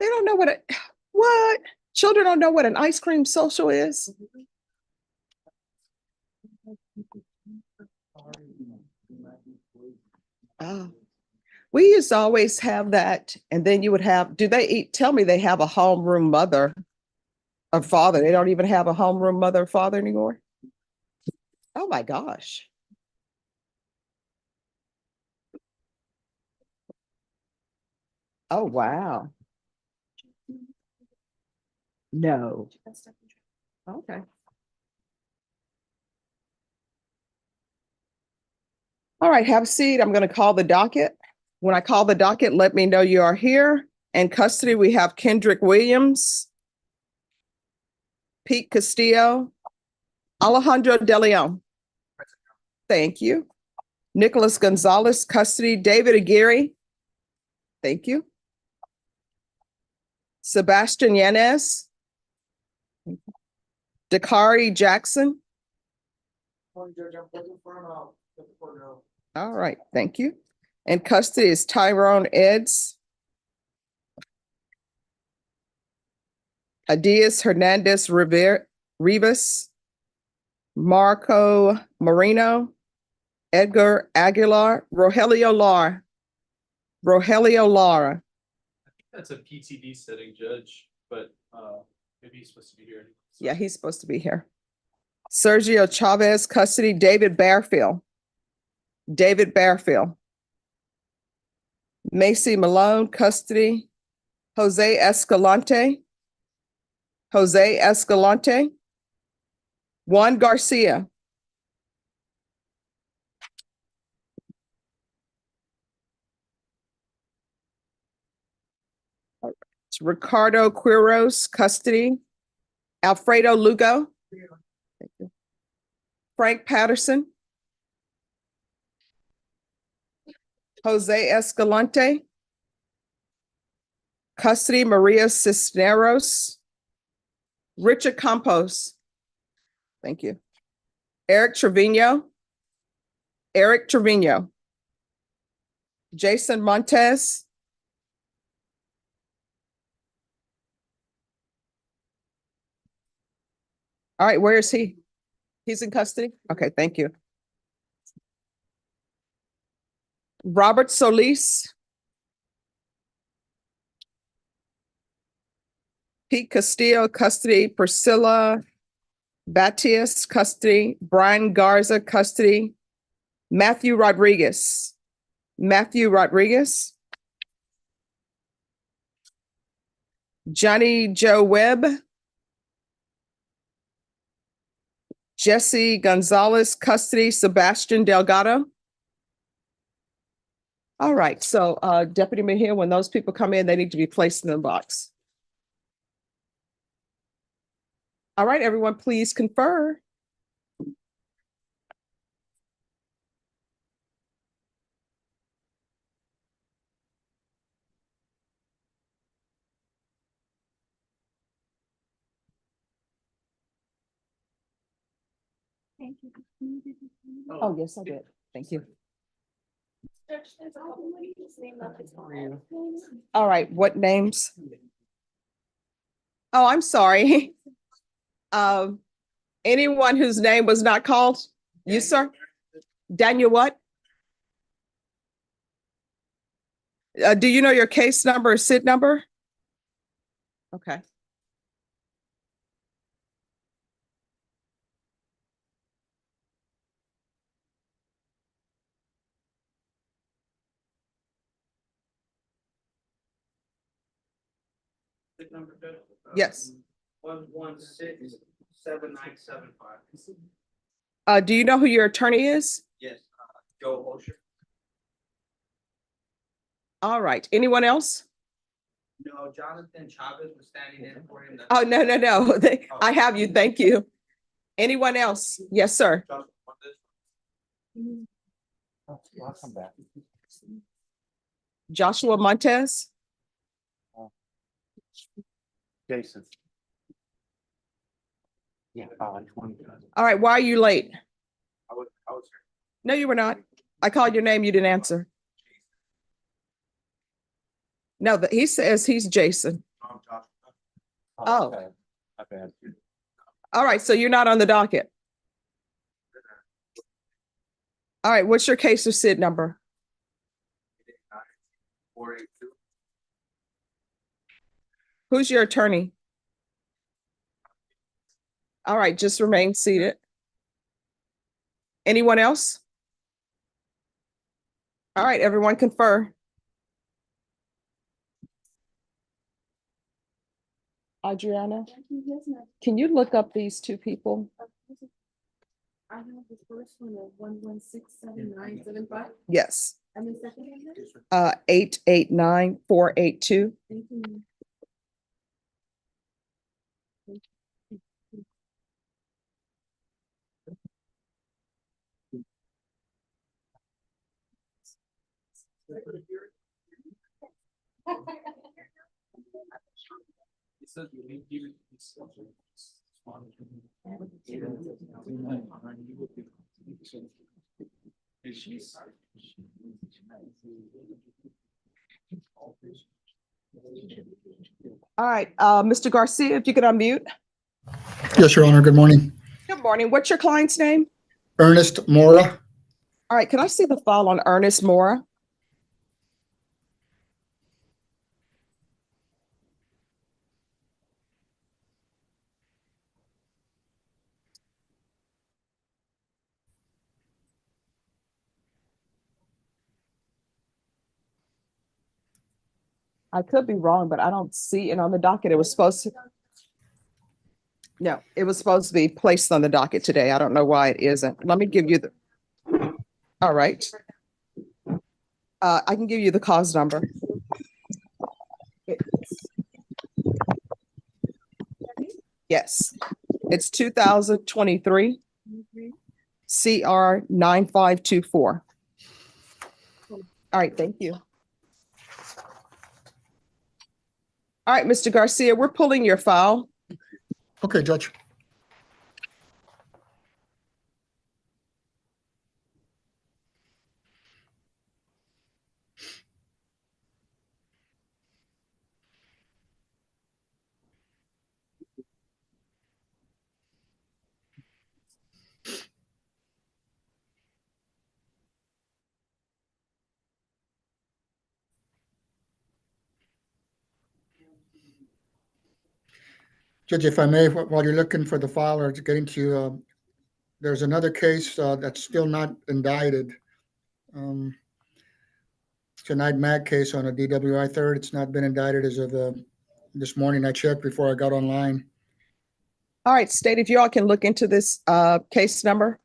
They don't know what? Children don't know what an ice cream social is? Oh. We used to always have that. And then you would have, tell me they have a homeroom mother or father. They don't even have a homeroom mother or father anymore. Oh my gosh. Oh, wow. No. Okay. All right, have a seat. I'm going to call the docket. When I call the docket, let me know you are here. In custody, we have Kendrick Williams, Pete Castillo, Alejandro De Leon. Thank you. Nicholas Gonzalez, custody, David Aguirre. Thank you. Sebastian Yanez. Dakari Jackson. All right, thank you. In custody is Tyrone Eds. Adias Hernandez Rivas. Marco Marino. Edgar Aguilar. Rogelio Lara. That's a PTD setting, Judge, but maybe he's supposed to be here. Yeah, he's supposed to be here. Sergio Chavez, custody, David Bearfield. Macy Malone, custody, Jose Escalante. Juan Garcia. Ricardo Quiros, custody, Alfredo Lugo. Thank you. Frank Patterson. Jose Escalante. Custody, Maria Cisneros. Richard Campos. Thank you. Eric Trevino. Jason Montez. All right, where is he? He's in custody? Okay, thank you. Robert Solis. Pete Castillo, custody. Priscilla Batias, custody. Brian Garza, custody. Matthew Rodriguez. Johnny Joe Webb. Jesse Gonzalez, custody. Sebastian Delgado. All right, so Deputy Mejia, when those people come in, they need to be placed in the box. All right, everyone, please confer. Oh, yes, I did. Thank you. All right, what names? Oh, I'm sorry. Anyone whose name was not called? You, sir? Daniel what? Do you know your case number or SID number? Okay. Number good? Yes. 116-7975. Do you know who your attorney is? Yes, Joe Osher. All right. Anyone else? No, Jonathan Chavez was standing in for him. Oh, no. I have you. Thank you. Anyone else? Yes, sir. Joshua Montez. Jason. Yeah. All right. Why are you late? I was here. No, you were not. I called your name. You didn't answer. No, he says he's Jason. Oh. okay. My bad. All right, so you're not on the docket. All right, what's your case or SID number? 482. Who's your attorney? All right, just remain seated. Anyone else? All right, everyone confer. Adriana, can you look up these two people? I have the first one of 1167975, Yes, and the second one. 889482. Thank you. It says we give it this. All right, Mr. Garcia, if you could unmute. Yes, Your Honor. Good morning. Good morning. What's your client's name? Ernest Mora. All right, can I see the file on Ernest Mora? I could be wrong, but I don't see it on the docket. It was supposed to. No, it was supposed to be placed on the docket today. I don't know why it isn't. Let me give you the. All right. I can give you the cause number. Yes, it's 2023 CR 9524. All right, thank you. All right, Mr. Garcia, we're pulling your file. Okay, Judge. Judge, if I may, while you're looking for the file or getting to, there's another case that's still not indicted. It's a night mag case on a DWI third. It's not been indicted as of this morning. I checked before I got online. All right, state if you all can look into this case number.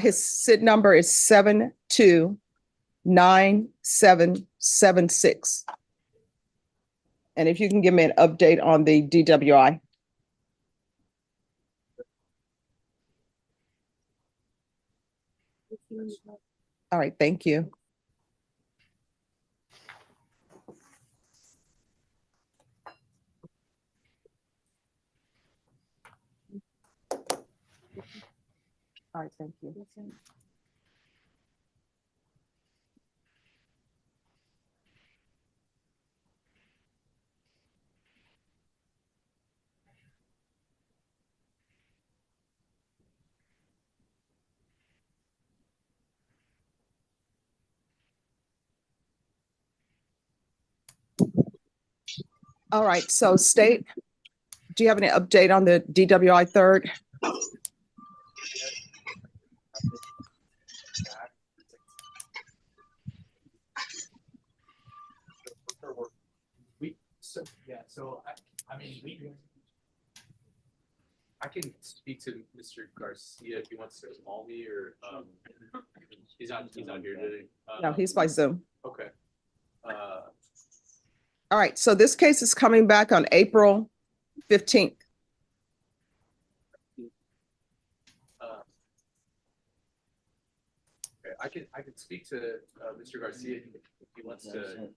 His SID number is 729776. And if you can give me an update on the DWI. All right, thank you. All right, thank you. All right, so state, do you have any update on the DWI third? I mean, I can speak to Mr. Garcia if he wants to call me or, he's not here today. No, he's by Zoom. Okay. All right, so this case is coming back on April 15th. Okay, I can speak to Mr. Garcia if he wants to.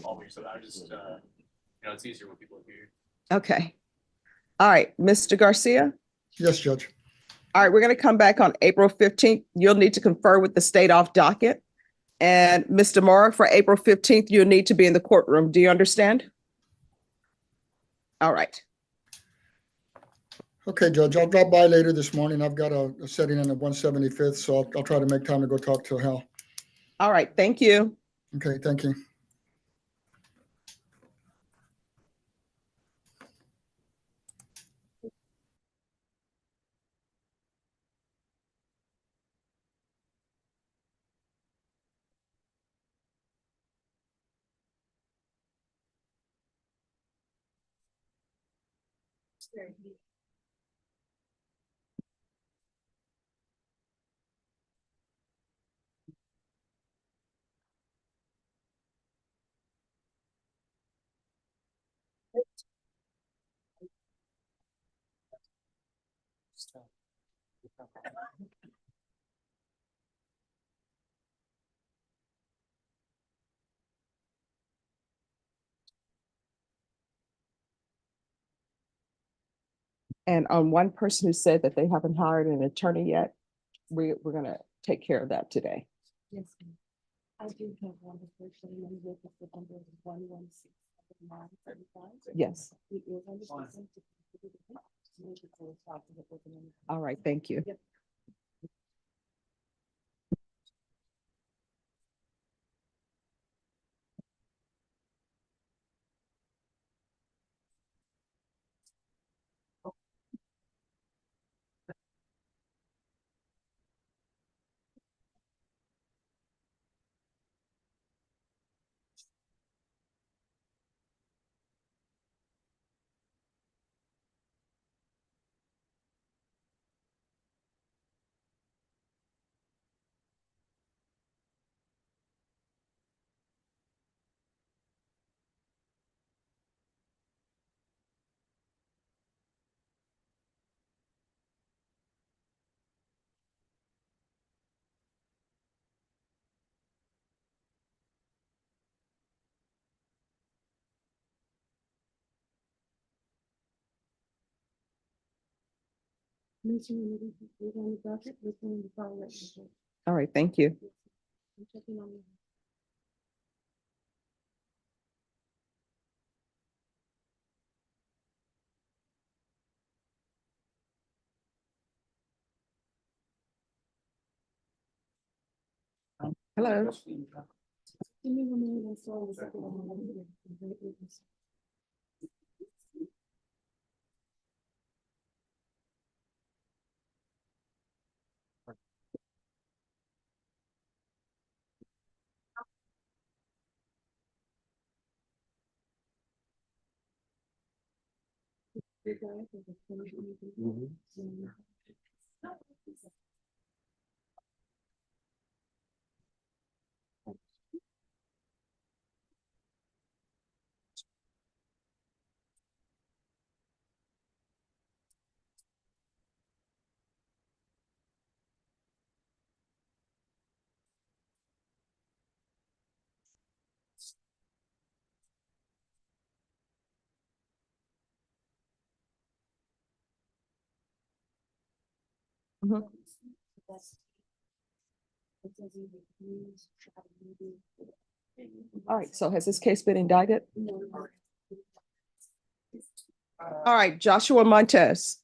Always, so I just, it's easier when people are here. Okay. All right, Mr. Garcia. Yes, Judge. All right, we're going to come back on April 15th. You'll need to confer with the state off docket. And Mr. Morrow, for April 15th, you'll need to be in the courtroom. Do you understand? All right. Okay, Judge, I'll drop by later this morning. I've got a setting in the 175th, so I'll try to make time to go talk to Hal. All right. Thank you. Okay, thank you. And on one person who said that they haven't hired an attorney yet, we're going to take care of that today. Yes, ma'am. I do have one person and with the number 1167975. Yes. He is on the system. All right. Thank you. Yep. We're on the docket, we're going to follow it. All right. Thank you. I'm checking on you. Hello. Give me 1 minute, I saw the second one. Mhm. All right. So has this case been indicted? All right. Joshua Montez.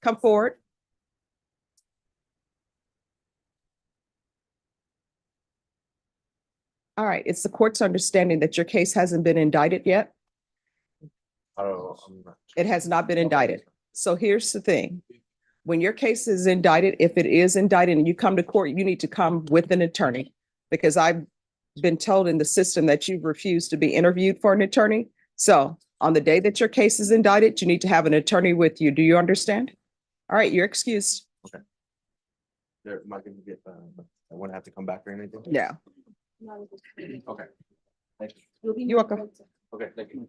Come forward. All right. It's the court's understanding that your case hasn't been indicted yet. It has not been indicted. So here's the thing. When your case is indicted, if it is indicted and you come to court, you need to come with an attorney because I've been told in the system that you've refused to be interviewed for an attorney. So on the day that your case is indicted, you need to have an attorney with you. Do you understand? All right, you're excused. There, am I gonna get, I wouldn't have to come back or anything? Yeah. Okay. Thank you. You're welcome. Okay, thank you.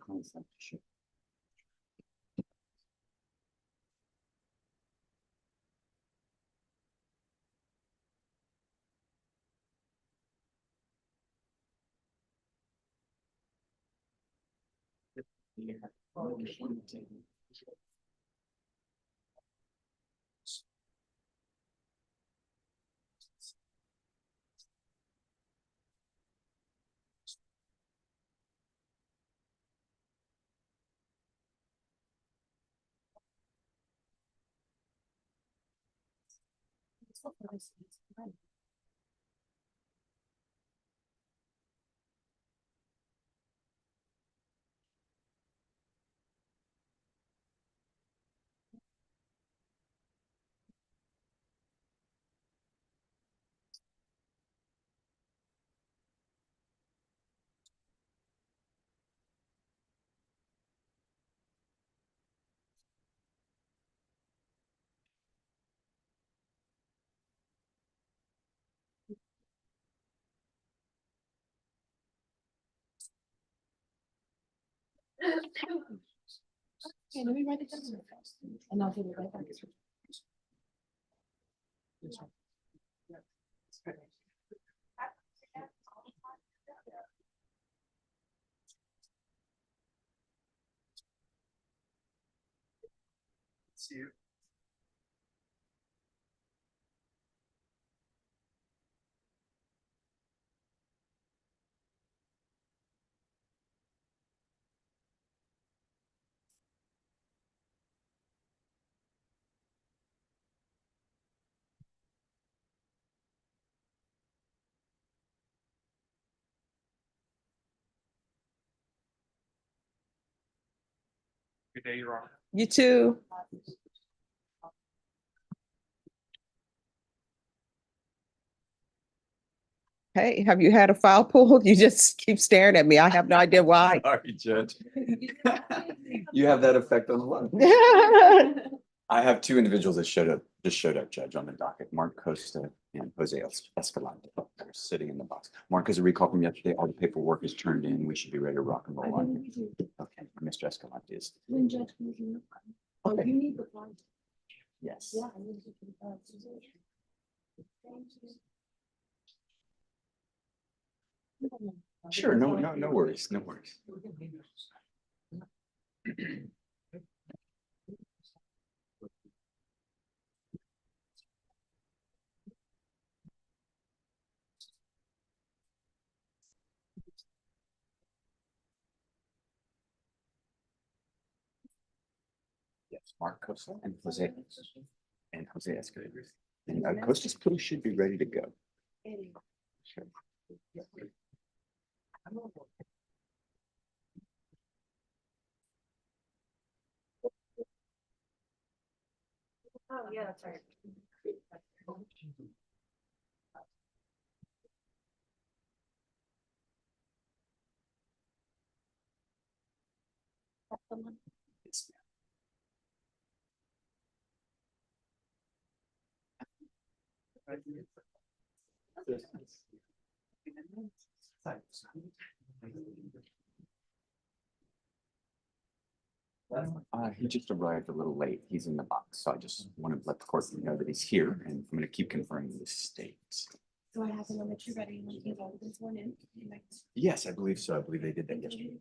Okay, let me write it down real fast, and I'll give it right back. See you. Good day, Your Honor. You too. Hey, have you had a file pulled? You just keep staring at me. I have no idea why. Sorry, Judge. You have that effect on a lot of people. Yeah. I have two individuals that just showed up, Judge, on the docket, Mark Costa and Jose Escalante. They're sitting in the box. Mark has a recall from yesterday. All the paperwork is turned in. We should be ready to rock and roll on. Okay, Mr. Escalante is, When Judge comes in. Oh, Okay. you need the file. yes. Yeah. I need to get the file. Thank you. Sure, no worries, no worries. Yes, Mark Costa and Jose Escalante. And Costa's plea should be ready to go. Sure. Oh, yeah, that's right. Yes, ma'am. He just arrived a little late. He's in the box, so I just want to let the court know that he's here, and I'm going to keep confirming the states. So I have to know that you're ready when he's already been sworn in. Yes, I believe so. I believe they did that yesterday.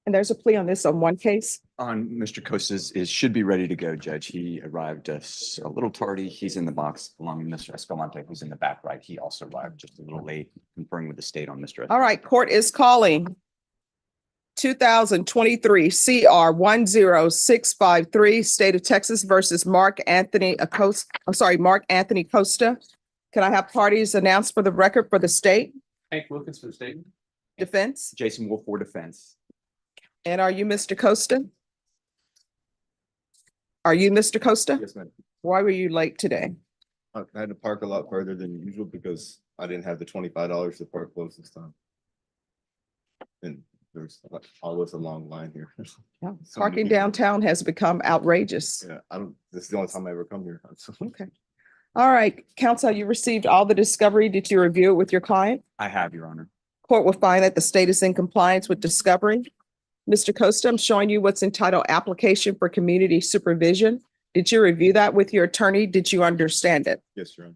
And there's a plea on this on one case. On Mr. Costa's should be ready to go, Judge. He arrived a little tardy. He's in the box along with Mr. Escalante, who's in the back right. He also arrived just a little late, conferring with the state on Mr. All right, court is calling 2023 CR 10653, State of Texas versus Mark Anthony Costa. Can I have parties announced for the record for the state Hank Wilkins for the statement. defense? Jason Wolf for defense. And are you Mr. Costa? Are you Mr. Costa? Yes, ma'am. Why were you late today? I had to park a lot further than usual because I didn't have the $25 to park close this time. And there's always a long line here. Yeah, So many parking people. downtown has become outrageous. Yeah, this is the only time I ever come here. Okay. All right, counsel, you received all the discovery. Did you review it with your client? I have, Your Honor. Court will find that the state is in compliance with discovery. Mr. Costa, I'm showing you what's entitled application for community supervision. Did you review that with your attorney? Did you understand it? Yes, Your Honor.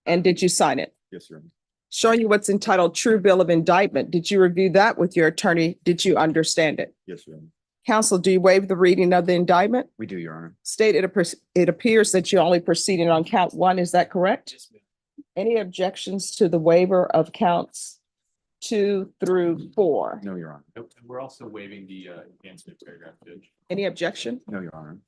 And did you sign it? Yes, Your Honor. Showing you what's entitled true bill of indictment. Did you review that with your attorney? Did you understand it? Yes, Your Honor. Counsel, do you waive the reading of the indictment? We do, Your Honor. State it appears that you're only proceeding on count one. Is that correct? Yes, ma'am. Any objections to the waiver of counts 2 through 4. No, Your Honor. Nope, and we're also waiving the enhancement paragraph, Judge. Any objection? No, Your Honor.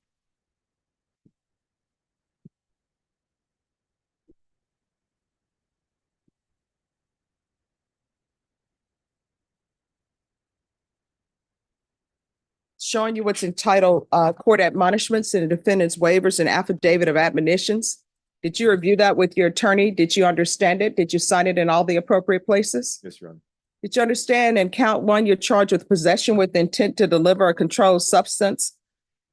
Showing you what's entitled Court Admonishments and the Defendant's Waivers and Affidavit of Admonitions. Did you review that with your attorney? Did you understand it? Did you sign it in all the appropriate places? Yes, Your Honor. Did you understand in count 1, you're charged with possession with intent to deliver a controlled substance?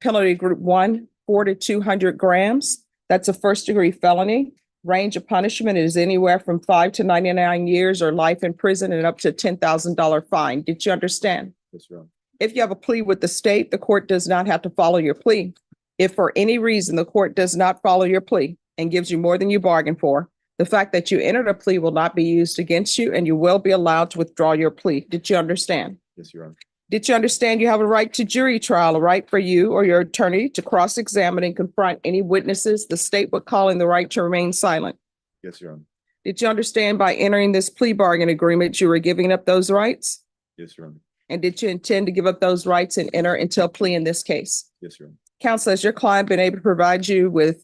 Penalty group 1, 4 to 200 grams. That's a first-degree felony. Range of punishment is anywhere from 5 to 99 years or life in prison and up to $10,000 fine. Did you understand? Yes, Your Honor. If you have a plea with the state, the court does not have to follow your plea. If for any reason the court does not follow your plea and gives you more than you bargained for, the fact that you entered a plea will not be used against you and you will be allowed to withdraw your plea. Did you understand? Yes, Your Honor. Did you understand you have a right to jury trial, a right for you or your attorney to cross-examine and confront any witnesses the state would call in the right to remain silent? Yes, Your Honor. Did you understand by entering this plea bargain agreement, you were giving up those rights? Yes, Your Honor. And did you intend to give up those rights and enter into a plea in this case? Yes, Your Honor. Counsel, has your client been able to provide you with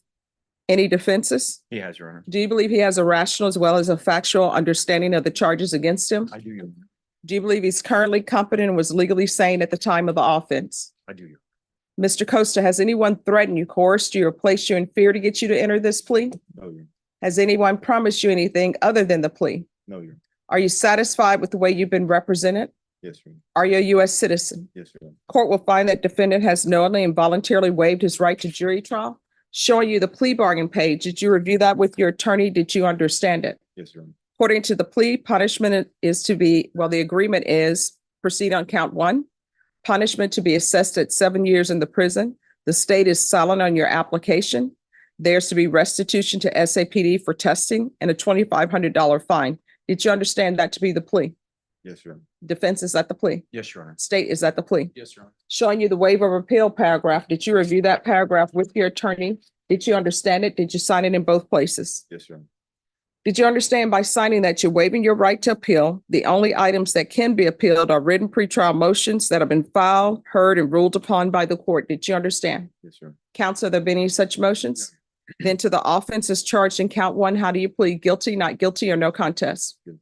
any defenses? He has, Your Honor. Do you believe he has a rational as well as a factual understanding of the charges against him? I do, Your Honor. Do you believe he's currently competent and was legally sane at the time of the offense? I do, Your Mr. Costa, has anyone threatened you, coerced you, or placed you in fear to get you to enter this plea? No, Your Honor. Has anyone promised you anything other than the plea? No, Your Honor. Are you satisfied with the way you've been represented? Yes, Your Honor. Are you a U.S. citizen? Yes, Your Honor. Court will find that defendant has knowingly and voluntarily waived his right to jury trial. Showing you the plea bargain page. Did you review that with your attorney? Did you understand it? Yes, Your Honor. According to the plea, punishment is to be, well, the agreement is proceed on count 1. Punishment to be assessed at 7 years in the prison. The state is silent on your application. There's to be restitution to SAPD for testing and a $2,500 fine. Did you understand that to be the plea? Yes, Your Honor. Defense is at the plea. Yes, Your Honor. State is at the plea. Yes, Your Honor. Showing you the waiver of appeal paragraph. Did you review that paragraph with your attorney? Did you understand it? Did you sign it in both places? Yes, Your Honor. Did you understand by signing that you're waiving your right to appeal? The only items that can be appealed are written pretrial motions that have been filed, heard, and ruled upon by the court. Did you understand? Yes, Your Honor. Counsel, have there been any such motions? Then to the offenses charged in count 1, how do you plead? Guilty, not guilty, or no contest? Guilty.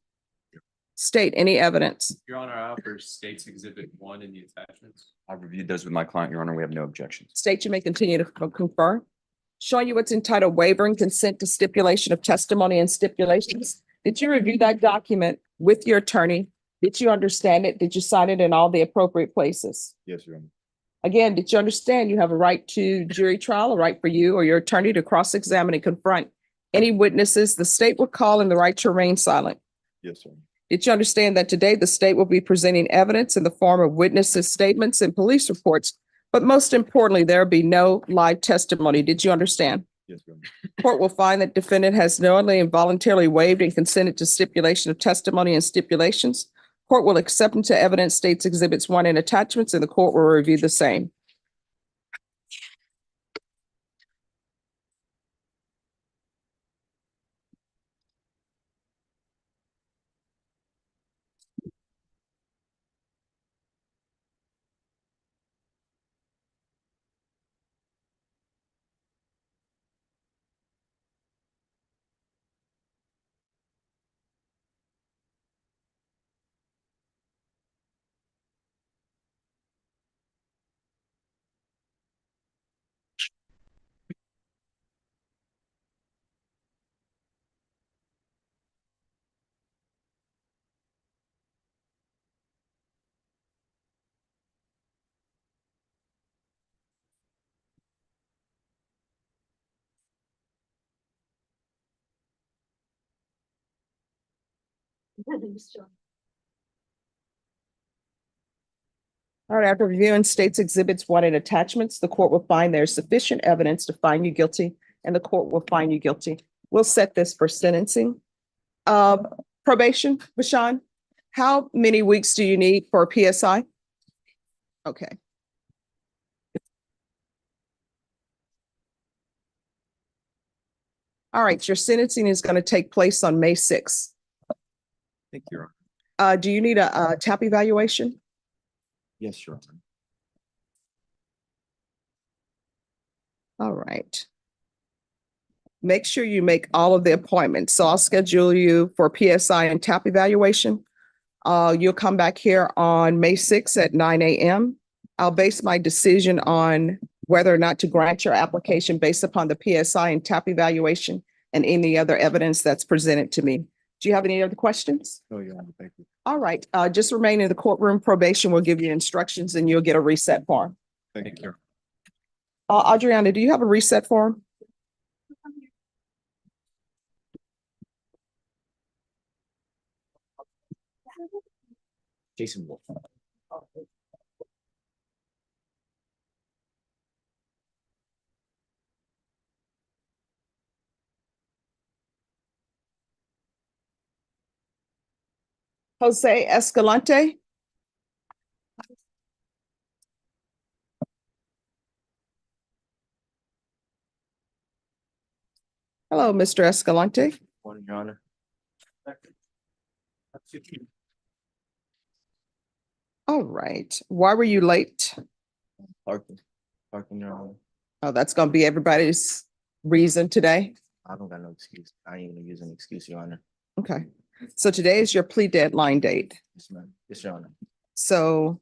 State any evidence. Your Honor, I offer State's Exhibit 1 in the attachments. I've reviewed those with my client, Your Honor. We have no objections. State you may continue to confer. Showing you what's entitled waiver and consent to stipulation of testimony and stipulations. Did you review that document with your attorney? Did you understand it? Did you sign it in all the appropriate places? Yes, Your Honor. Again, did you understand you have a right to jury trial, a right for you or your attorney to cross-examine and confront any witnesses the state would call in the right to remain silent? Yes, Your Honor. Did you understand that today the state will be presenting evidence in the form of witnesses' statements and police reports? But most importantly, there will be no live testimony. Did you understand? Yes, Your Honor. Court will find that defendant has knowingly and voluntarily waived and consented to stipulation of testimony and stipulations. Court will accept into evidence State's Exhibits 1 and attachments, and the court will review the same. All right, after reviewing State's Exhibits 1 and attachments, the court will find there's sufficient evidence to find you guilty, and the court will find you guilty. We'll set this for sentencing. Probation, Bashan, how many weeks do you need for a PSI? Okay. All right, your sentencing is going to take place on May 6th. Thank you, Your Honor. Do you need a TAP evaluation? Yes, Your Honor. All right. Make sure you make all of the appointments. So I'll schedule you for PSI and TAP evaluation. You'll come back here on May 6th at 9 a.m. I'll base my decision on whether or not to grant your application based upon the PSI and TAP evaluation and any other evidence that's presented to me. Do you have any other questions? No, Your Honor, thank you. All right, just remain in the courtroom. Probation will give you instructions and you'll get a reset form. Thank you. Adriana, do you have a reset form? Jason Wolf. Jose Escalante? Hello, Mr. Escalante. Morning, Your Honor. All right, why were you late? Parking, Your Honor. Oh, that's gonna be everybody's reason today. I don't got no excuse. I ain't gonna use an excuse, Your Honor. Okay, so today is your plea deadline date. Yes, ma'am. Yes, Your Honor. So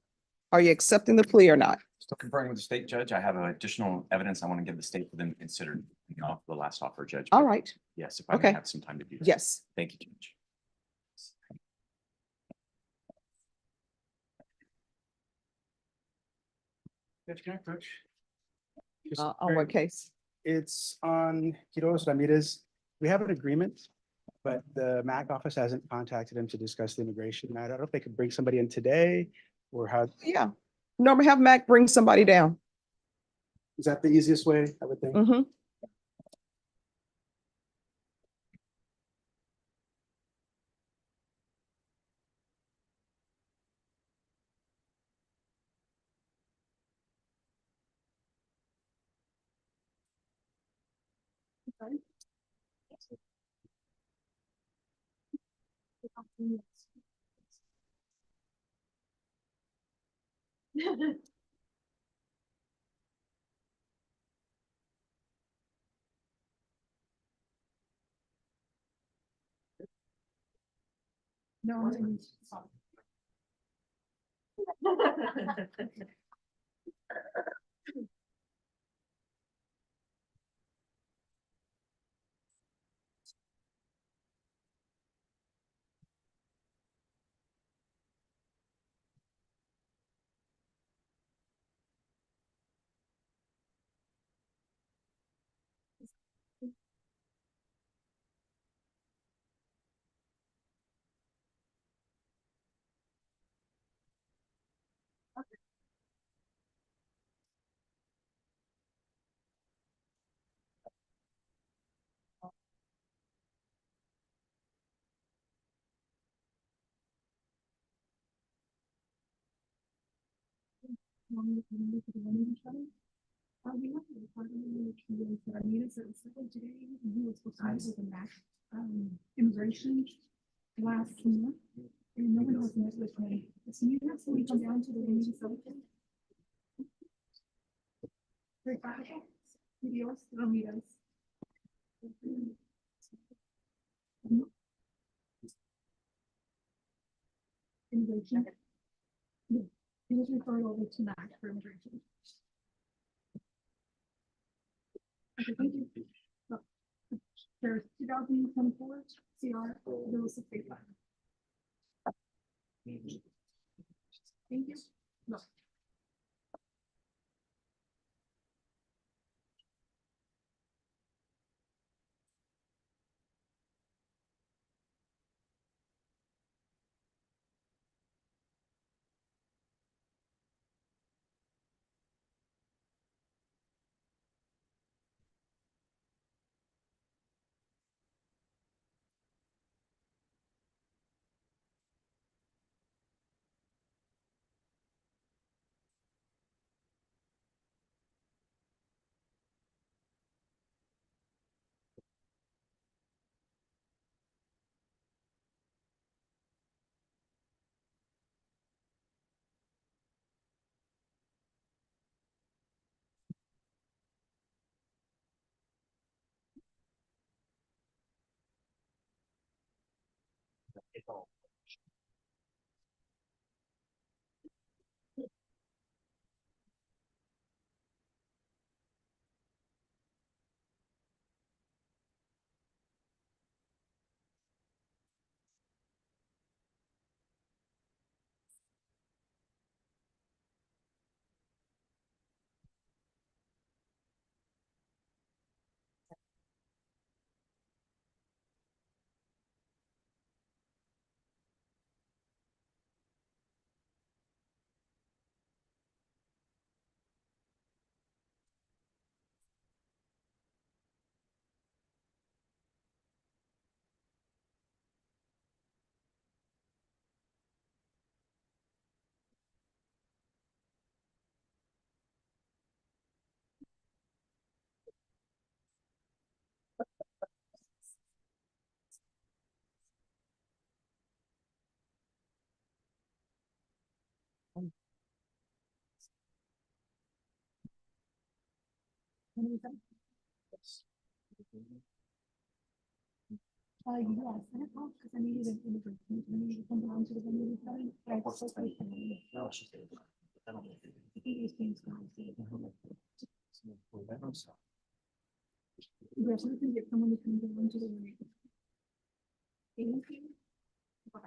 are you accepting the plea or not? Still conferring with the state judge. I have additional evidence I want to give the state for them to consider off the last offer, Judge. All right, Yes, if I Okay. may have some time to do that. yes. Thank you, Judge. Judge, can I approach? Just On very- what case? It's on Quiroz Ramirez. We have an agreement, but the MAC office hasn't contacted him to discuss the immigration matter. I don't know if they could bring somebody in today or how, Yeah, Norma, have Mac bring somebody down. is that the easiest way, I would think? Mhm. No. Immigration last month, and no one has met with me. So you have somebody come down to the Minnesota. Videos, Ramirez. Immigration. Yeah, he was referred over to MAC for immigration. Okay, thank you. There's 2024 CR, bill 65. Thank you. No. Yes, I had called because I needed an immigrant. I needed to come down to the venue. But I was supposed to be coming. He was being sponsored. There's nothing that someone can go into the venue. Thank you. Bye.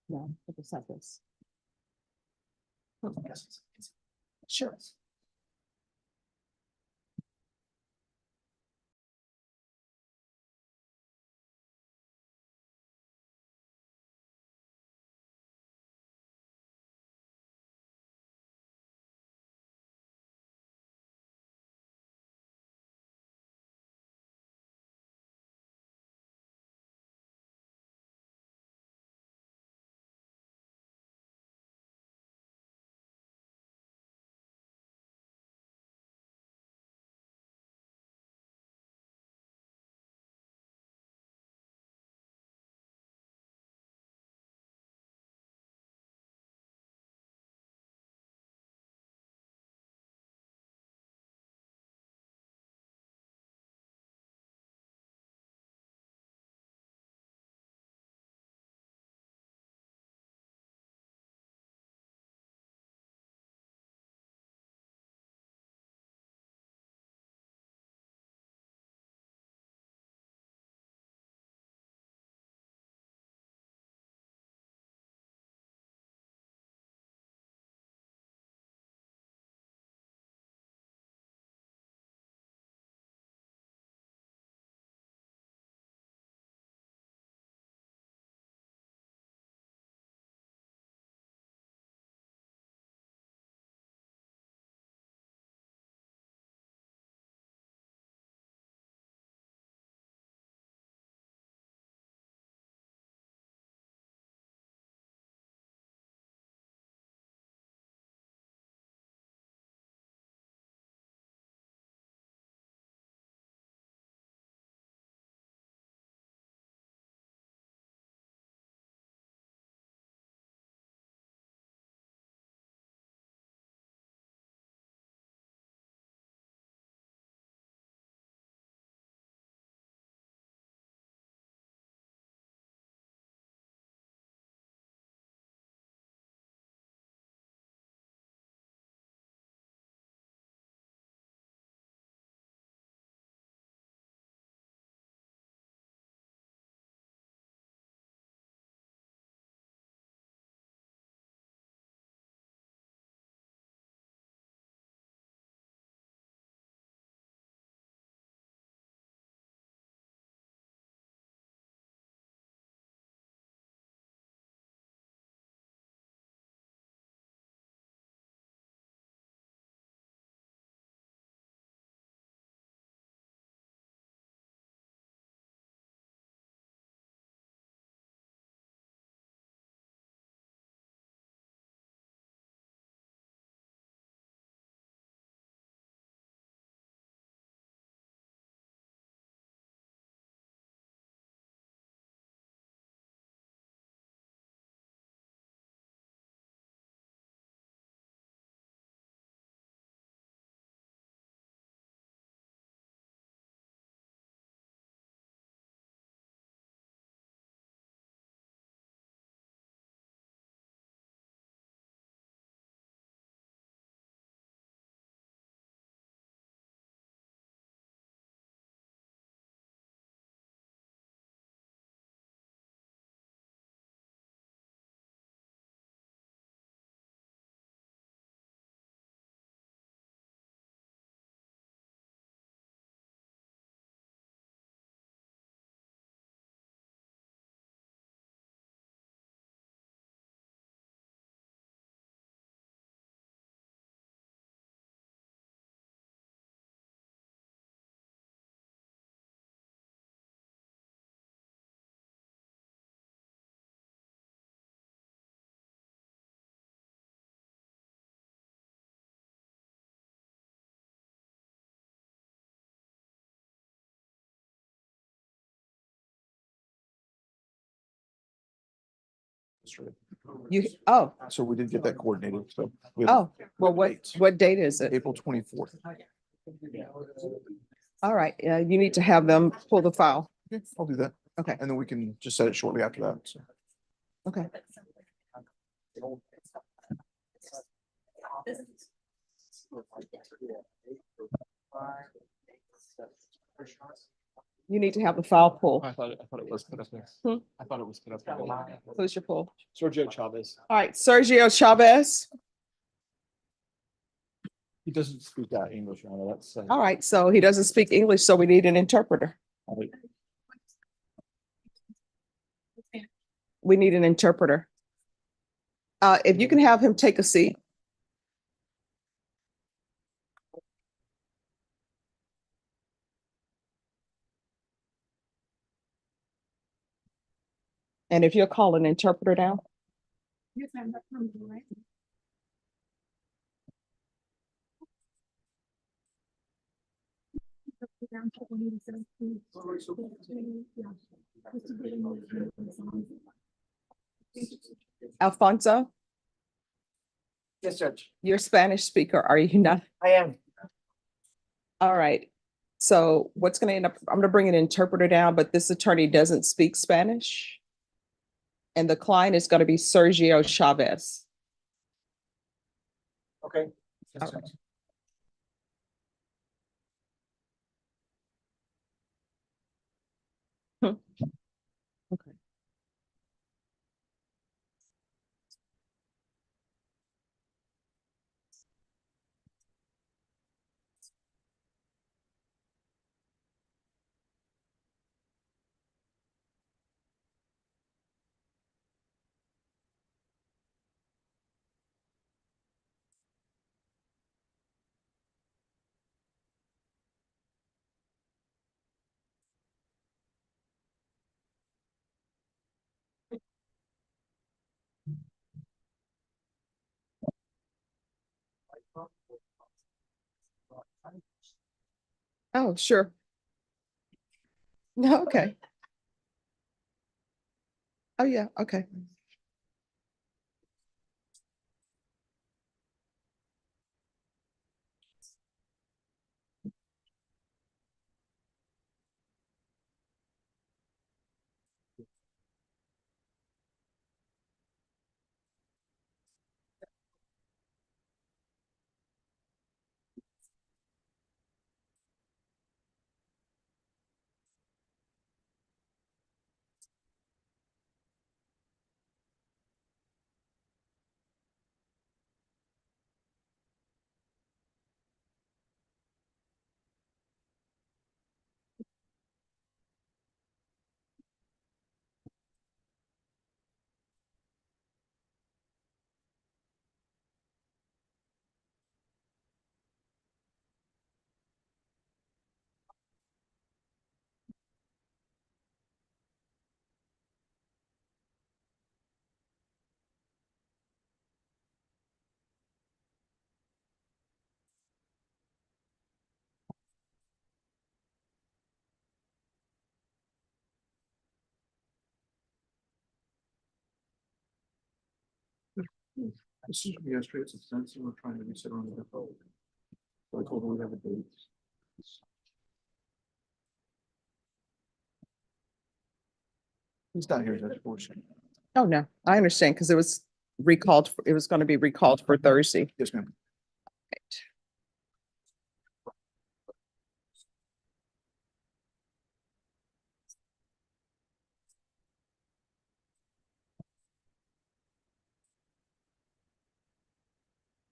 No, it was like this. Sure. yesterday. Oh, So we did get that coordinated, so. we have oh, well, dates. what date is it? April 24th. All right, yeah, you need to have them pull the file. Okay, I'll do that. Okay, And then we can just set it shortly after that. So. okay. You need to have the file pulled. I thought it was put up there. Hmm? I thought it was put up there. Who's your pull? Sergio Chavez. All right, Sergio Chavez. He doesn't speak that English, Your Honor. That's. All right, so he doesn't speak English, so we need an interpreter. We need an interpreter. If you can have him take a seat. And if you'll call an interpreter down. Yes, ma'am, that's number, right? Down to 187. Yeah. Just to get in there. Alfonso, Yes, Judge. you're a Spanish speaker, are you not? I am. All right. So what's gonna end up, I'm gonna bring an interpreter down, but this attorney doesn't speak Spanish. And the client is gonna be Sergio Chavez. Okay. All right. Okay. Oh, sure. No, okay. Oh, yeah, okay. This is yesterday. It's a sense we're trying to reset on the phone. So I told her we have a date. He's not here, Judge, fortunately. Oh, no, I understand, because it was recalled, it was gonna be recalled for Thursday. Yes, ma'am.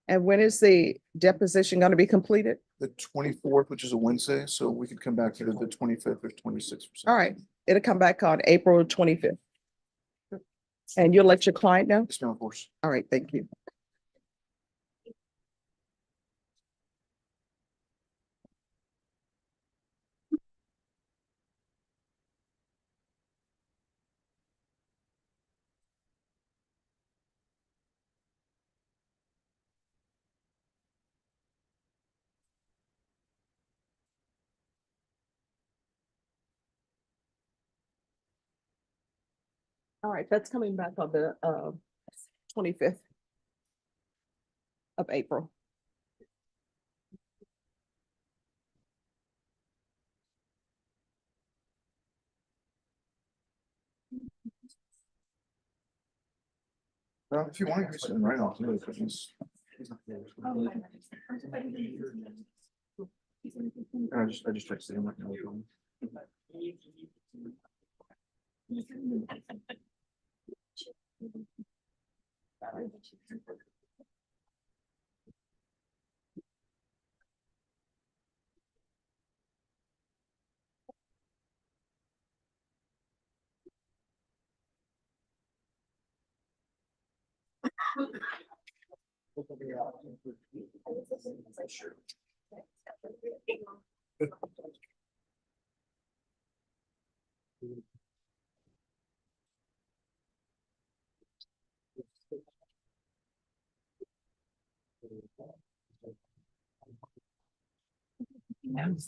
And when is the deposition gonna be completed? The 24th, which is a Wednesday, so we could come back to the 25th or 26th. All right, it'll come back on April 25th. And you'll let your client know? Yes, ma'am, of course. All right, thank you. All right, that's coming back on the 25th of April. Well, if you want, you can sit right on. I just texted him. Like, no.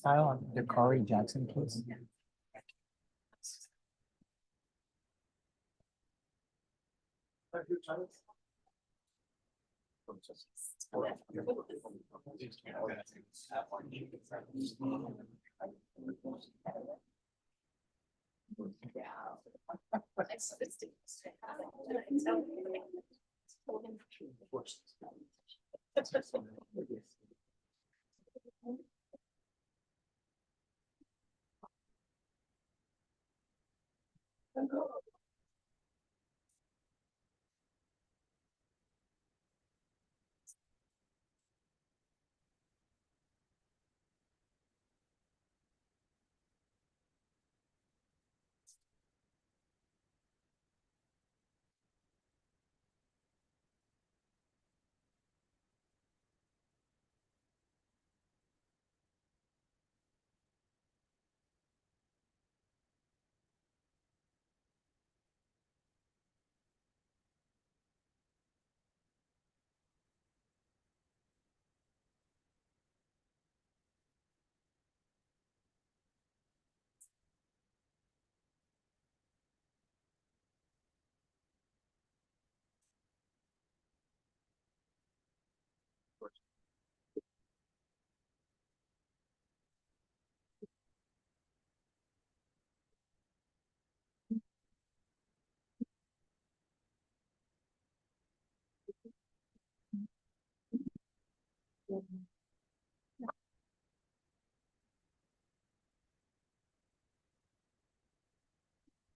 File on the Corey Jackson case.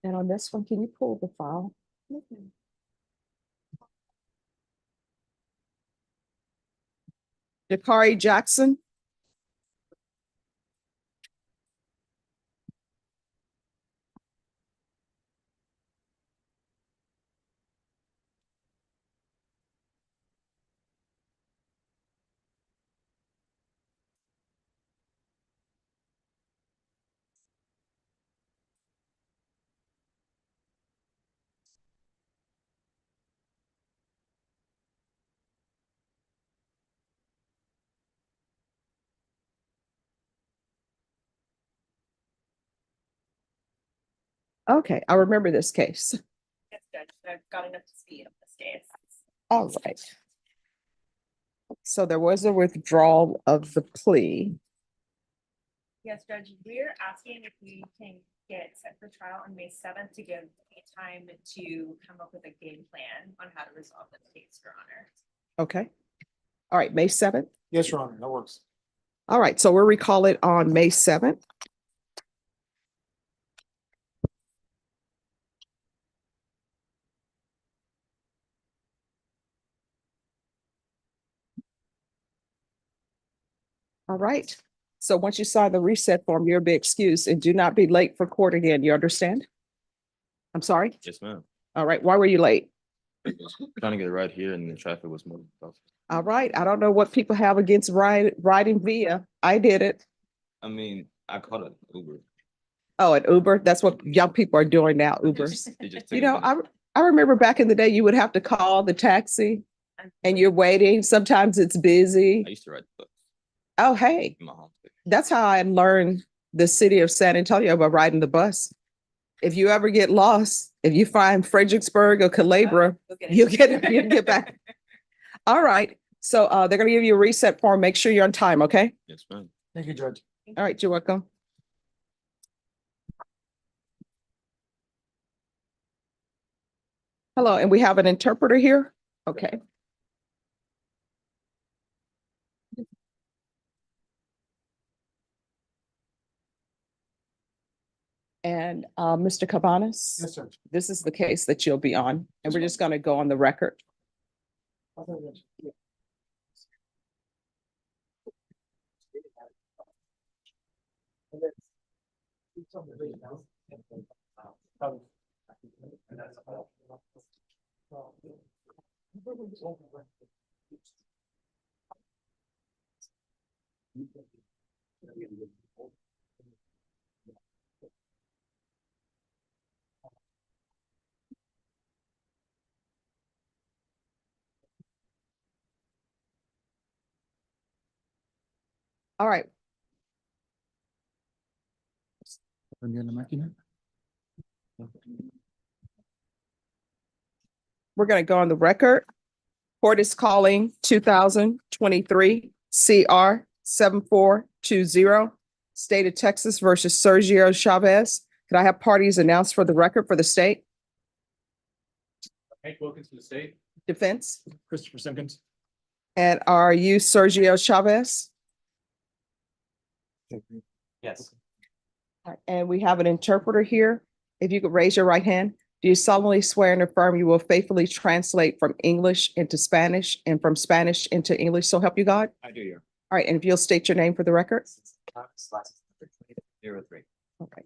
And on this one, can you pull the file? Dakari Jackson. Okay, I remember this case. Yes, Judge, I've gotten up to speed on this case. All right. So there was a withdrawal of the plea. Yes, Judge, we're asking if we can get set for trial on May 7th to give me time to come up with a game plan on how to resolve this case, Your Honor. Okay. All right, May 7th. Yes, Your Honor, that works. All right, so we'll recall it on May 7th. All right. So once you sign the reset form, you'll be excused and do not be late for court again. You understand? I'm sorry? Yes, ma'am. All right. Why were you late? Trying to get right here and the traffic was moving. All right. I don't know what people have against riding via. I did it. I mean, I caught an Uber. Oh, an Uber. That's what young people are doing now, Ubers. It just You took know, a minute. I remember back in the day, you would have to call the taxi and you're waiting. Sometimes it's busy. I used to ride the bus Oh, hey, in my home state. that's how I learned the city of San Antonio by riding the bus. If you ever get lost, If you find Fredericksburg or Calabria, you'll get back. All right. So they're gonna give you a reset form. Make sure you're on time, okay? Yes, ma'am. Thank you, Judge. All right, you're welcome. Hello, and we have an interpreter here? Okay. And Mr. Cabanas? Yes, sir. This is the case that you'll be on, and we're just gonna go on the record. All right, we're gonna go on the record. Court is calling 2023 CR 7420, State of Texas versus Sergio Chavez. Could I have parties announced for the record for the state? Hank Wilkins for the state. Defense? Christopher Simpkins. And are you Sergio Chavez? Yes. All right, and we have an interpreter here. If you could raise your right hand. Do you solemnly swear and affirm you will faithfully translate from English into Spanish and from Spanish into English? So help you God? I do, yeah. All right, and if you'll state your name for the record? 03. Okay.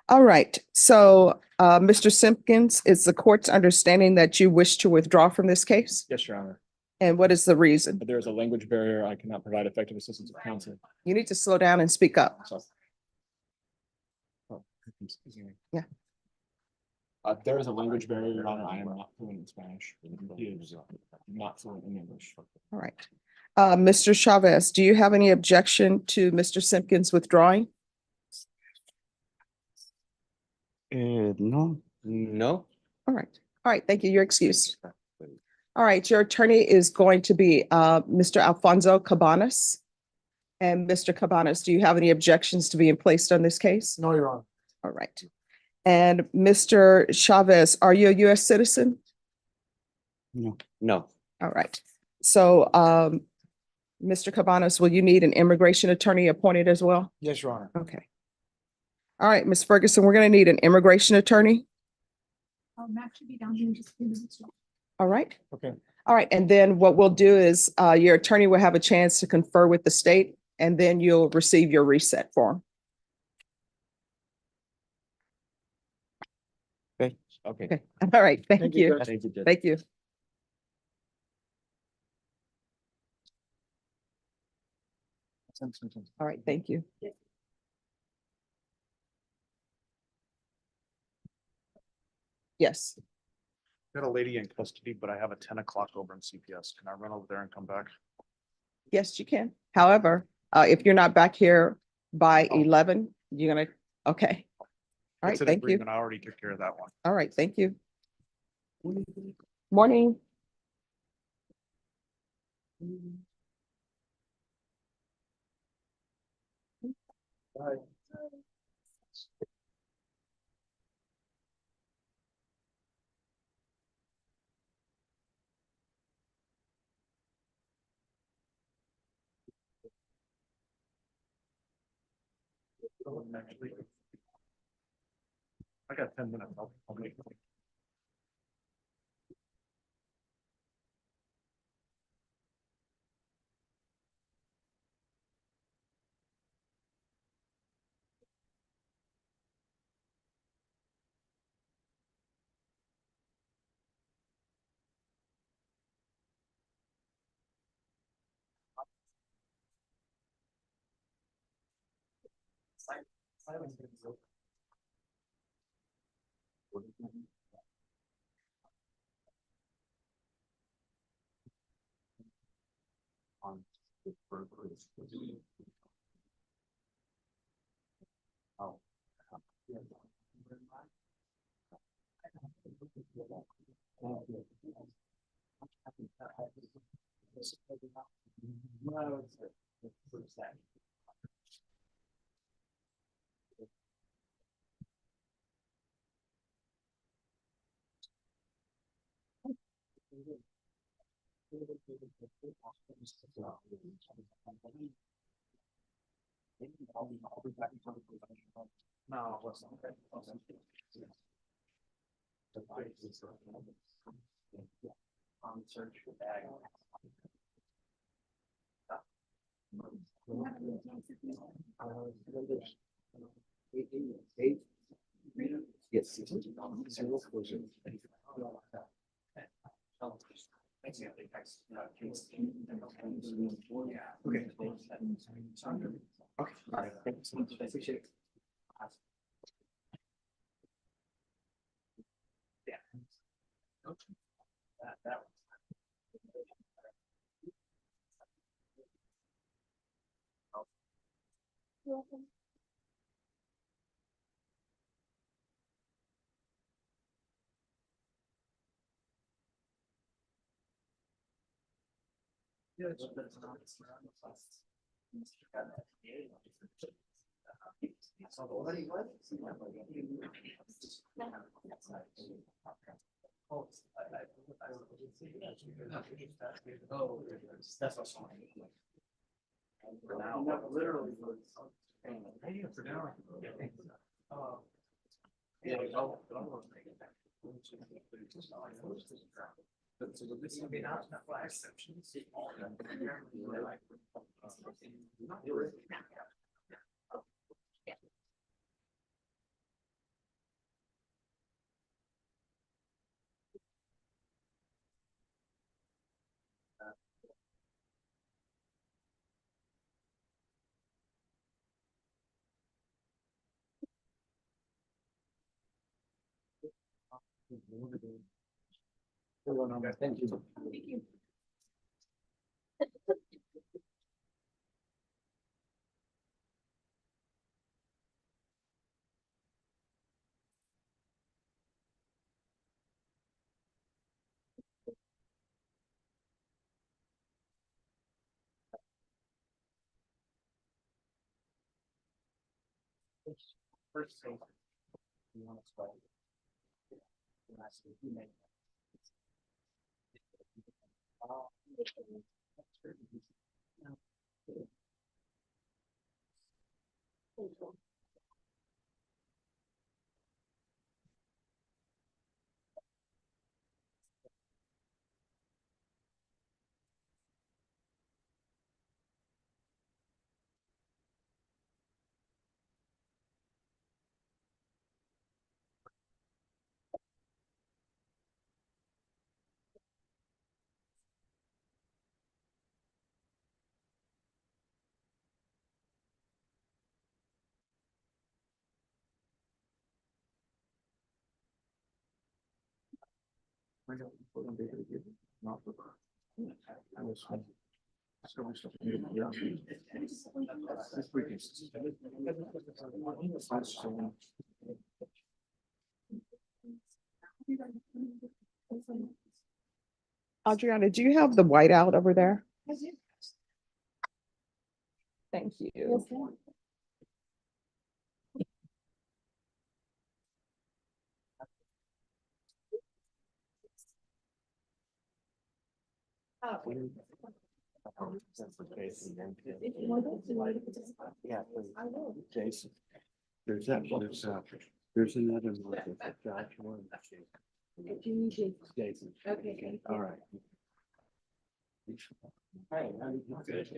All right, so Mr. Simpkins, is the court's understanding that you wish to withdraw from this case? Yes, Your Honor. And what is the reason? But there is a language barrier. I cannot provide effective assistance of counsel. You need to slow down and speak up. So. Oh, excuse me. Yeah. There is a language barrier, Your Honor. I am not fluent in Spanish. He is not fluent in English. All right. Mr. Chavez, do you have any objection to Mr. Simpkins withdrawing? No. No. All right. All right, thank you. You're excused. All right, your attorney is going to be Mr. Alfonso Cabanas. And Mr. Cabanas, do you have any objections to being placed on this case? No, Your Honor. All right. And Mr. Chavez, are you a US citizen? No. All right. So Mr. Cabanas, will you need an immigration attorney appointed as well? Yes, Your Honor. Okay. All right, Ms. Ferguson, we're going to need an immigration attorney. Matt should be down here in just a few minutes. All right. Okay. All right. And then what we'll do is your attorney will have a chance to confer with the state, and then you'll receive your reset form. Okay. Okay. All right. Thank Thank you, you. Judge. Thank you, Judge. Thank you. All right. Thank you. Yes. Got a lady in custody, but I have a 10 o'clock over in CPS. Can I run over there and come back? Yes, you can. However, if you're not back here by 11, you're gonna, okay. All right, It's an thank you. agreement. I already took care of that one. All right, thank you. Morning. I got 10 minutes. I'll make it. Yes. Okay. Okay, all right, thank you so much. I appreciate it. That's also. For now, literally. For now. Yeah. This will be not by exceptions. Thank you. First thing. You want to start. Adriana, do you have the whiteout over there? Thank you. Yeah, Jason. There's that, there's another one. Joshua. Jason. Okay. All right. Good.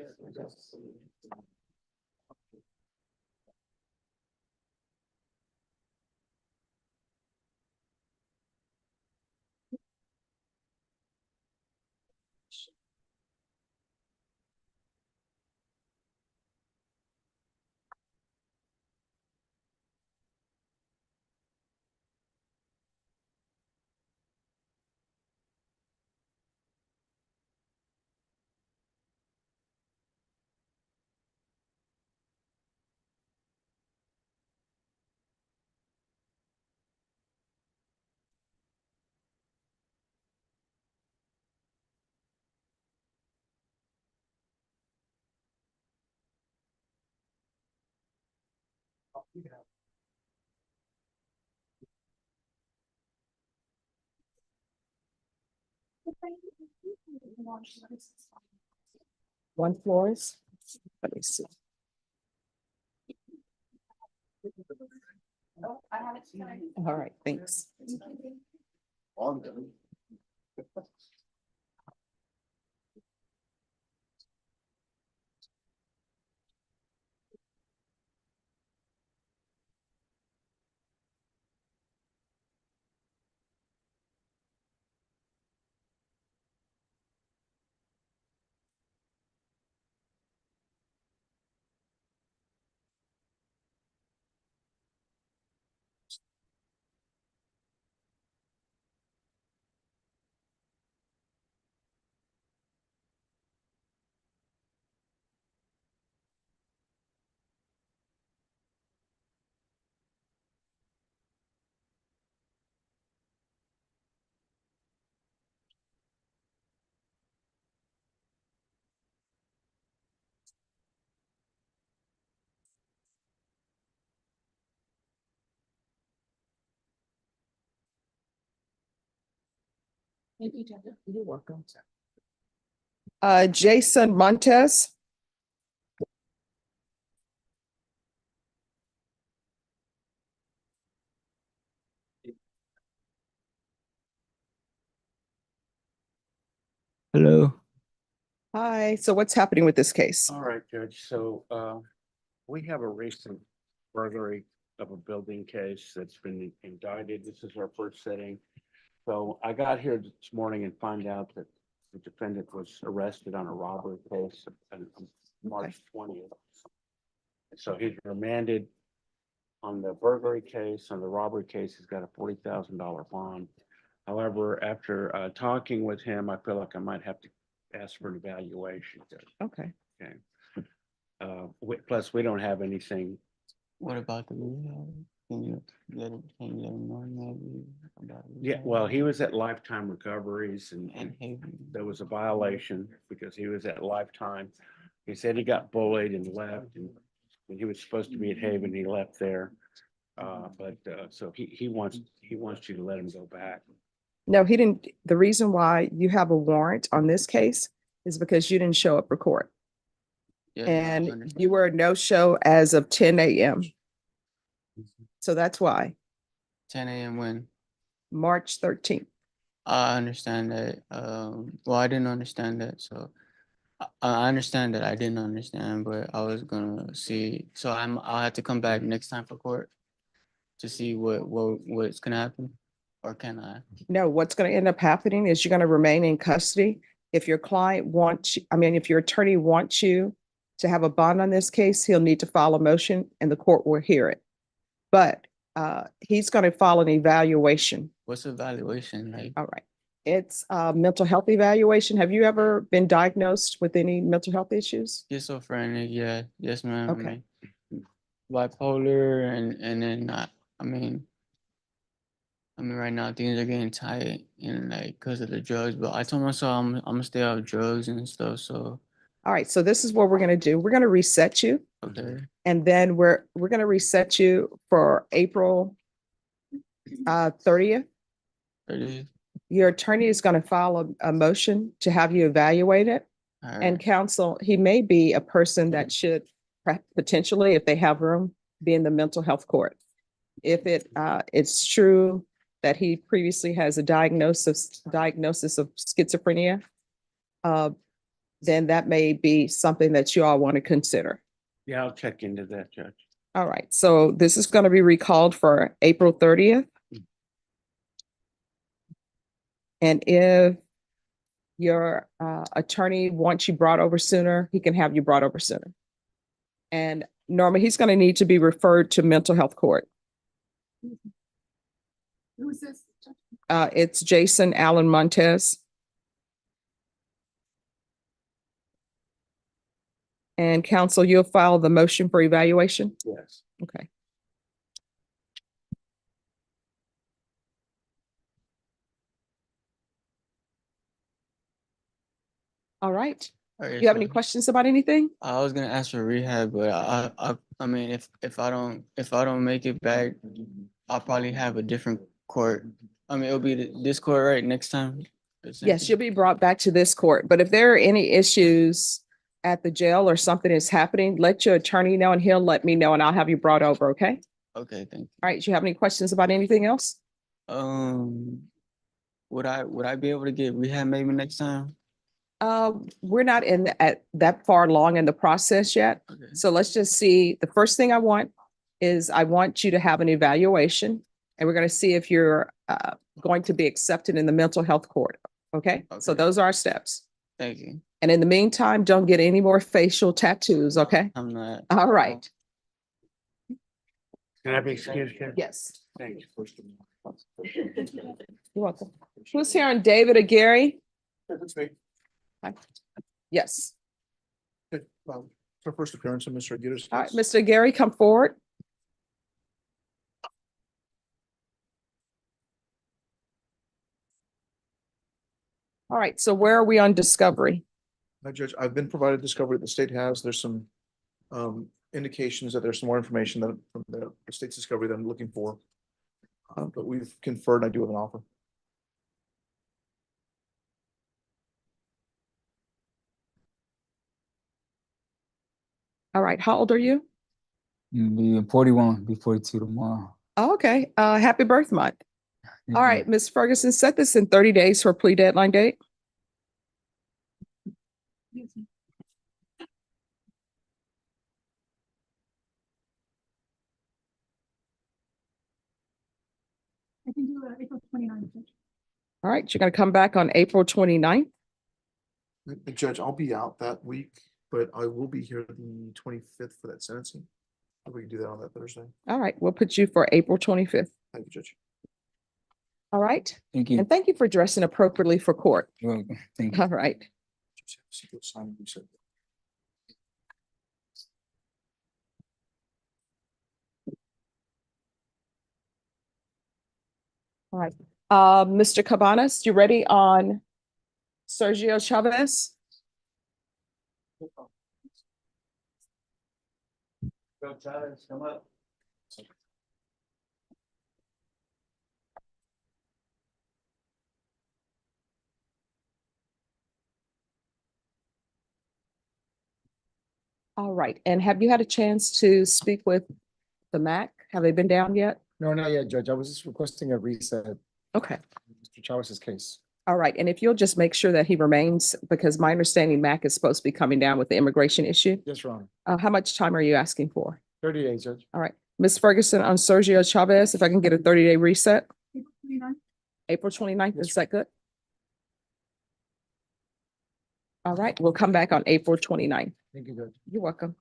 One Flores. Let me see. All right, thanks. You're welcome. Jason Montez. Hello. Hi, so what's happening with this case? All right, Judge. So we have a recent burglary of a building case that's been indicted. This is our first sitting. So I got here this morning and find out that the defendant was arrested on a robbery case on March 20th. So he's remanded on the burglary case. On the robbery case, he's got a $40,000 bond. However, after talking with him, I feel like I might have to ask for an evaluation. Okay. Okay. Plus, we don't have anything. What about the rehab? Can you let him know maybe about Yeah, well, he was at Lifetime Recoveries and Haven? there was a violation because he was at Lifetime. He said he got bullied and left, and when he was supposed to be at Haven, he left there. So he wants you to let him go back. No, he didn't. The reason why you have a warrant on this case is because you didn't show up for court. Yeah, I And understand. you were a no-show as of 10 a.m. So that's why, 10 a.m. when? March 13th. I understand that. Well, I didn't understand that. So I understand that I didn't understand, but I was gonna see. So I'll have to come back next time for court to see what's gonna happen, or can I? No, what's going to end up happening is you're going to remain in custody. If your client wants, if your attorney wants you to have a bond on this case, he'll need to file a motion and the court will hear it. But he's going to file an evaluation. What's the evaluation like? All right. It's a mental health evaluation. Have you ever been diagnosed with any mental health issues? Schizophrenic, yeah, yes, ma'am. Okay. Bipolar, and then right now things are getting tight and like because of the drugs. But I told myself I'm gonna stay off drugs and stuff. So All right. So this is what we're going to do. We're going to reset you. okay, And then we're going to reset you for April 30th. 30. Your attorney is going to file a motion to have you evaluated. All And right. counsel, he may be a person that should potentially, if they have room, be in the mental health court. If it's true that he previously has a diagnosis of schizophrenia, then that may be something that you all want to consider. Yeah, I'll check into that, Judge. All right, so this is going to be recalled for April 30th. And if your attorney wants you brought over sooner, he can have you brought over sooner. And Norma, he's going to need to be referred to mental health court. Who is this? It's Jason Allen Montez. And counsel, you'll file the motion for evaluation? Yes. Okay. All right. Alright, You have any so questions about anything? I was gonna ask for rehab, but I mean, if I don't make it back, I'll probably have a different court. I mean, it'll be this court, right, next time? Yes, you'll be brought back to this court, but if there are any issues at the jail or something is happening, let your attorney know and he'll let me know and I'll have you brought over, okay? Okay, thank All right, do you have any questions about anything else? you. Would I be able to get rehab maybe next time? We're not at that far along in the process yet. Okay. So let's just see, the first thing I want is I want you to have an evaluation and we're going to see if you're going to be accepted in the mental health court. Okay, so Okay. those are our steps. Thank you. And in the meantime, don't get any more facial tattoos, okay? I'm not. All right, Can I be excused here? yes, Thank you. you're welcome. Who's here on David or Gary? That's me. Yes. Okay, it's our first appearance in Mr. Aguirre's All right, case. Mr. Gary, come forward. All right, so where are we on discovery? Hi, Judge, I've been provided discovery that the state has. There's some indications that there's some more information that from the state's discovery that I'm looking for. But we've conferred, I do have an offer. All right, how old are you? Be 41, be 42 tomorrow. Oh, okay, happy birth month. All right, Ms. Ferguson, set this in 30 days for a plea deadline date. Yes, ma'am. I can do April 29th. Judge. All right, you're gonna come back on April 29th. Judge, I'll be out that week, but I will be here the 25th for that sentencing. If we can do that on that Thursday. All right, we'll put you for April 25th. Thank you, Judge. All right, Thank you. and thank you for dressing appropriately for court. You're welcome. Thank you. All right. See what sign you said. All right, Mr. Cabanas, you ready on Sergio Chavez? Go, Chavez, come up. All right, and have you had a chance to speak with the MAC? Have they been down yet? No, not yet, Judge. I was just requesting a reset, Okay, Mr. Chavez's case. all right, and if you'll just make sure that he remains, because my understanding MAC is supposed to be coming down with the immigration issue. Yes, Your Honor. How much time are you asking for? 30 days, Judge. All right, Ms. Ferguson, on Sergio Chavez, if I can get a 30-day reset, April 29th. April 29th, Yes, is that good? All right, we'll come back on April 29th. Thank you, Judge. You're welcome.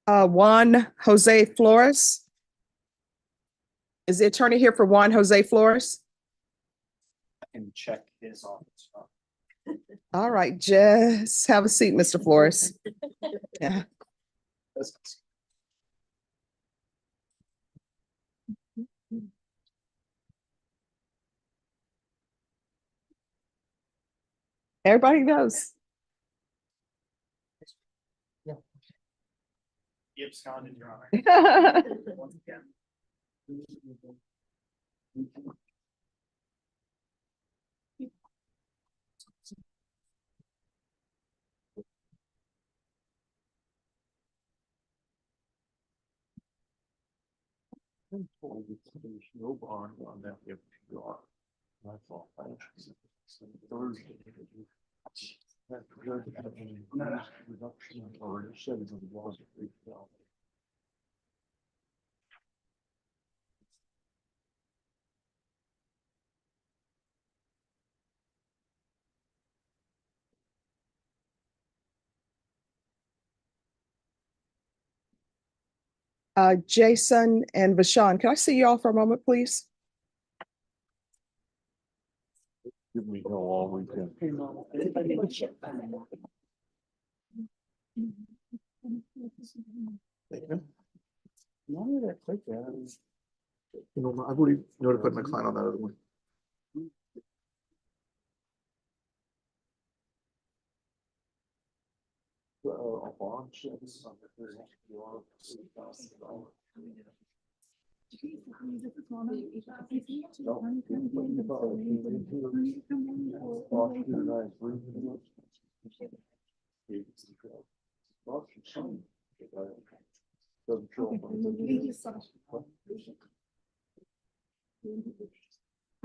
Juan Jose Flores. Is the attorney here for Juan Jose Flores? And check his office. All right, just have a seat, Mr. Flores. Yeah. Everybody knows. He absconded, Your Honor. Once again. No bond on that if you are. Jason and Vashon, can I see y'all for a moment, please? Give me no all weekend. Thank you. You know, I've already notified my client on that other one.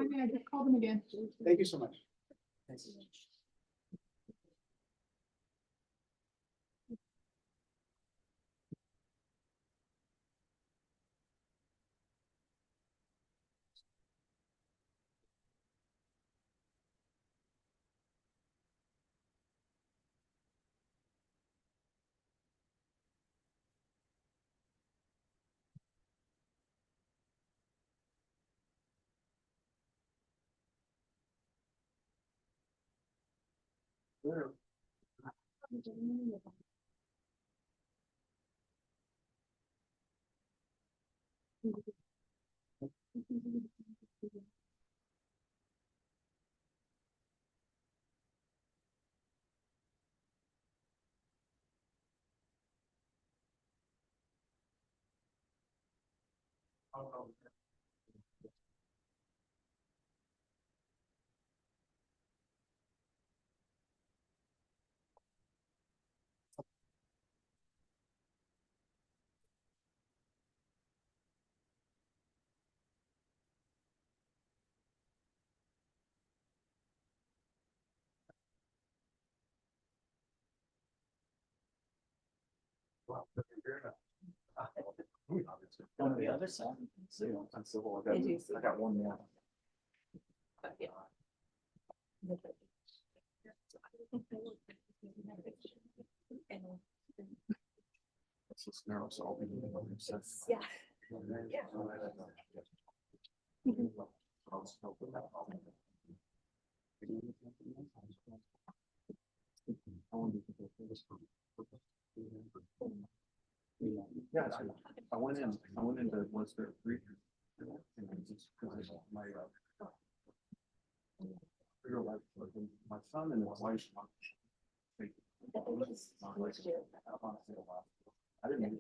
Okay, I just called them again. Thank you so much. On the other side, I got one now. Yeah. Yeah, I went into what's their three. My son and his wife. I didn't.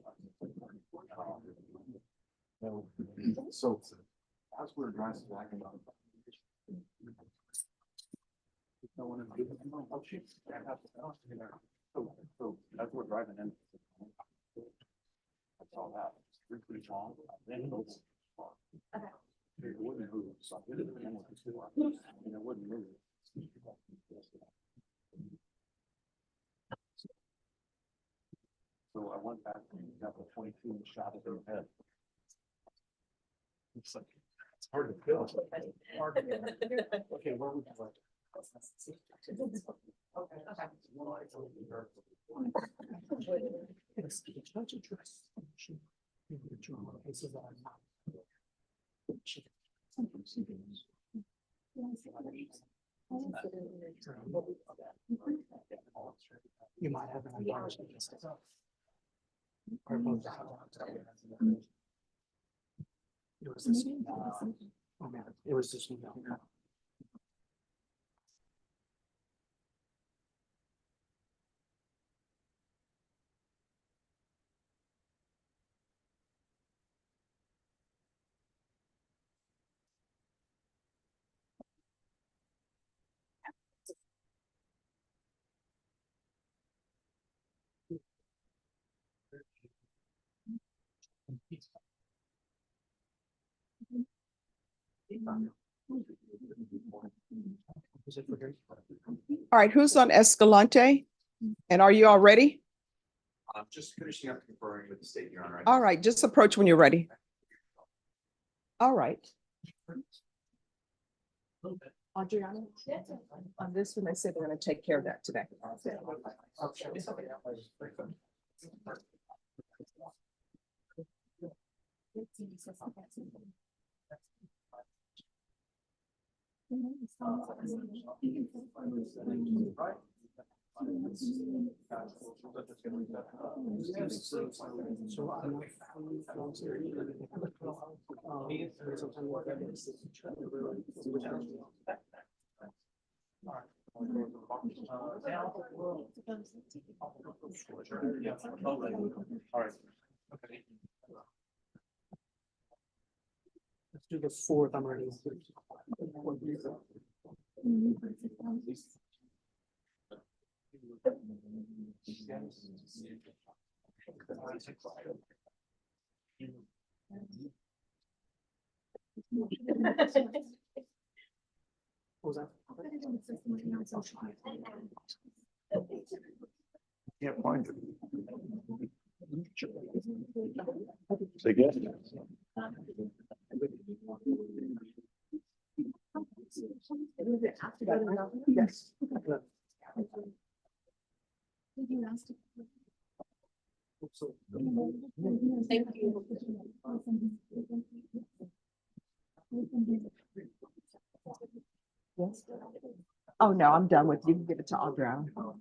So as we're driving back and. So as we're driving in. I saw that, it's pretty long, then it was. It wouldn't move, so I did it again with the two, and it wouldn't move. So I went back and got the 22 and shot it in the head. It's like, it's hard to feel. Hard to feel. Okay, where would you like? You might have an embarrassment. It was this. Oh man, it was this email. Is it for here? All right, who's on Escalante? And are you all ready? I'm just finishing up conferring with the state, Your Honor. All right, just approach when you're ready. All right. Adriana, on this one, they said they're gonna take care of that today. All right. Okay. Let's do the fourth, I'm ready. What was that? Can't find it. Say again. Yes. Thank you. Yes. Oh, no, I'm done with you. You can give it to Adriana. No,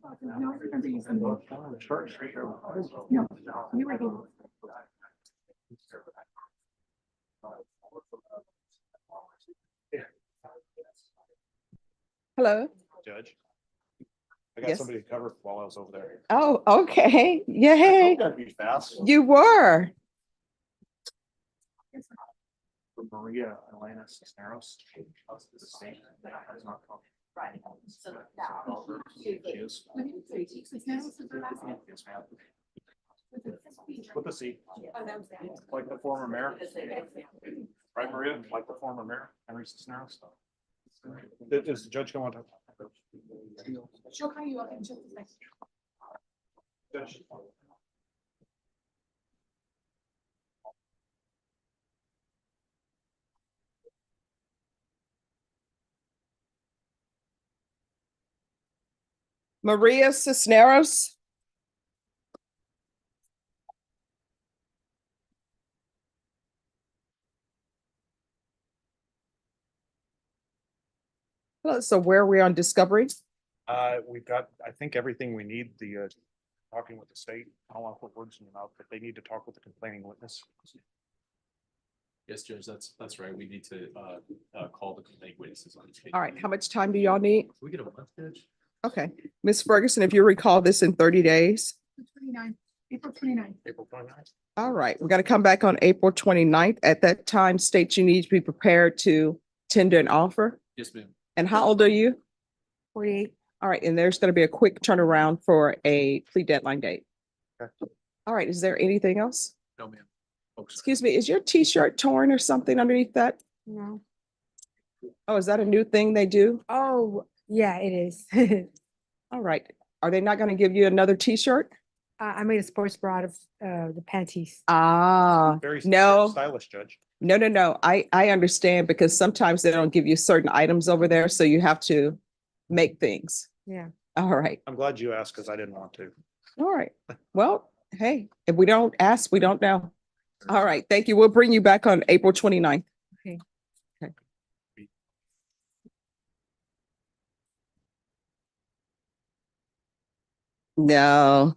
I remember you from the- No, you were here. Hello. Judge. I got Yes. somebody to cover while I was over there. Oh, okay. Yay. Gotta be fast. You were. For Maria Elena Cisneros. The state has not come. Right. So that. She is. Yes, ma'am. With the C. Like the former mayor. Right, Maria? Like the former mayor, Henry Cisneros. Is the judge going to? She'll call you up in just a second. Judge. Maria Cisneros. Hello, so where are we on discovery? We've got, I think, everything we need, talking with the state. I don't want to put words in your mouth, but they need to talk with the complaining witness. Yes, Judge, that's right. We need to call the complaint witnesses on this case. All right, how much time do y'all need? Can we get a month, Judge? Okay, Ms. Ferguson, if you recall this in 30 days. 29, April 29th. April 29th. All right, we're gonna come back on April 29th. At that time, state you need to be prepared to tender an offer. Yes, ma'am. And how old are you? 48. All right, and there's gonna be a quick turnaround for a plea deadline date. Okay. All right, is there anything else? No, ma'am. Oh, sorry. Excuse me, is your t-shirt torn or something underneath that? No. Oh, is that a new thing they do? Oh, yeah, it is. All right, are they not gonna give you another t-shirt? I made a sports bra out of the panties. Ah, Very no. stylish, Judge. No. I understand because sometimes they don't give you certain items over there, so you have to make things. Yeah. All right, I'm glad you asked because I didn't want to. all right. Well, hey, if we don't ask, we don't know. All right, thank you. We'll bring you back on April 29th. Okay. Okay. No.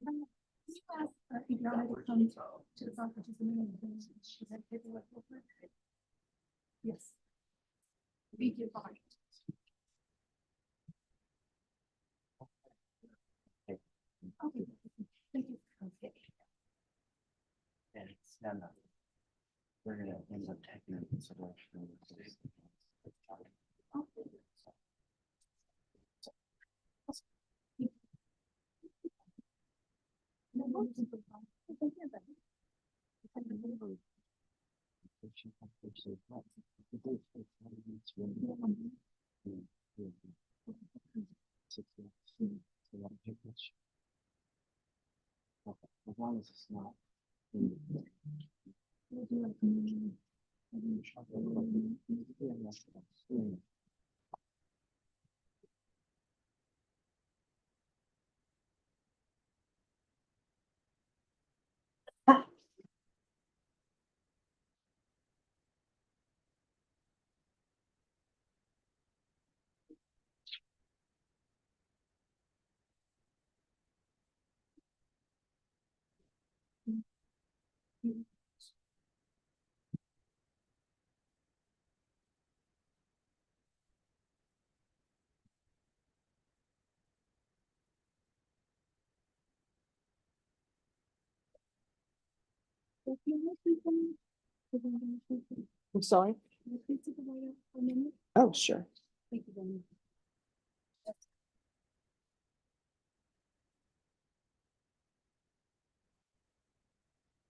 You asked, Adriana to come to the office in a minute. Is that paperwork over? Yes. We do fine. Okay. Thank you. Okay. And it's not enough. We're gonna end up taking into consideration. As long as it's not. I'm sorry. Oh, sure. Thank you very much.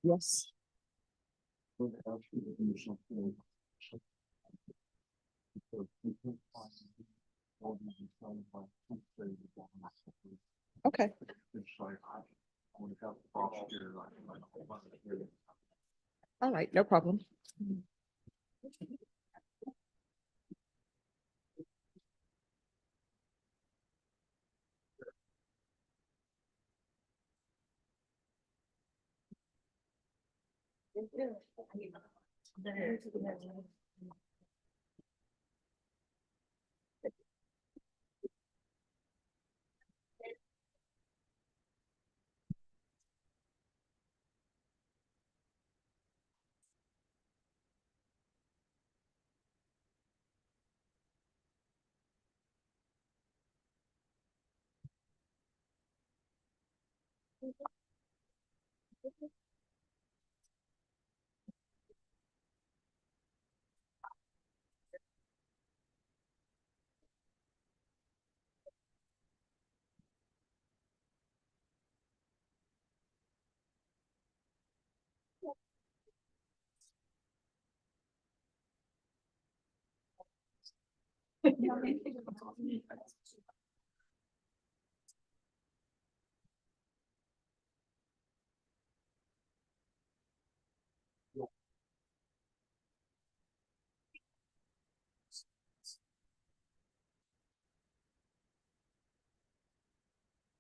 Yes. Okay. All right, no problem.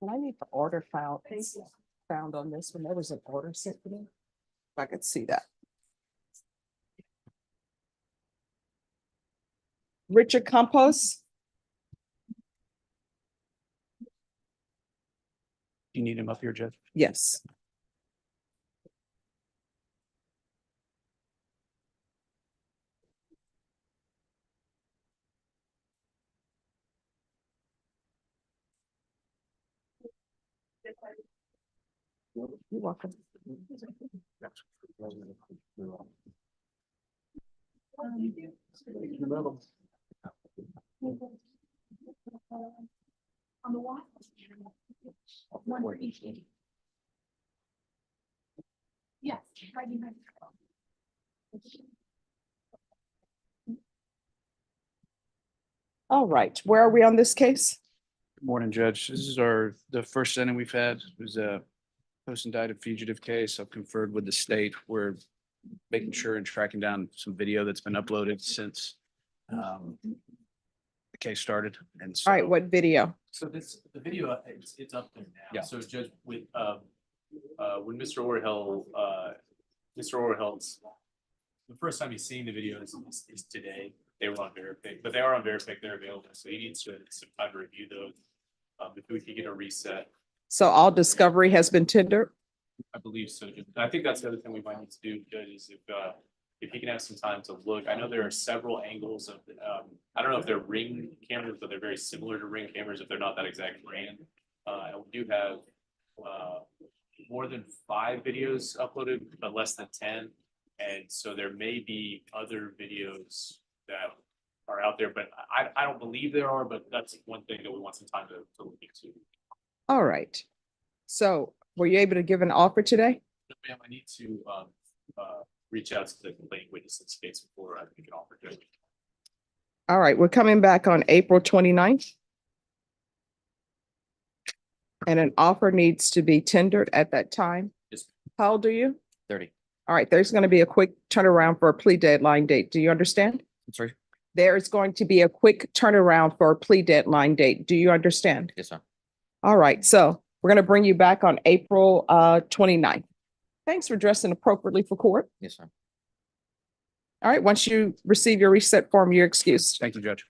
And I need the order file found on this one. There was an order sent to me. If I could see that. Richard Campos. You need him up here, Judge? Yes. You're welcome. On the wall. One for each. Yes, right behind. All right, where are we on this case? Good morning, Judge. This is the first sitting we've had. It was a post-indicted fugitive case. I've conferred with the state. We're making sure and tracking down some video that's been uploaded since the case started. And so. All right, what video? So the video, it's up there now. Yeah. So Judge, with, when Mr. Orhell's, the first time he's seen the video is today. They were on Verific, but they are on Verific, they're available, so he needs some time to review those. If we could get a reset, So all discovery has been tendered? I believe so. Judge. I think that's the other thing we might need to do, Judge, is if he can have some time to look. I know there are several angles of, I don't know if they're Ring cameras, but they're very similar to Ring cameras if they're not that exact brand. And we do have more than 5 videos uploaded, but less than 10. And so there may be other videos that are out there, but I don't believe there are, but that's one thing that we want some time to look into. All right. So were you able to give an offer today? Ma'am, I need to reach out to the complaining witness in this case before I make an offer, Judge. All right, we're coming back on April 29th. And an offer needs to be tendered at that time. Yes. How old are you? 30. All right, there's going to be a quick turnaround for a plea deadline date. Do you understand? I'm sorry. There is going to be a quick turnaround for a plea deadline date. Do you understand? Yes, ma'am. All right, so we're going to bring you back on April 29th. Thanks for dressing appropriately for court. Yes, ma'am. All right, once you receive your reset form, you're excused. Thank you, Judge.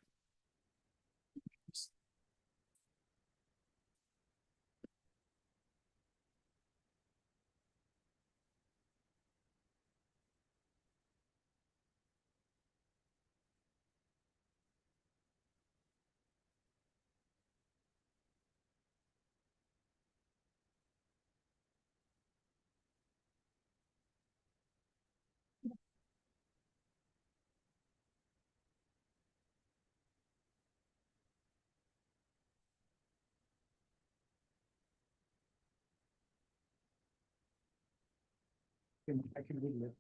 I can read it.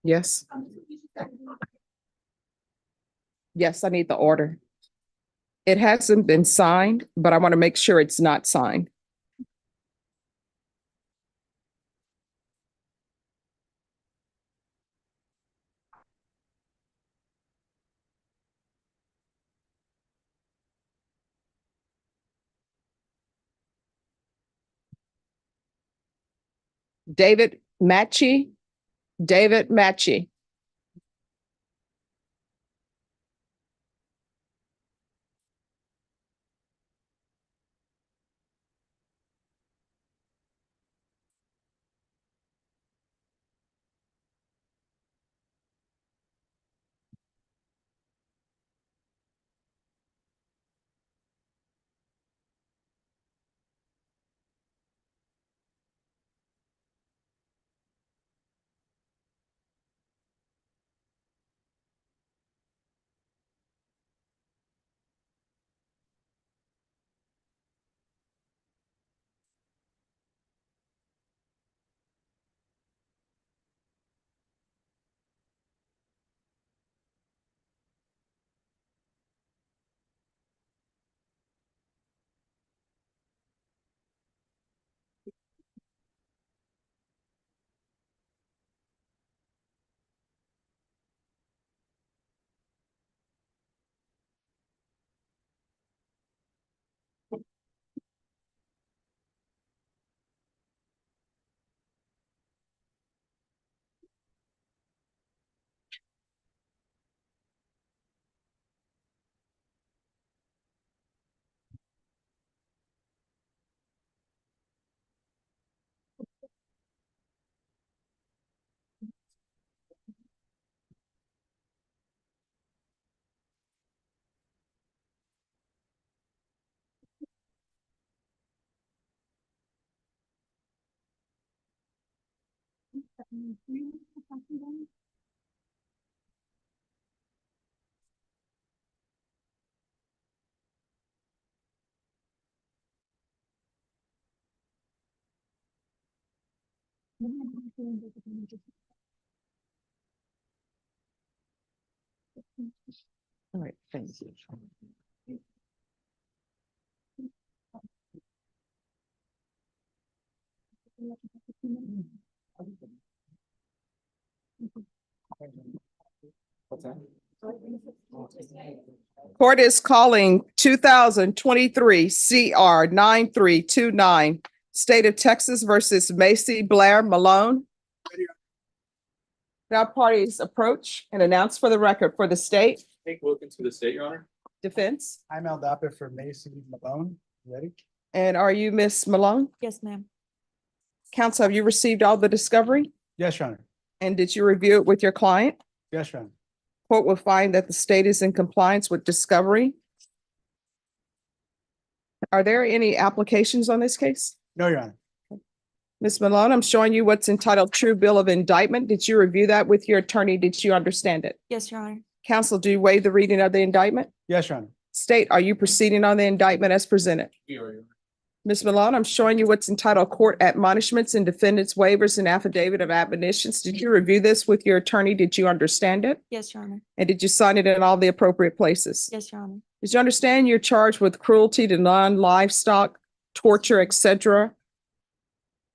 Yes. Yes, I need the order. It hasn't been signed, but I want to make sure it's not signed. David Matchy. David Matchy. All right, thank you. Court is calling 2023 CR 9329 State of Texas versus Macy Blair Malone. Now parties approach and announce for the record for the state Hank Wilkins for the state, Your Honor. defense. I'm Al Dapper for Macy Malone. Ready? And are you Miss Malone? Yes, ma'am. Counsel, have you received all the discovery? Yes, Your Honor. And did you review it with your client? Yes, Your Honor. Court will find that the state is in compliance with discovery. Are there any applications on this case? No, Your Honor. Ms. Malone, I'm showing you what's entitled True Bill of Indictment. Did you review that with your attorney? Did you understand it? Yes, Your Honor. Counsel, do you waive the reading of the indictment? Yes, Your Honor. State, are you proceeding on the indictment as presented? We are, Your Honor. Ms. Malone, I'm showing you what's entitled Court Admonishments and Defendants Waivers and Affidavit of Admonitions. Did you review this with your attorney? Did you understand it? Yes, Your Honor. And did you sign it in all the appropriate places? Yes, Your Honor. Did you understand you're charged with cruelty to non-livestock, torture, etc.?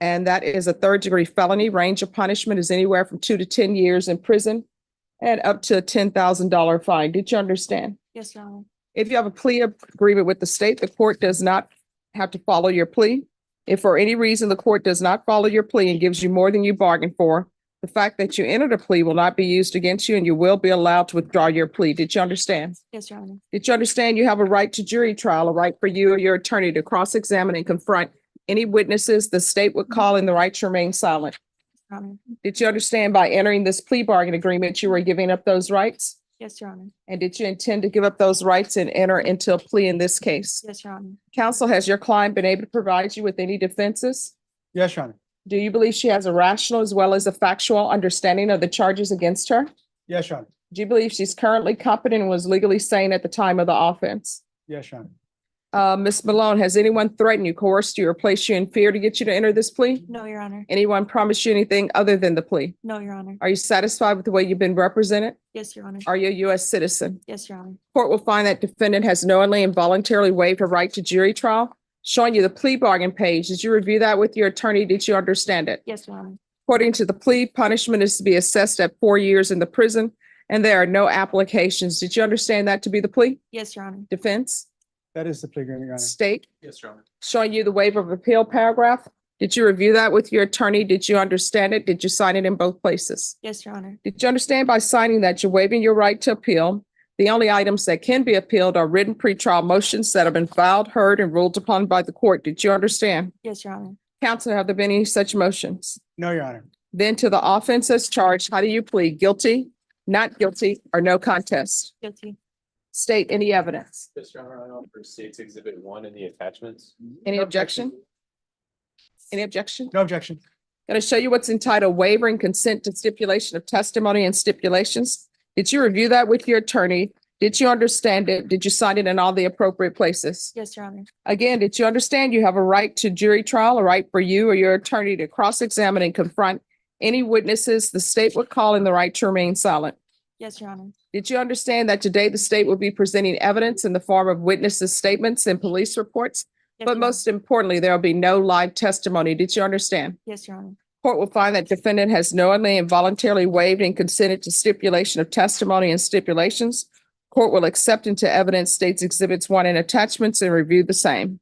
And that is a third-degree felony. Range of punishment is anywhere from 2 to 10 years in prison and up to a $10,000 fine. Did you understand? Yes, Your Honor. If you have a plea agreement with the state, the court does not have to follow your plea. If for any reason the court does not follow your plea and gives you more than you bargained for, the fact that you entered a plea will not be used against you and you will be allowed to withdraw your plea. Did you understand? Yes, Your Honor. Did you understand you have a right to jury trial, a right for you or your attorney to cross-examine and confront any witnesses the state would call in the right to remain silent? Your Honor. Did you understand by entering this plea bargain agreement, you were giving up those rights? Yes, Your Honor. And did you intend to give up those rights and enter into a plea in this case? Yes, Your Honor. Counsel, has your client been able to provide you with any defenses? Yes, Your Honor. Do you believe she has a rational as well as a factual understanding of the charges against her? Yes, Your Honor. Do you believe she's currently competent and was legally sane at the time of the offense? Yes, Your Honor. Ms. Malone, has anyone threatened you, coerced you, or placed you in fear to get you to enter this plea? No, Your Honor. Anyone promised you anything other than the plea? No, Your Honor. Are you satisfied with the way you've been represented? Yes, Your Honor. Are you a U.S. citizen? Yes, Your Honor. Court will find that defendant has knowingly and voluntarily waived her right to jury trial. Showing you the plea bargain page. Did you review that with your attorney? Did you understand it? Yes, Your Honor. According to the plea, punishment is to be assessed at 4 years in the prison, and there are no applications. Did you understand that to be the plea? Yes, Your Honor. Defense? That is the plea agreement, Your Honor. State? Yes, Your Honor. Showing you the waiver of appeal paragraph. Did you review that with your attorney? Did you understand it? Did you sign it in both places? Yes, Your Honor. Did you understand by signing that you're waiving your right to appeal? The only items that can be appealed are written pretrial motions that have been filed, heard, and ruled upon by the court. Did you understand? Yes, Your Honor. Counsel, have there been any such motions? No, Your Honor. Then to the offense as charged, how do you plead? Guilty, not guilty, or no contest? Guilty. State any evidence. Yes, Your Honor, I offer State's Exhibit 1 in the attachments. Any objection? Any objection? No objection. Going to show you what's entitled waiver and consent to stipulation of testimony and stipulations. Did you review that with your attorney? Did you understand it? Did you sign it in all the appropriate places? Yes, Your Honor. Again, did you understand you have a right to jury trial, a right for you or your attorney to cross-examine and confront any witnesses the state would call in the right to remain silent? Yes, Your Honor. Did you understand that today the state will be presenting evidence in the form of witnesses' statements and police reports? Yes, But Your most importantly, there will be no live testimony. Did you understand? Honor. Yes, Your Honor. Court will find that defendant has knowingly and voluntarily waived and consented to stipulation of testimony and stipulations. Court will accept into evidence State's Exhibits 1 and attachments and review the same.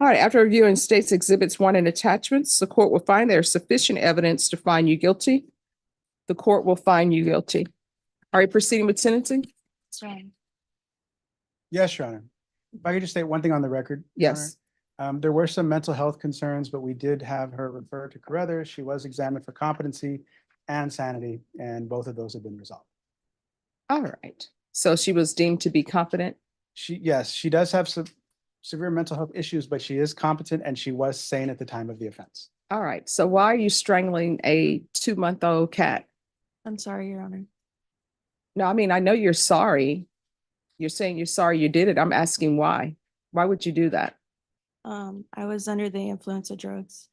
All right, after reviewing State's Exhibits 1 and attachments, the court will find there is sufficient evidence to find you guilty. The court will find you guilty. Are you proceeding with sentencing? Yes, Your Honor. If I could just state one thing on the record. Your Honor. Yes. There were some mental health concerns, but we did have her referred to Carruthers. She was examined for competency and sanity, and both of those have been resolved. All right. So she was deemed to be competent. Yes, she does have some severe mental health issues, but she is competent and she was sane at the time of the offense. All right. So why are you strangling a 2-month-old cat? I'm sorry, Your Honor. No, I mean, I know you're sorry. You're saying you're sorry you did it. I'm asking why. Why would you do that? I was under the influence of drugs.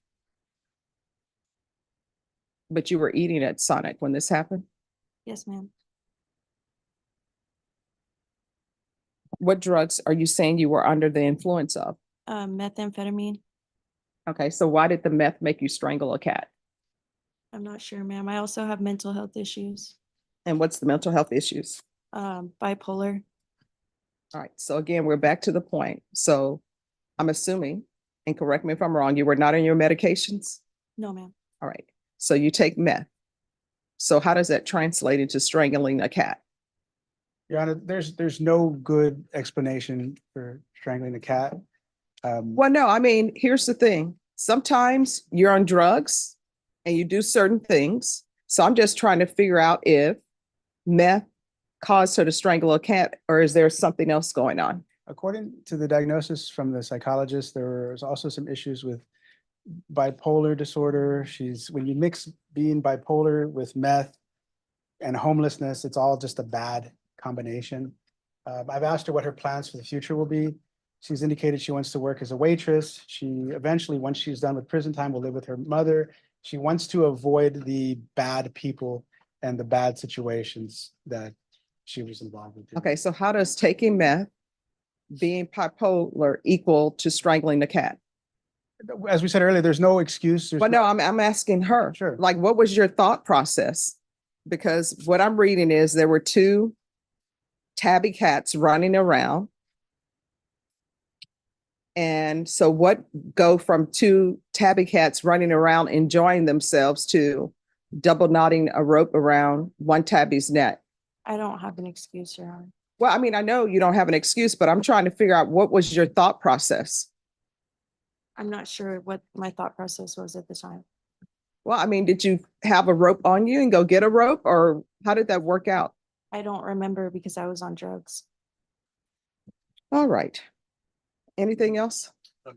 But you were eating at Sonic when this happened? Yes, ma'am. What drugs are you saying you were under the influence of? Methamphetamine. Okay, so why did the meth make you strangle a cat? I'm not sure, ma'am. I also have mental health issues. And what's the mental health issues? Bipolar. All right, so again, we're back to the point. So I'm assuming, and correct me if I'm wrong, you were not on your medications? No, ma'am. All right, so you take meth. So how does that translate into strangling a cat? Your Honor, there's no good explanation for strangling a cat. Well, no, I mean, here's the thing. Sometimes you're on drugs and you do certain things. So I'm just trying to figure out if meth caused her to strangle a cat, or is there something else going on? According to the diagnosis from the psychologist, there was also some issues with bipolar disorder. When you mix being bipolar with meth and homelessness, it's all just a bad combination. I've asked her what her plans for the future will be. She's indicated she wants to work as a waitress. She eventually, once she's done with prison time, will live with her mother. She wants to avoid the bad people and the bad situations that she was involved with. Okay, so how does taking meth, being bipolar, equal to strangling the cat? As we said earlier, there's no excuse. Well, no, I'm asking her. Sure. Like, what was your thought process? Because what I'm reading is there were 2 tabby cats running around. And so what go from 2 tabby cats running around enjoying themselves to double knotting a rope around one tabby's neck? I don't have an excuse, Your Honor. Well, I mean, I know you don't have an excuse, but I'm trying to figure out what was your thought process? I'm not sure what my thought process was at the time. Well, I mean, did you have a rope on you and go get a rope, or how did that work out? I don't remember because I was on drugs. All right. Anything else? All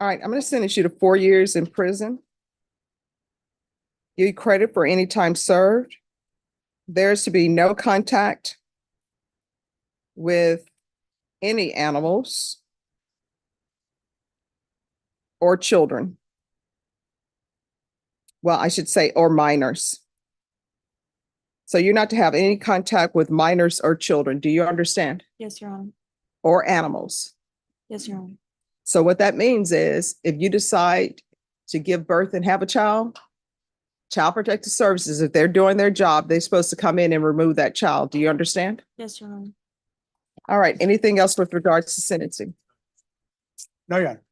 right, I'm going to sentence you to 4 years in prison. You credit for any time served. There's to be no contact with any animals or children. Well, I should say, or minors. So you're not to have any contact with minors or children. Do you understand? Yes, Your Honor. Or animals. Yes, Your Honor. So what that means is if you decide to give birth and have a child, Child Protective Services, if they're doing their job, they're supposed to come in and remove that child. Do you understand? Yes, Your Honor. All right. Anything else with regards to sentencing? No, Your Honor.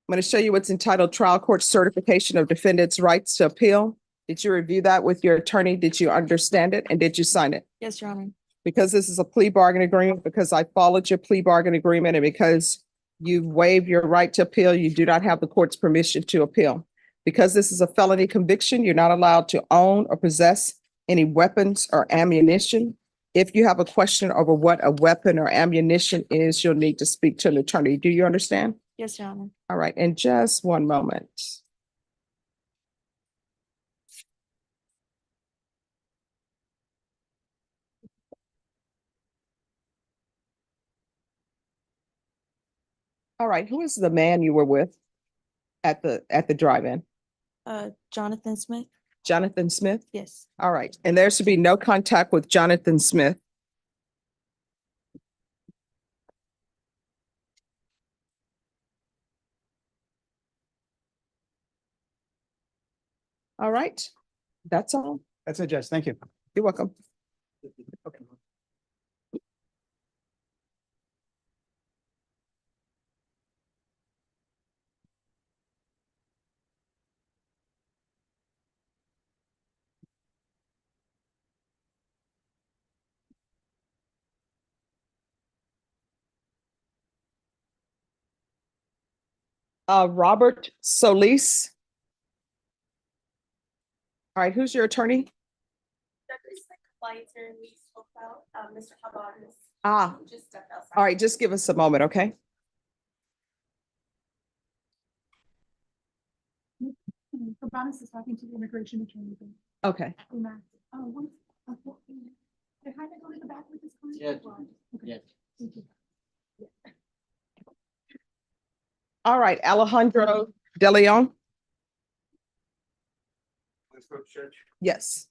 I'm going to show you what's entitled Trial Court Certification of Defendant's Rights to Appeal. Did you review that with your attorney? Did you understand it? And did you sign it? Yes, Your Honor. Because this is a plea bargain agreement, because I followed your plea bargain agreement, and because you waived your right to appeal, you do not have the court's permission to appeal. Because this is a felony conviction, you're not allowed to own or possess any weapons or ammunition. If you have a question over what a weapon or ammunition is, you'll need to speak to an attorney. Do you understand? Yes, Your Honor. All right, in just one moment. All right, who is the man you were with at the drive-in? Jonathan Smith. Jonathan Smith? Yes. All right, and there should be no contact with Jonathan Smith. All right, that's all. That's it, Judge. Thank you. You're welcome. Okay. Robert Solis. All right, who's your attorney? That is the compliance hearing we spoke about, Mr. Habar is. Ah. Just stepped outside. All right, just give us a moment, okay? Urbanus is talking to the immigration attorney. Okay. Can I go to the back with this? client? Yes. Okay. Yes. Thank you. All right, Alejandro De Leon. Yes.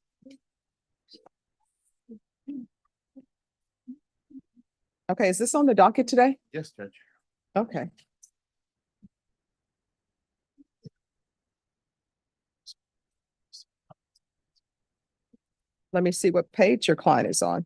Okay, is this on the docket today? Yes, Judge. Okay. Let me see what page your client is on.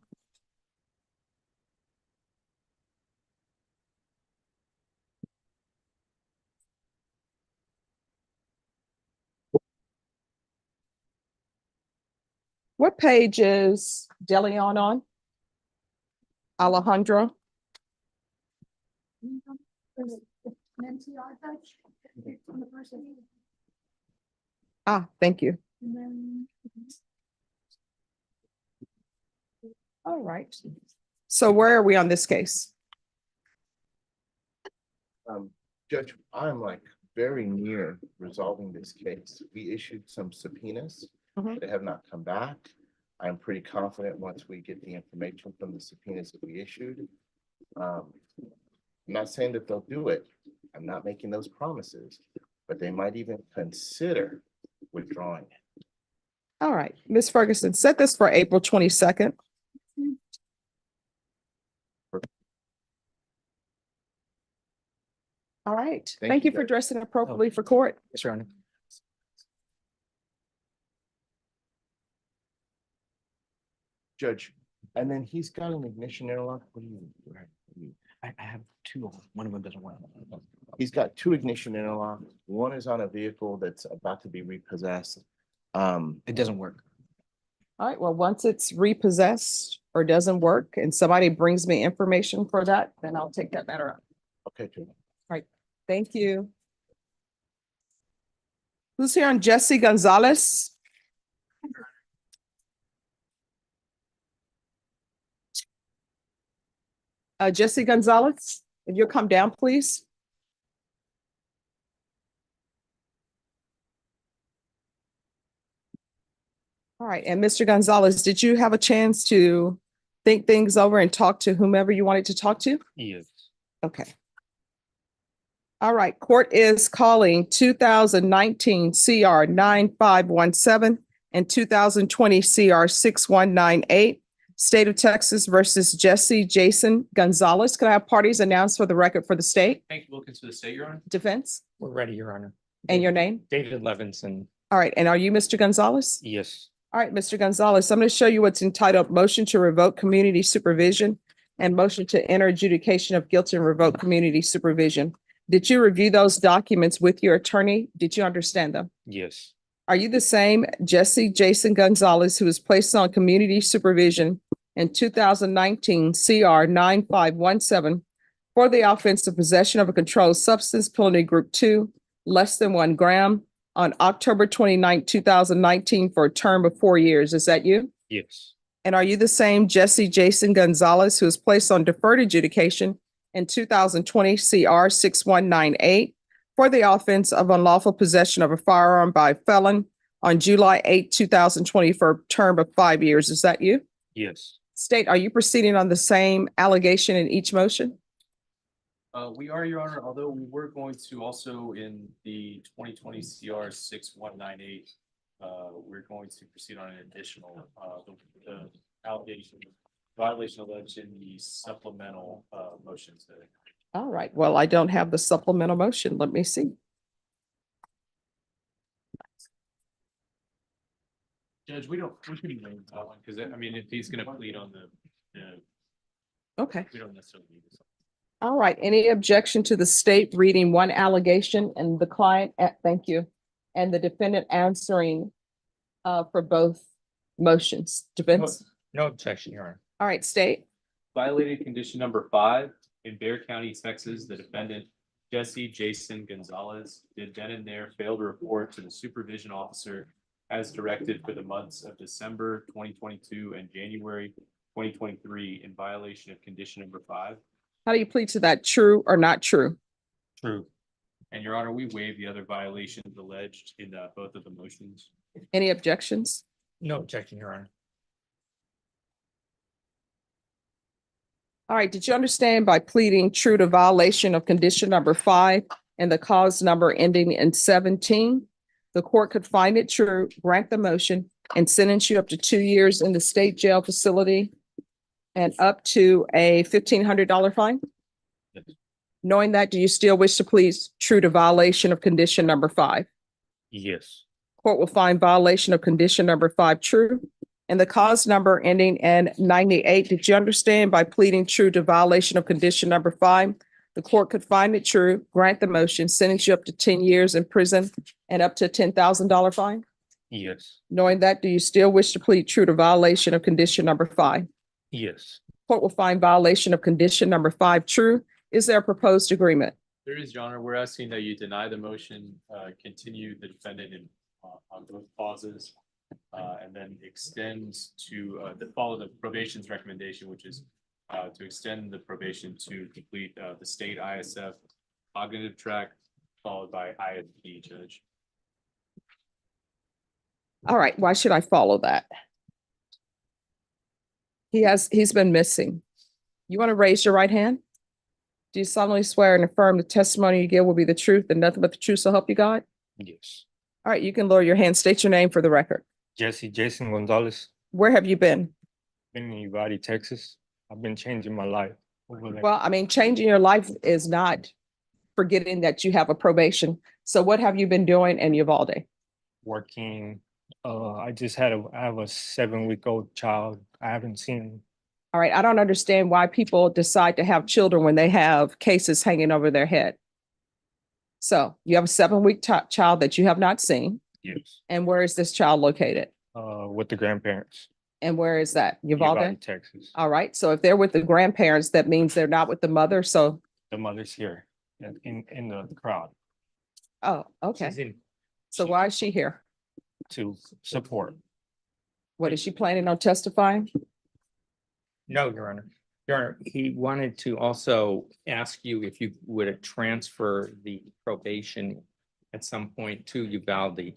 What page is De Leon on? Alejandro? There's an NTR judge on the first one, Ah, thank you. and then. All right. So where are we on this case? Judge, I'm like very near resolving this case. We issued some subpoenas. Mhm. They have not come back. I'm pretty confident once we get the information from the subpoenas that we issued. I'm not saying that they'll do it. I'm not making those promises, but they might even consider withdrawing it. All right, Ms. Ferguson, set this for April 22nd. All right, thank you for Judge. dressing appropriately for court. Yes, Your Honor. Judge, and then he's got an ignition interlock. What do you? I have two, one of them doesn't work. He's got two ignition interlocks. One is on a vehicle that's about to be repossessed. It doesn't work. All right, well, once it's repossessed or doesn't work and somebody brings me information for that, then I'll take that matter up. Okay, Judge. Thank you. Who's here on Jesse Gonzalez? Jesse Gonzalez, if you'll come down, please. All right, and Mr. Gonzalez, did you have a chance to think things over and talk to whomever you wanted to talk to? Yes. Okay. All right, court is calling 2019 CR 9517 and 2020 CR 6198, State of Texas versus Jesse Jason Gonzalez. Can I have parties announced for the record for the state? Hank Wilkins for the state, Your Honor. Defense? We're ready, Your Honor. And your name? David Levinson. All right, and are you Mr. Gonzalez? Yes. All right, Mr. Gonzalez, I'm going to show you what's entitled Motion to Revoke Community Supervision and Motion to Enter Adjudication of Guilt and Revoke Community Supervision. Did you review those documents with your attorney? Did you understand them? Yes. Are you the same Jesse Jason Gonzalez who was placed on community supervision in 2019 CR 9517 for the offense of possession of a controlled substance, penalty group 2, less than 1 gram, on October 29, 2019 for a term of 4 years? Is that you? Yes. And are you the same Jesse Jason Gonzalez who was placed on deferred adjudication in 2020 CR 6198 for the offense of unlawful possession of a firearm by a felon on July 8, 2020 for a term of 5 years? Is that you? Yes. State, are you proceeding on the same allegation in each motion? We are, Your Honor, although we were going to also in the 2020 CR 6198, we're going to proceed on an additional, the allegation, violation alleged in the supplemental motions today. All right, well, I don't have the supplemental motion. Let me see. Judge, we can waive that one, because I mean, if he's gonna plead on Okay. we don't necessarily need this. All right, any objection to the state reading one allegation and the client, thank you, and the defendant answering for both motions? Defense? No objection, Your Honor. All right, state. Violated condition number 5 in Bexar County, Texas, the defendant Jesse Jason Gonzalez did then and there fail to report to the supervision officer as directed for the months of December 2022 and January 2023 in violation of condition number 5. How do you plead to that? True or not true? True. And Your Honor, we waive the other violations alleged in both of the motions. Any objections? No objection, Your Honor. All right, did you understand by pleading true to violation of condition number 5 and the cause number ending in 17? The court could find it true, grant the motion, and sentence you up to 2 years in the state jail facility and up to a $1,500 fine? Yes. Knowing that, do you still wish to plead true to violation of condition number 5? Yes. Court will find violation of condition number 5 true. And the cause number ending in 98, did you understand by pleading true to violation of condition number 5? The court could find it true, grant the motion, sentence you up to 10 years in prison and up to a $10,000 fine? Yes. Knowing that, do you still wish to plead true to violation of condition number 5? Yes. Court will find violation of condition number 5 true. Is there a proposed agreement? There is, Your Honor. We're asking that you deny the motion, continue the defendant in on both clauses, and then extend to follow the probation's recommendation, which is to extend the probation to complete the state ISF cognitive track, followed by ISP, Judge. All right, why should I follow that? He's been missing. You want to raise your right hand? Do you solemnly swear and affirm the testimony you give will be the truth and nothing but the truth, so help you God? Yes. All right, you can lower your hand. State your name for the record. Jesse Jason Gonzalez, Where have you been? been in Uvalde, Texas. I've been changing my life. Well, I mean, changing your life is not forgetting that you have a probation. So what have you been doing in Uvalde? Working. I have a 7-week-old child. I haven't seen him. All right, I don't understand why people decide to have children when they have cases hanging over their head. So you have a 7-week child that you have not seen. Yes. And where is this child located? With the grandparents. And where is that? Uvalde? Texas. All right, so if they're with the grandparents, that means they're not with the mother, so, The mother's here in the crowd oh, okay. She's in So why is she here? to support. What, is she planning on testifying? No, Your Honor. Your Honor, he wanted to also ask you if you would transfer the probation at some point to Uvalde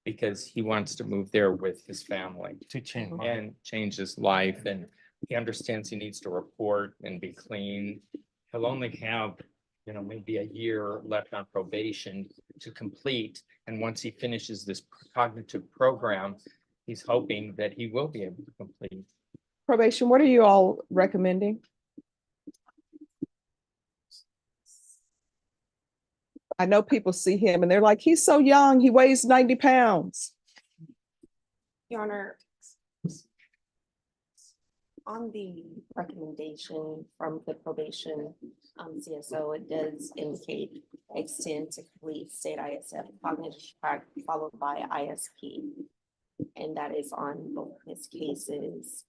because he wants to move there with his family To change and change his life. And he understands he needs to report and be clean. He'll only have, maybe a year left on probation to complete. And once he finishes this cognitive program, he's hoping that he will be able to complete. Probation, what are you all recommending? I know people see him and they're like, he's so young, he weighs 90 pounds. Your Honor, on the recommendation from the probation CSO, it does indicate extend to complete state ISF cognitive track followed by ISP. And that is on both his cases.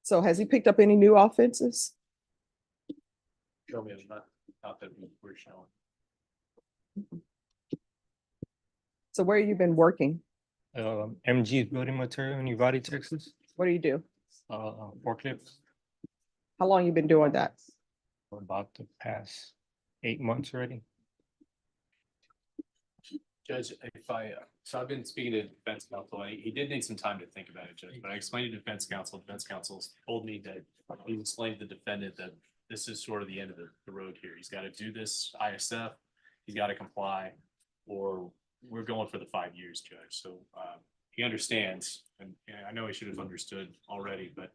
So has he picked up any new offenses? Show me, not that we're showing. So where have you been working? MG's building material in Uvalde, Texas. What do you do? Forklift How long you been doing that? for about the past 8 months already. Judge, so I've been speaking to defense counsel, and he did need some time to think about it, Judge, but I explained to defense counsel told me that he explained to the defendant that this is sort of the end of the road here. He's got to do this ISF, he's got to comply, or we're going for the 5 years, Judge. So he understands, and I know he should have understood already, but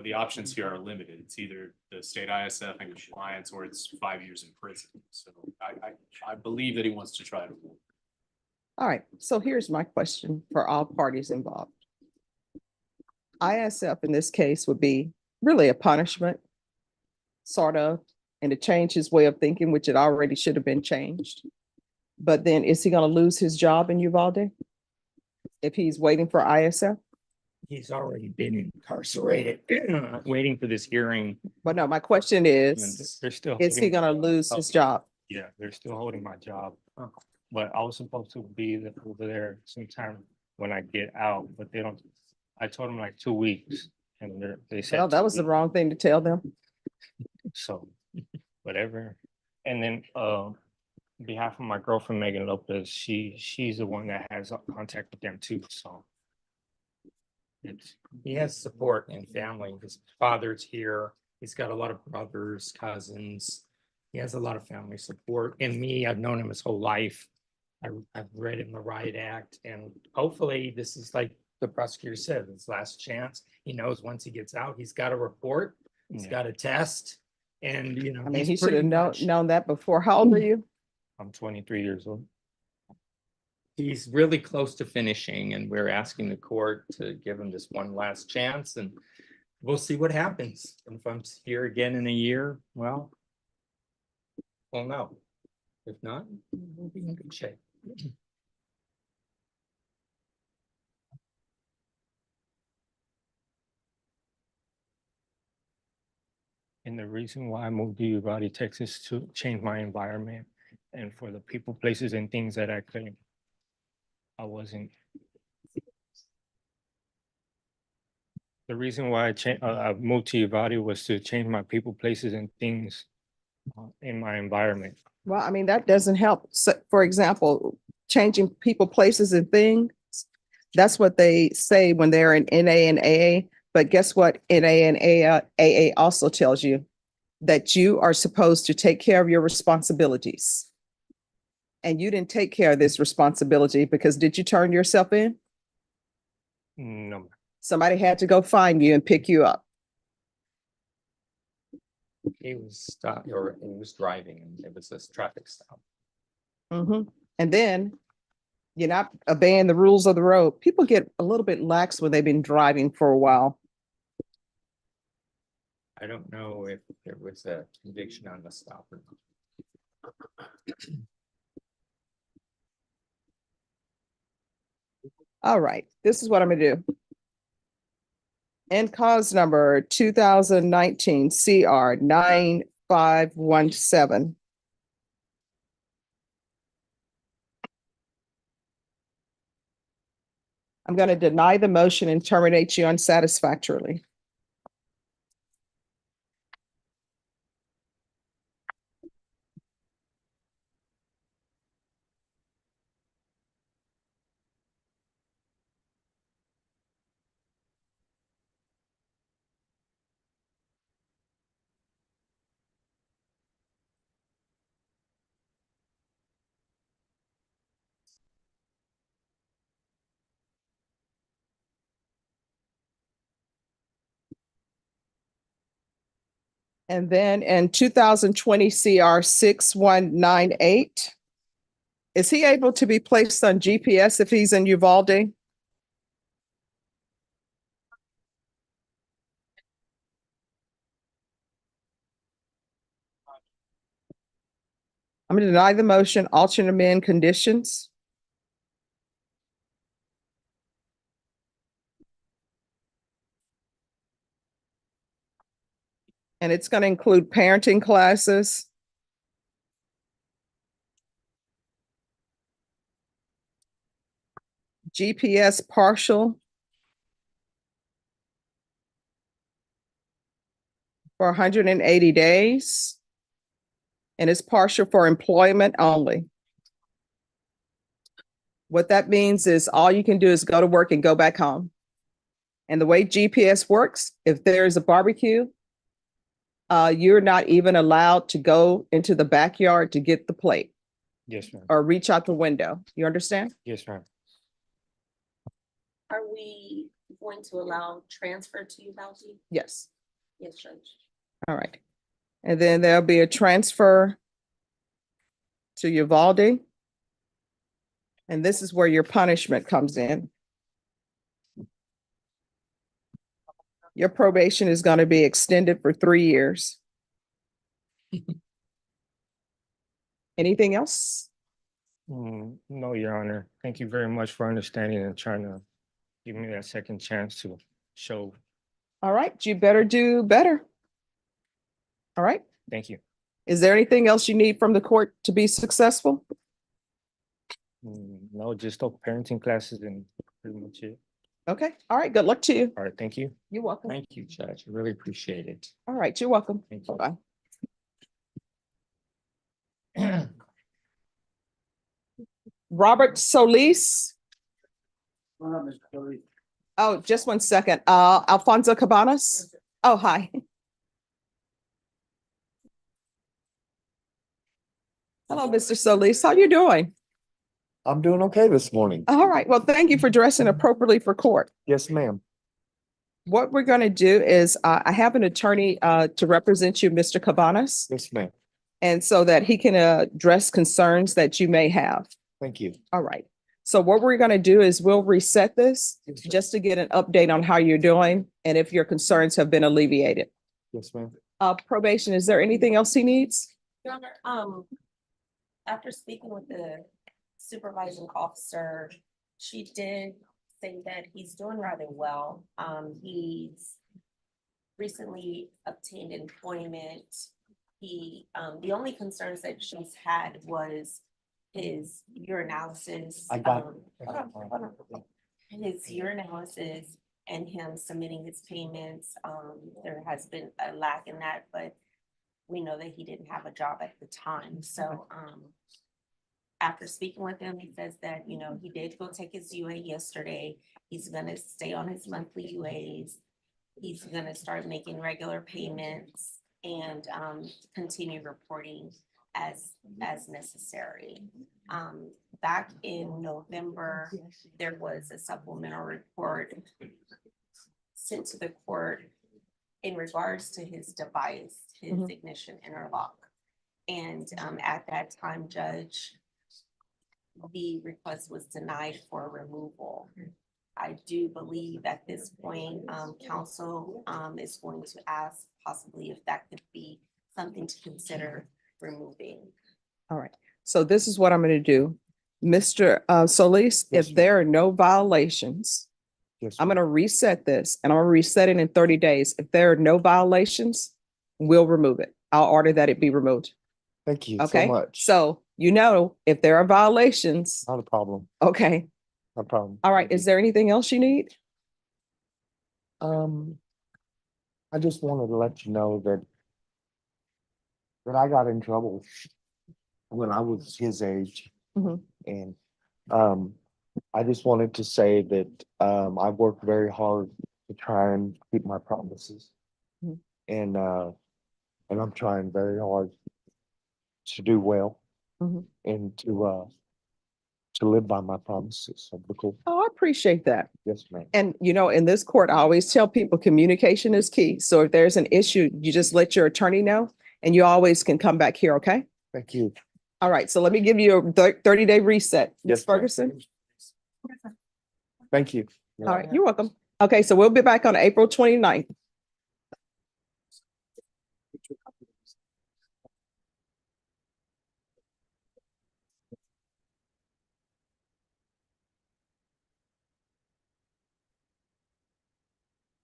the options here are limited. It's either the state ISF and compliance, or it's 5 years in prison. So I believe that he wants to try to move. All right, so here's my question for all parties involved. ISF in this case would be really a punishment, sort of, and to change his way of thinking, which it already should have been changed. But then is he going to lose his job in Uvalde if he's waiting for ISF? He's already been incarcerated, waiting for this hearing. But no, my question And is, they're still. is he holding- gonna lose his Oh, job? Yeah, they're still holding my job. But I was supposed to be over there sometime when I get out, but they don't. I told them like 2 weeks and they said. Well, that 2 was the weeks. wrong thing to tell them. So, whatever. And then, on behalf of my girlfriend Megan Lopez, she's the one that has contact with them too, so. He has support and family. His father's here. He's got a lot of brothers, cousins. He has a lot of family support. And me, I've known him his whole life. I've read him the Riot Act, and hopefully this is like the prosecutor said, his last chance. He knows once he gets out, he's got a report, he's got a test, and I mean, he's he should pretty have much- known that before. How old are you? I'm 23 years old. He's really close to finishing, and we're asking the court to give him this one last chance, and we'll see what happens. And if I'm here again in a year, well, no. If not, we'll be in good shape. And the reason why I moved to Uvalde, Texas, to change my environment and for the people, places, and things that I wasn't. The reason why I moved to Uvalde was to change my people, places, and things in my environment. Well, I mean, that doesn't help. So, for example, changing people, places, and things. That's what they say when they're in NA and AA. But guess what? NA and AA also tells you that you are supposed to take care of your responsibilities. And you didn't take care of this responsibility because did you turn yourself in? No, Somebody had to go find you and pick you up. he was stopped, or he was driving, and it was this traffic stop. Mhm. And then you're not obeying the rules of the road. People get a little bit lax when they've been driving for a while. I don't know if there was a conviction on the stop or not. All right, this is what I'm gonna do. And cause number 2019 CR 9517. I'm going to deny the motion and terminate you unsatisfactorily. And then in 2020 CR 6198, is he able to be placed on GPS if he's in Uvalde? I'm going to deny the motion, alternate amend conditions. And it's going to include parenting classes, GPS partial for 180 days. And it's partial for employment only. What that means is all you can do is go to work and go back home. And the way GPS works, if there's a barbecue, you're not even allowed to go into the backyard to get the plate Yes, ma'am. or reach out the window. You understand? Yes, ma'am. Are we going to allow transfer to Uvalde? Yes. Yes, Judge. All right. And then there'll be a transfer to Uvalde. And this is where your punishment comes in. Your probation is going to be extended for 3 years. Anything else? No, Your Honor. Thank you very much for understanding and trying to give me a second chance to show. All right, you better do better. All right. Thank you. Is there anything else you need from the court to be successful? No, just parenting classes and pretty much it. Okay. All right. Good luck to you. All right, thank you. You're welcome. Thank you, Judge. I really appreciate it. All right. You're welcome. Thank you. Bye-bye. Robert Solis. Oh, just one second. Alfonso Cabanas. Oh, hi. Hello, Mr. Solis. How you doing? I'm doing okay this morning. All right. Well, thank you for dressing appropriately for court. Yes, ma'am. What we're going to do is I have an attorney to represent you, Mr. Cabanas, Yes, ma'am. and so that he can address concerns that you may have. Thank you. All right. So what we're going to do is we'll reset this just to get an update on how you're doing and if your concerns have been alleviated. Yes, ma'am. Probation, is there anything else he needs? Your Honor, after speaking with the supervising officer, she did say that he's doing rather well. He's recently obtained employment. The only concerns that she's had was his urinalysis. His urinalysis and him submitting his payments. There has been a lack in that, but we know that he didn't have a job at the time. So after speaking with him, he says that, you know, he did go take his UA yesterday. He's gonna stay on his monthly UAs. He's gonna start making regular payments and continue reporting as necessary. Back in November, there was a supplemental report sent to the court in regards to his device, his ignition interlock. And at that time, Judge, the request was denied for removal. I do believe at this point, counsel is going to ask possibly if that could be something to consider removing. All right. So this is what I'm going to do. Mr. Solis, Yes, if there are no violations, Yes, I'm ma'am. going to reset this and I'm going to reset it in 30 days. If there are no violations, we'll remove it. I'll order that it be removed. Thank you so Okay. much. So, you know, if there are violations, Not a problem. okay. No problem. All right. Is there anything else you need? I just wanted to let you know that I got in trouble when I was his age. Mhm. And I just wanted to say that I worked very hard to try and keep my promises. Mhm. And I'm trying very hard to do well Mhm. and to live by my promises of the court. Oh, I appreciate that. Yes, ma'am. And, you know, in this court, I always tell people communication is key. So if there's an issue, you just let your attorney know and you always can come back here. Okay. Thank you. All right. So let me give you a 30-day reset. Ms. Yes, ma'am. Ferguson. Thank you. All right. You're welcome. Okay. So we'll be back on April 29th.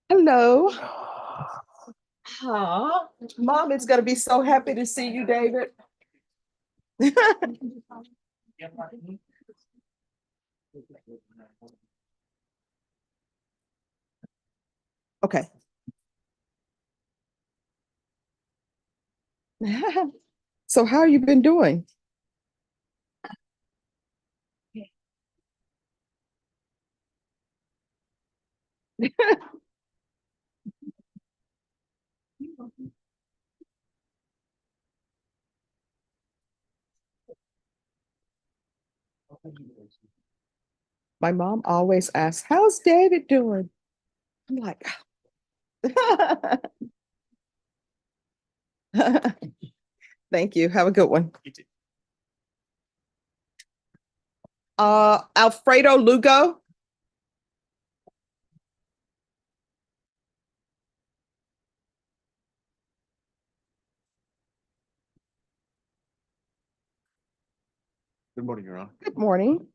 Hello. Aw, Mom is gonna be so happy to see you, David. Okay. So how you been doing? My mom always asks, how's David doing? I'm like, thank you. Have a good one. Alfredo Lugo. Good morning, Your Honor. Good morning.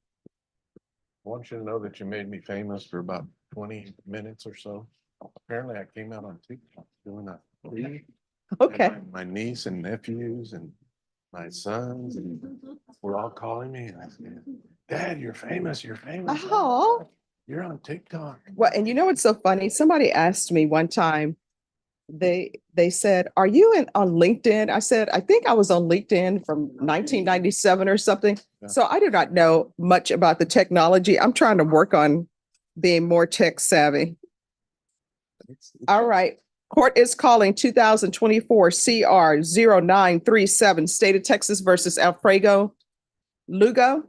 I want you to know that you made me famous for about 20 minutes or so. Apparently I came out on TikTok doing a plea. Okay. And my niece and nephews and my sons and were all calling me and I said, Dad, you're famous, you're famous. Oh, You're on TikTok. well, and you know what's so funny? Somebody asked me one time, they said, "Are you on LinkedIn?" I said, "I think I was on LinkedIn from 1997 or something." Yeah. So I do not know much about the technology. I'm trying to work on being more tech savvy. All right. Court is calling 2024 CR 0937, State of Texas versus Alfredo Lugo.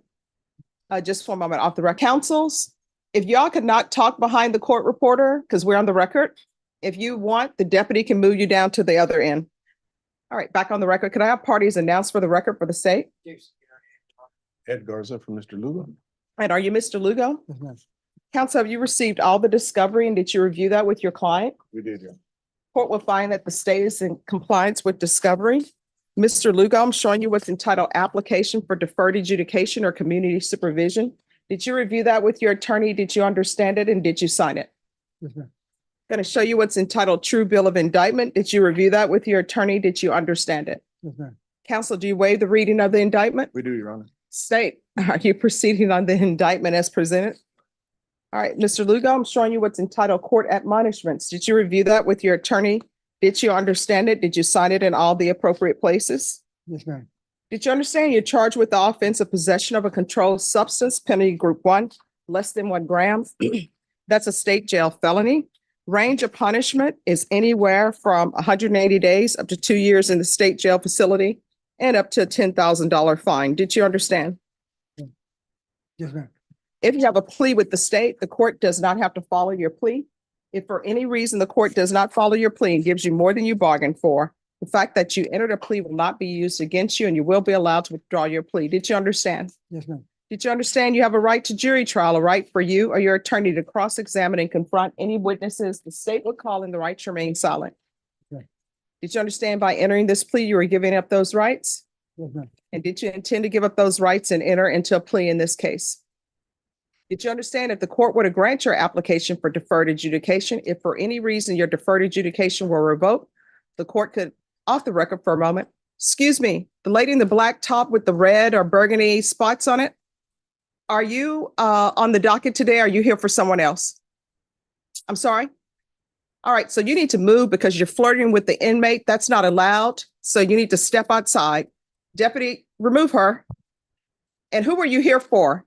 Just for a moment off the record. Councils, if y'all could not talk behind the court reporter, because we're on the record, if you want, the deputy can move you down to the other end. All right, back on the record. Could I have parties announced for the record for the state? Ed Garza from Mr. Lugo. And are you Mr. Lugo? Yes, ma'am. Counsel, have you received all the discovery and did you review that with your client? We did, yeah. Court will find that the state is in compliance with discovery. Mr. Lugo, I'm showing you what's entitled Application for Deferred Adjudication or Community Supervision. Did you review that with your attorney? Did you understand it and did you sign it? Yes, ma'am. Going to show you what's entitled True Bill of Indictment. Did you review that with your attorney? Did you understand it? Yes, ma'am. Counsel, do you waive the reading of the indictment? We do, Your Honor. State, are you proceeding on the indictment as presented? All right, Mr. Lugo, I'm showing you what's entitled Court Admonishments. Did you review that with your attorney? Did you understand it? Did you sign it in all the appropriate places? Yes, ma'am. Did you understand you're charged with the offense of possession of a controlled substance, penalty group 1, less than 1 gram? That's a state jail felony. Range of punishment is anywhere from 180 days up to 2 years in the state jail facility and up to a $10,000 fine. Did you understand? Yes, ma'am. If you have a plea with the state, the court does not have to follow your plea. If for any reason the court does not follow your plea and gives you more than you bargained for, the fact that you entered a plea will not be used against you and you will be allowed to withdraw your plea. Did you understand? Yes, ma'am. Did you understand you have a right to jury trial, a right for you or your attorney to cross-examine and confront any witnesses the state would call in the right to remain silent? Okay. Did you understand by entering this plea, you were giving up those rights? Yes, ma'am. And did you intend to give up those rights and enter into a plea in this case? Did you understand if the court were to grant your application for deferred adjudication, if for any reason your deferred adjudication were revoked, the court could, off the record for a moment, excuse me, the lady in the black top with the red or burgundy spots on it, are you on the docket today? Are you here for someone else? I'm sorry? All right, so you need to move because you're flirting with the inmate. That's not allowed. So you need to step outside. Deputy, remove her. And who were you here for?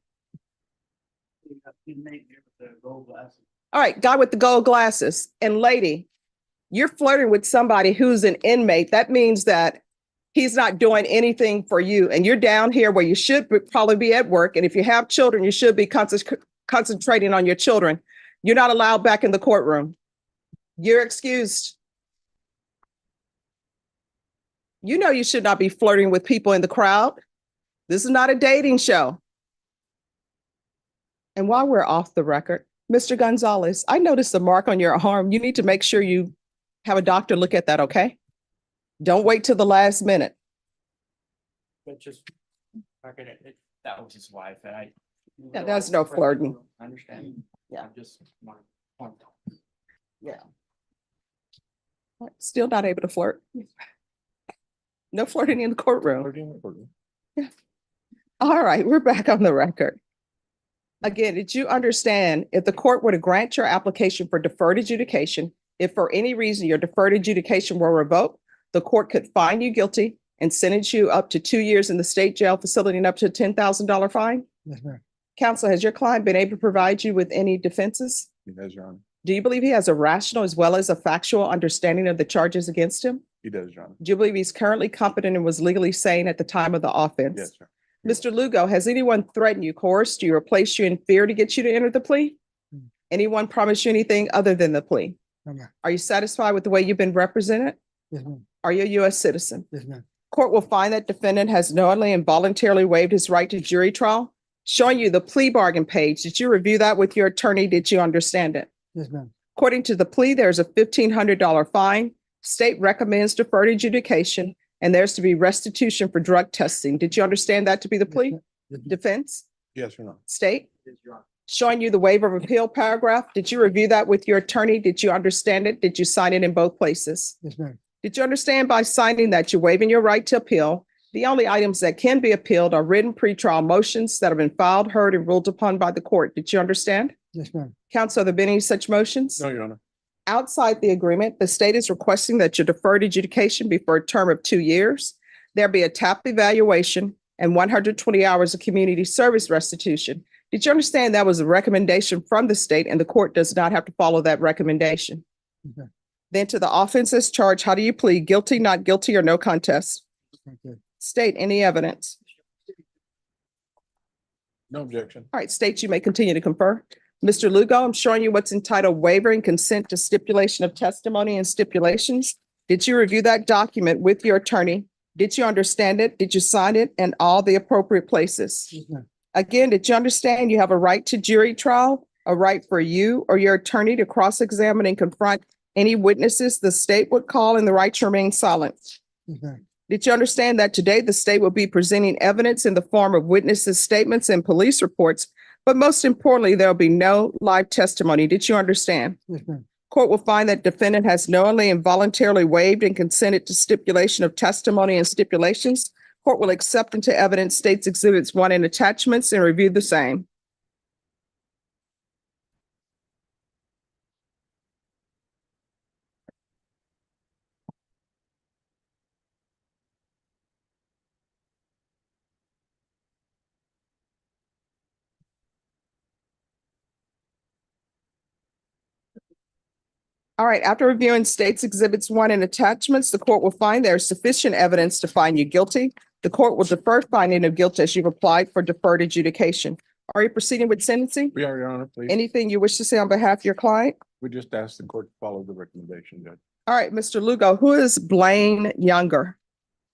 All right, guy with the gold glasses. And lady, you're flirting with somebody who's an inmate. That means that he's not doing anything for you. And you're down here where you should probably be at work. And if you have children, you should be concentrating on your children. You're not allowed back in the courtroom. You're excused. You know you should not be flirting with people in the crowd. This is not a dating show. And while we're off the record, Mr. Gonzalez, I noticed the mark on your arm. You need to make sure you have a doctor look at that, okay? Don't wait till the last minute. But just, that was his wife and I. Yeah, that's no flirting. I understand. Yeah. I just want. Yeah. Still not able to flirt. No flirting in the courtroom. Yeah. All right, we're back on the record. Again, did you understand if the court were to grant your application for deferred adjudication, if for any reason your deferred adjudication were revoked, the court could find you guilty and sentence you up to 2 years in the state jail facility and up to a $10,000 fine? Yes, ma'am. Counsel, has your client been able to provide you with any defenses? He does, Your Honor. Do you believe he has a rational as well as a factual understanding of the charges against him? He does, Your Honor. Do you believe he's currently competent and was legally sane at the time of the offense? Yes, sir. Mr. Lugo, has anyone threatened you, coerced you, or placed you in fear to get you to enter the plea? Anyone promised you anything other than the plea? No, ma'am. Are you satisfied with the way you've been represented? Yes, ma'am. Are you a U.S. citizen? Yes, ma'am. Court will find that defendant has knowingly and voluntarily waived his right to jury trial. Showing you the plea bargain page. Did you review that with your attorney? Did you understand it? Yes, ma'am. According to the plea, there's a $1,500 fine. State recommends deferred adjudication, and there's to be restitution for drug testing. Did you understand that to be the plea? Yes, ma'am. Defense? Yes, Your Honor. State? showing you the waiver of appeal paragraph. Did you review that with your attorney? Did you understand it? Did you sign it in both places? Yes, ma'am. Did you understand by signing that you're waiving your right to appeal? The only items that can be appealed are written pretrial motions that have been filed, heard, and ruled upon by the court. Did you understand? Yes, ma'am. Counsel, have there been any such motions? No, Your Honor. Outside the agreement, the state is requesting that your deferred adjudication be for a term of 2 years. There be a TAP evaluation and 120 hours of community service restitution. Did you understand that was a recommendation from the state and the court does not have to follow that recommendation? Okay. Then to the offenses charged, how do you plead? Guilty, not guilty, or no contest? Okay. State any evidence. No objection. All right, state, you may continue to confer. Mr. Lugo, I'm showing you what's entitled waiver and consent to stipulation of testimony and stipulations. Did you review that document with your attorney? Did you understand it? Did you sign it in all the appropriate places? Yes, ma'am. Again, did you understand you have a right to jury trial, a right for you or your attorney to cross-examine and confront any witnesses the state would call and the right to remain silent? Yes, ma'am. Did you understand that today the state will be presenting evidence in the form of witnesses' statements and police reports? But most importantly, there'll be no live testimony. Did you understand? Yes, ma'am. Court will find that defendant has knowingly and voluntarily waived and consented to stipulation of testimony and stipulations. Court will accept into evidence states exhibits 1 and attachments and review the same. All right, after reviewing states exhibits 1 and attachments, the court will find there is sufficient evidence to find you guilty. The court will defer finding of guilt as you've applied for deferred adjudication. Are you proceeding with sentencing? We are, Your Honor, please. Anything you wish to say on behalf of your client? We just asked the court to follow the recommendation, Judge. All right, Mr. Lugo, who is Blaine Younger?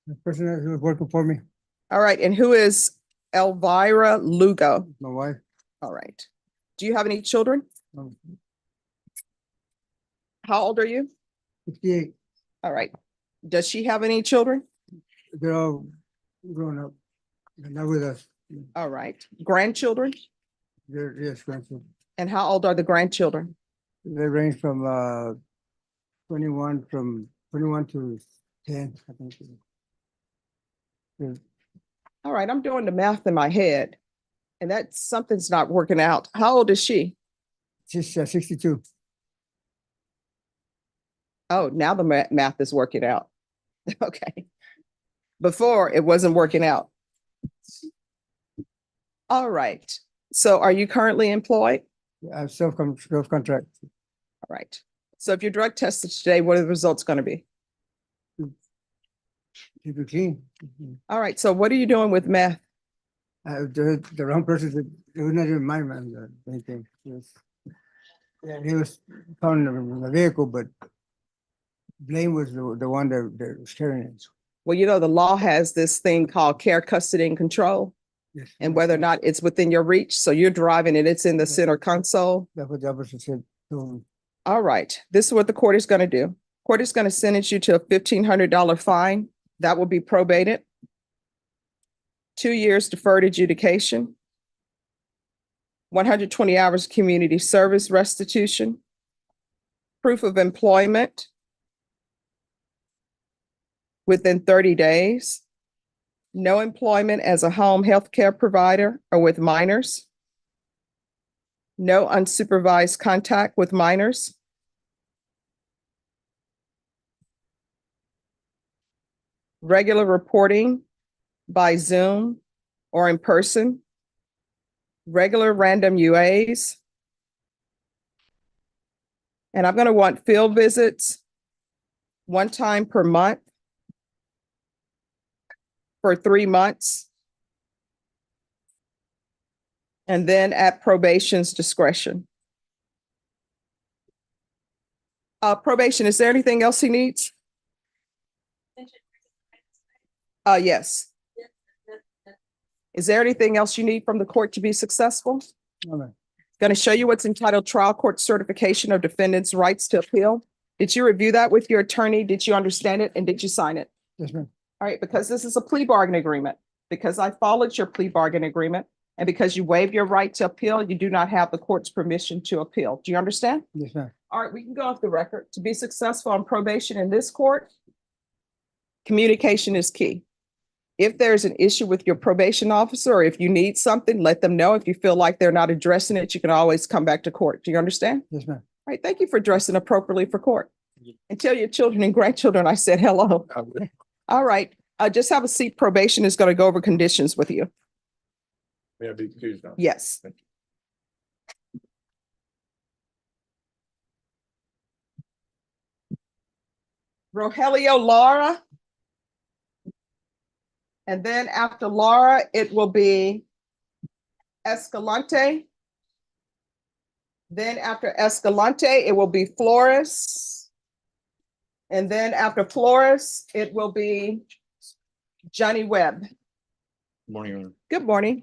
The person who was working for me, All right, and who is Elvira Lugo? my wife. All right. Do you have any children? um, How old are you? 58. All right. Does she have any children? They're all grown up. They're not with us. All right. Grandchildren? They're, yes, grandchildren. And how old are the grandchildren? They range from 21 to 10, I think. All right, I'm doing the math in my head. And that something's not working out. How old is she? She's 62. Oh, now the math is working out. Okay. Before it wasn't working out. All right. So are you currently employed? I have self-contract. All right. So if you're drug tested today, what are the results going to be? Keep it clean. All right. So what are you doing with meth? The wrong person, it was not even my man, anything. Yeah, he was found in the vehicle, but Blaine was the one that was carrying it. Well, you know, the law has this thing called care, custody, and control, Yes. and whether or not it's within your reach. So you're driving and it's in the center console. That's what the officer said to me. All right. This is what the court is going to do. Court is going to sentence you to a $1,500 fine. That will be probated. 2 years deferred adjudication. 120 hours community service restitution. Proof of employment within 30 days. No employment as a home health care provider or with minors. No unsupervised contact with minors. Regular reporting by Zoom or in person. Regular random UAs. And I'm going to want field visits 1 time per month for 3 months. And then at probation's discretion. Probation, is there anything else he needs? Yes. Is there anything else you need from the court to be successful? All right. Going to show you what's entitled trial court certification of defendant's rights to appeal. Did you review that with your attorney? Did you understand it? And did you sign it? Yes, ma'am. All right, because this is a plea bargain agreement, because I followed your plea bargain agreement, And because you waived your right to appeal, you do not have the court's permission to appeal. Do you understand? Yes, ma'am. All right, we can go off the record. To be successful on probation in this court, communication is key. If there's an issue with your probation officer, or if you need something, let them know. If you feel like they're not addressing it, you can always come back to court. Do you understand? Yes, ma'am. All right, thank you for dressing appropriately for court. And tell your children and grandchildren I said hello. All right, just have a seat. Probation is going to go over conditions with you. May I be excused now? Yes. Rogelio Laura. And then after Laura, it will be Escalante. Then after Escalante, it will be Flores. And then after Flores, it will be Johnny Webb. Morning, Your Honor. Good morning.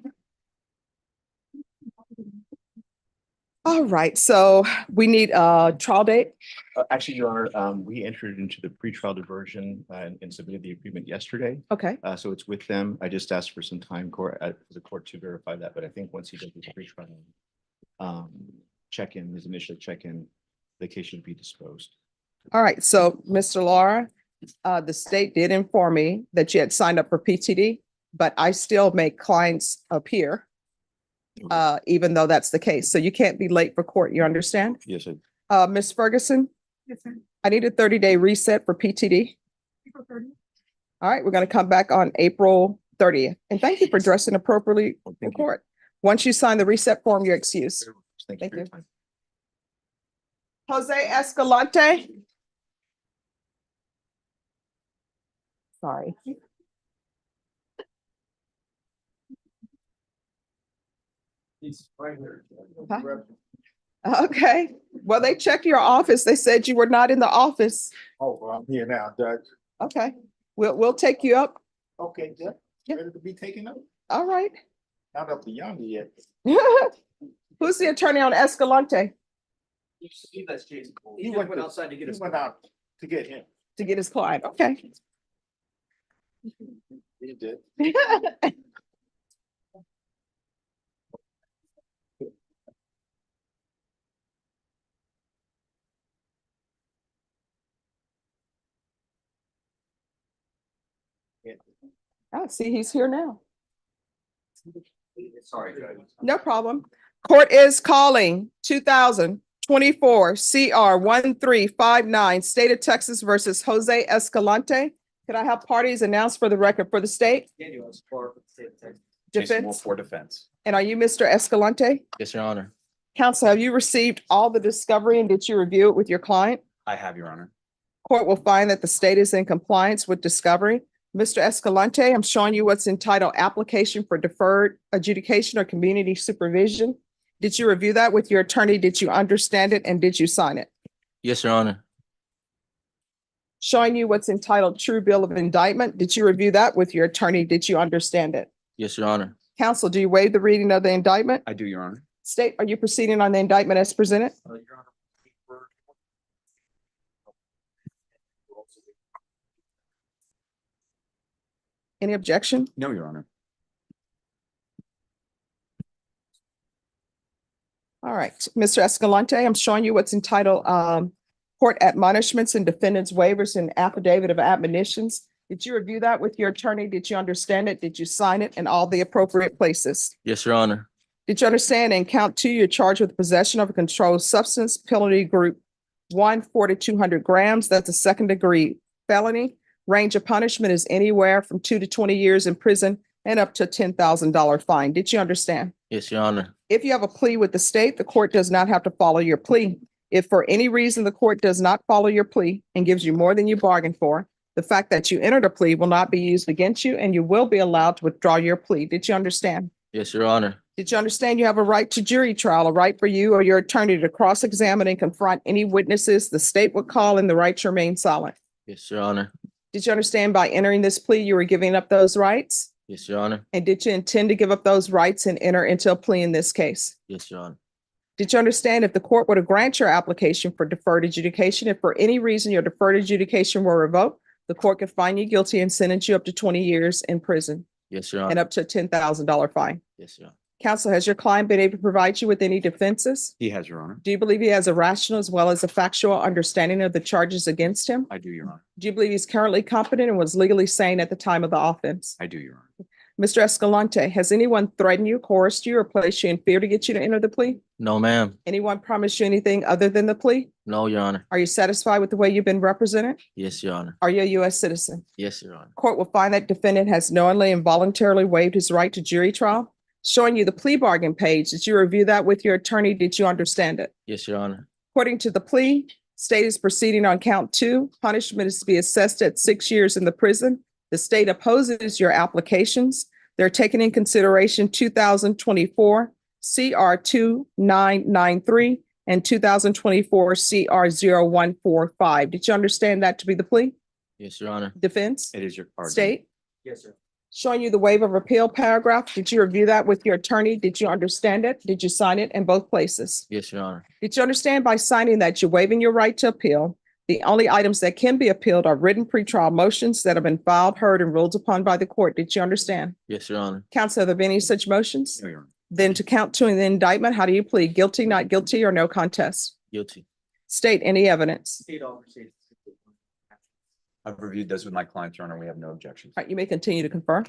All right, so we need a trial date. Actually, Your Honor, we entered into the pretrial diversion and submitted the agreement yesterday. Okay. So it's with them. I just asked for some time for the court to verify that, but I think once he does his pretrial check-in, his initial check-in, the case should be disposed. All right, so Mr. Laura, the state did inform me that you had signed up for PTD, but I still make clients appear, even though that's the case. So you can't be late for court, you understand? Yes, sir. Ms. Ferguson, Yes, sir. I need a 30-day reset for PTD. April 30th. All right, we're going to come back on April 30th. And thank you for dressing appropriately for court. Once you sign the reset form, you're excused. Thank you Thank for your you. time. Jose Escalante. Sorry. He's right here. Huh? Okay, well, they checked your office. They said you were not in the office. Oh, well, I'm here now, Judge. Okay, we'll take you up. Okay, Judge. Yeah. Ready to be taken up? All right. Not up to yonder yet. Who's the attorney on Escalante That's Jason. He went outside to get his. He went out to get him. to get his client? Okay. He did. I see he's here now. Sorry, Judge. No problem. Court is calling 2024 CR 1359, State of Texas versus Jose Escalante. Could I have parties announced for the record for the state? Jason Wolf Defense. for defense. And are you Mr. Escalante? Yes, Your Honor. Counsel, have you received all the discovery and did you review it with your client? I have, Your Honor. Court will find that the state is in compliance with discovery. Mr. Escalante, I'm showing you what's entitled application for deferred adjudication or community supervision. Did you review that with your attorney? Did you understand it and did you sign it? Yes, Your Honor. Showing you what's entitled true bill of indictment. Did you review that with your attorney? Did you understand it? Yes, Your Honor. Counsel, do you waive the reading of the indictment? I do, Your Honor. State, are you proceeding on the indictment as presented? Your Honor. Any objection? No, Your Honor. All right, Mr. Escalante, I'm showing you what's entitled court admonishments and defendants waivers and affidavit of admonitions. Did you review that with your attorney? Did you understand it? Did you sign it in all the appropriate places? Yes, Your Honor. Did you understand in count 2, you're charged with possession of a controlled substance, penalty group 1, 4,200 grams. That's a second degree felony. Range of punishment is anywhere from 2 to 20 years in prison and up to a $10,000 fine. Did you understand? Yes, Your Honor. If you have a plea with the state, the court does not have to follow your plea. If for any reason the court does not follow your plea and gives you more than you bargained for, the fact that you entered a plea will not be used against you and you will be allowed to withdraw your plea. Did you understand? Yes, Your Honor. Did you understand you have a right to jury trial, a right for you or your attorney to cross-examine and confront any witnesses the state would call and the right to remain silent? Yes, Your Honor. Did you understand by entering this plea, you were giving up those rights? Yes, Your Honor. And did you intend to give up those rights and enter into a plea in this case? Yes, Your Honor. Did you understand if the court were to grant your application for deferred adjudication, if for any reason your deferred adjudication were revoked, the court could find you guilty and sentence you up to 20 years in prison Yes, Your and Honor. up to a $10,000 fine? Yes, Your Honor. Counsel, has your client been able to provide you with any defenses? He has, Your Honor. Do you believe he has a rational as well as a factual understanding of the charges against him? I do, Your Honor. Do you believe he's currently competent and was legally sane at the time of the offense? I do, Your Honor. Mr. Escalante, has anyone threatened you, coerced you, or placed you in fear to get you to enter the plea? No, ma'am. Anyone promised you anything other than the plea? No, Your Honor. Are you satisfied with the way you've been represented? Yes, Your Honor. Are you a U.S. citizen? Yes, Your Honor. Court will find that defendant has knowingly and voluntarily waived his right to jury trial. Showing you the plea bargain page, did you review that with your attorney? Did you understand it? Yes, Your Honor. According to the plea, state is proceeding on count 2. Punishment is to be assessed at 6 years in the prison. The state opposes your applications. They're taking in consideration 2024 CR 2993 and 2024 CR 0145. Did you understand that to be the plea? Yes, Your Honor. Defense? It is your pardon. State? Yes, sir. Showing you the waiver of appeal paragraph. Did you review that with your attorney? Did you understand it? Did you sign it in both places? Yes, Your Honor. Did you understand by signing that you're waiving your right to appeal? The only items that can be appealed are written pretrial motions that have been filed, heard, and ruled upon by the court. Did you understand? Yes, Your Honor. Counsel, have there been any such motions? No, Your Honor. Then to count 2 in the indictment, how do you plead? Guilty, not guilty, or no contest? Guilty. State any evidence. I've reviewed those with my clients, Your Honor. We have no objections. All right, you may continue to confer.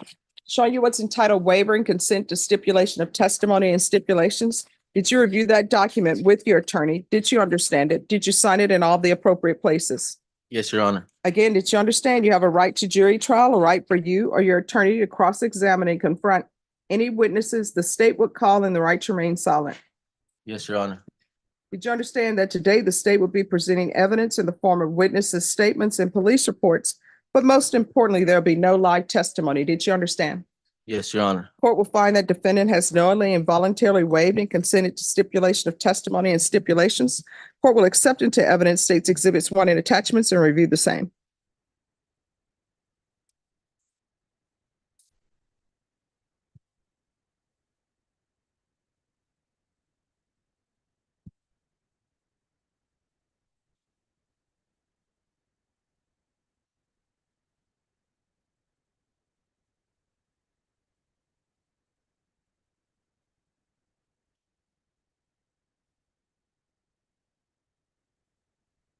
Showing you what's entitled waiver and consent to stipulation of testimony and stipulations. Did you review that document with your attorney? Did you understand it? Did you sign it in all the appropriate places? Yes, Your Honor. Again, did you understand you have a right to jury trial, a right for you or your attorney to cross-examine and confront any witnesses the state would call and the right to remain silent? Yes, Your Honor. Did you understand that today the state will be presenting evidence in the form of witnesses' statements and police reports, but most importantly, there'll be no live testimony? Did you understand? Yes, Your Honor. Court will find that defendant has knowingly and voluntarily waived and consented to stipulation of testimony and stipulations. Court will accept into evidence states exhibits 1 and attachments and review the same.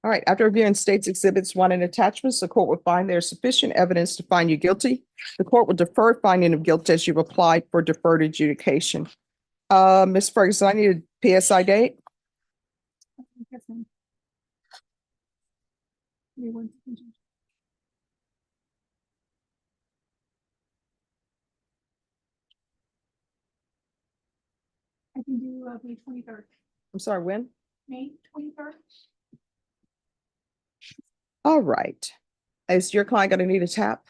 All right, after reviewing states exhibits 1 and attachments, the court will find there is sufficient evidence to find you guilty. The court will defer finding of guilt as you've applied for deferred adjudication. Ms. Ferguson, I need a PSI date. Yes, ma'am. Give me 1 second. I can do May 23rd. I'm sorry, when? May 23rd. All right. Is your client going to need a tap?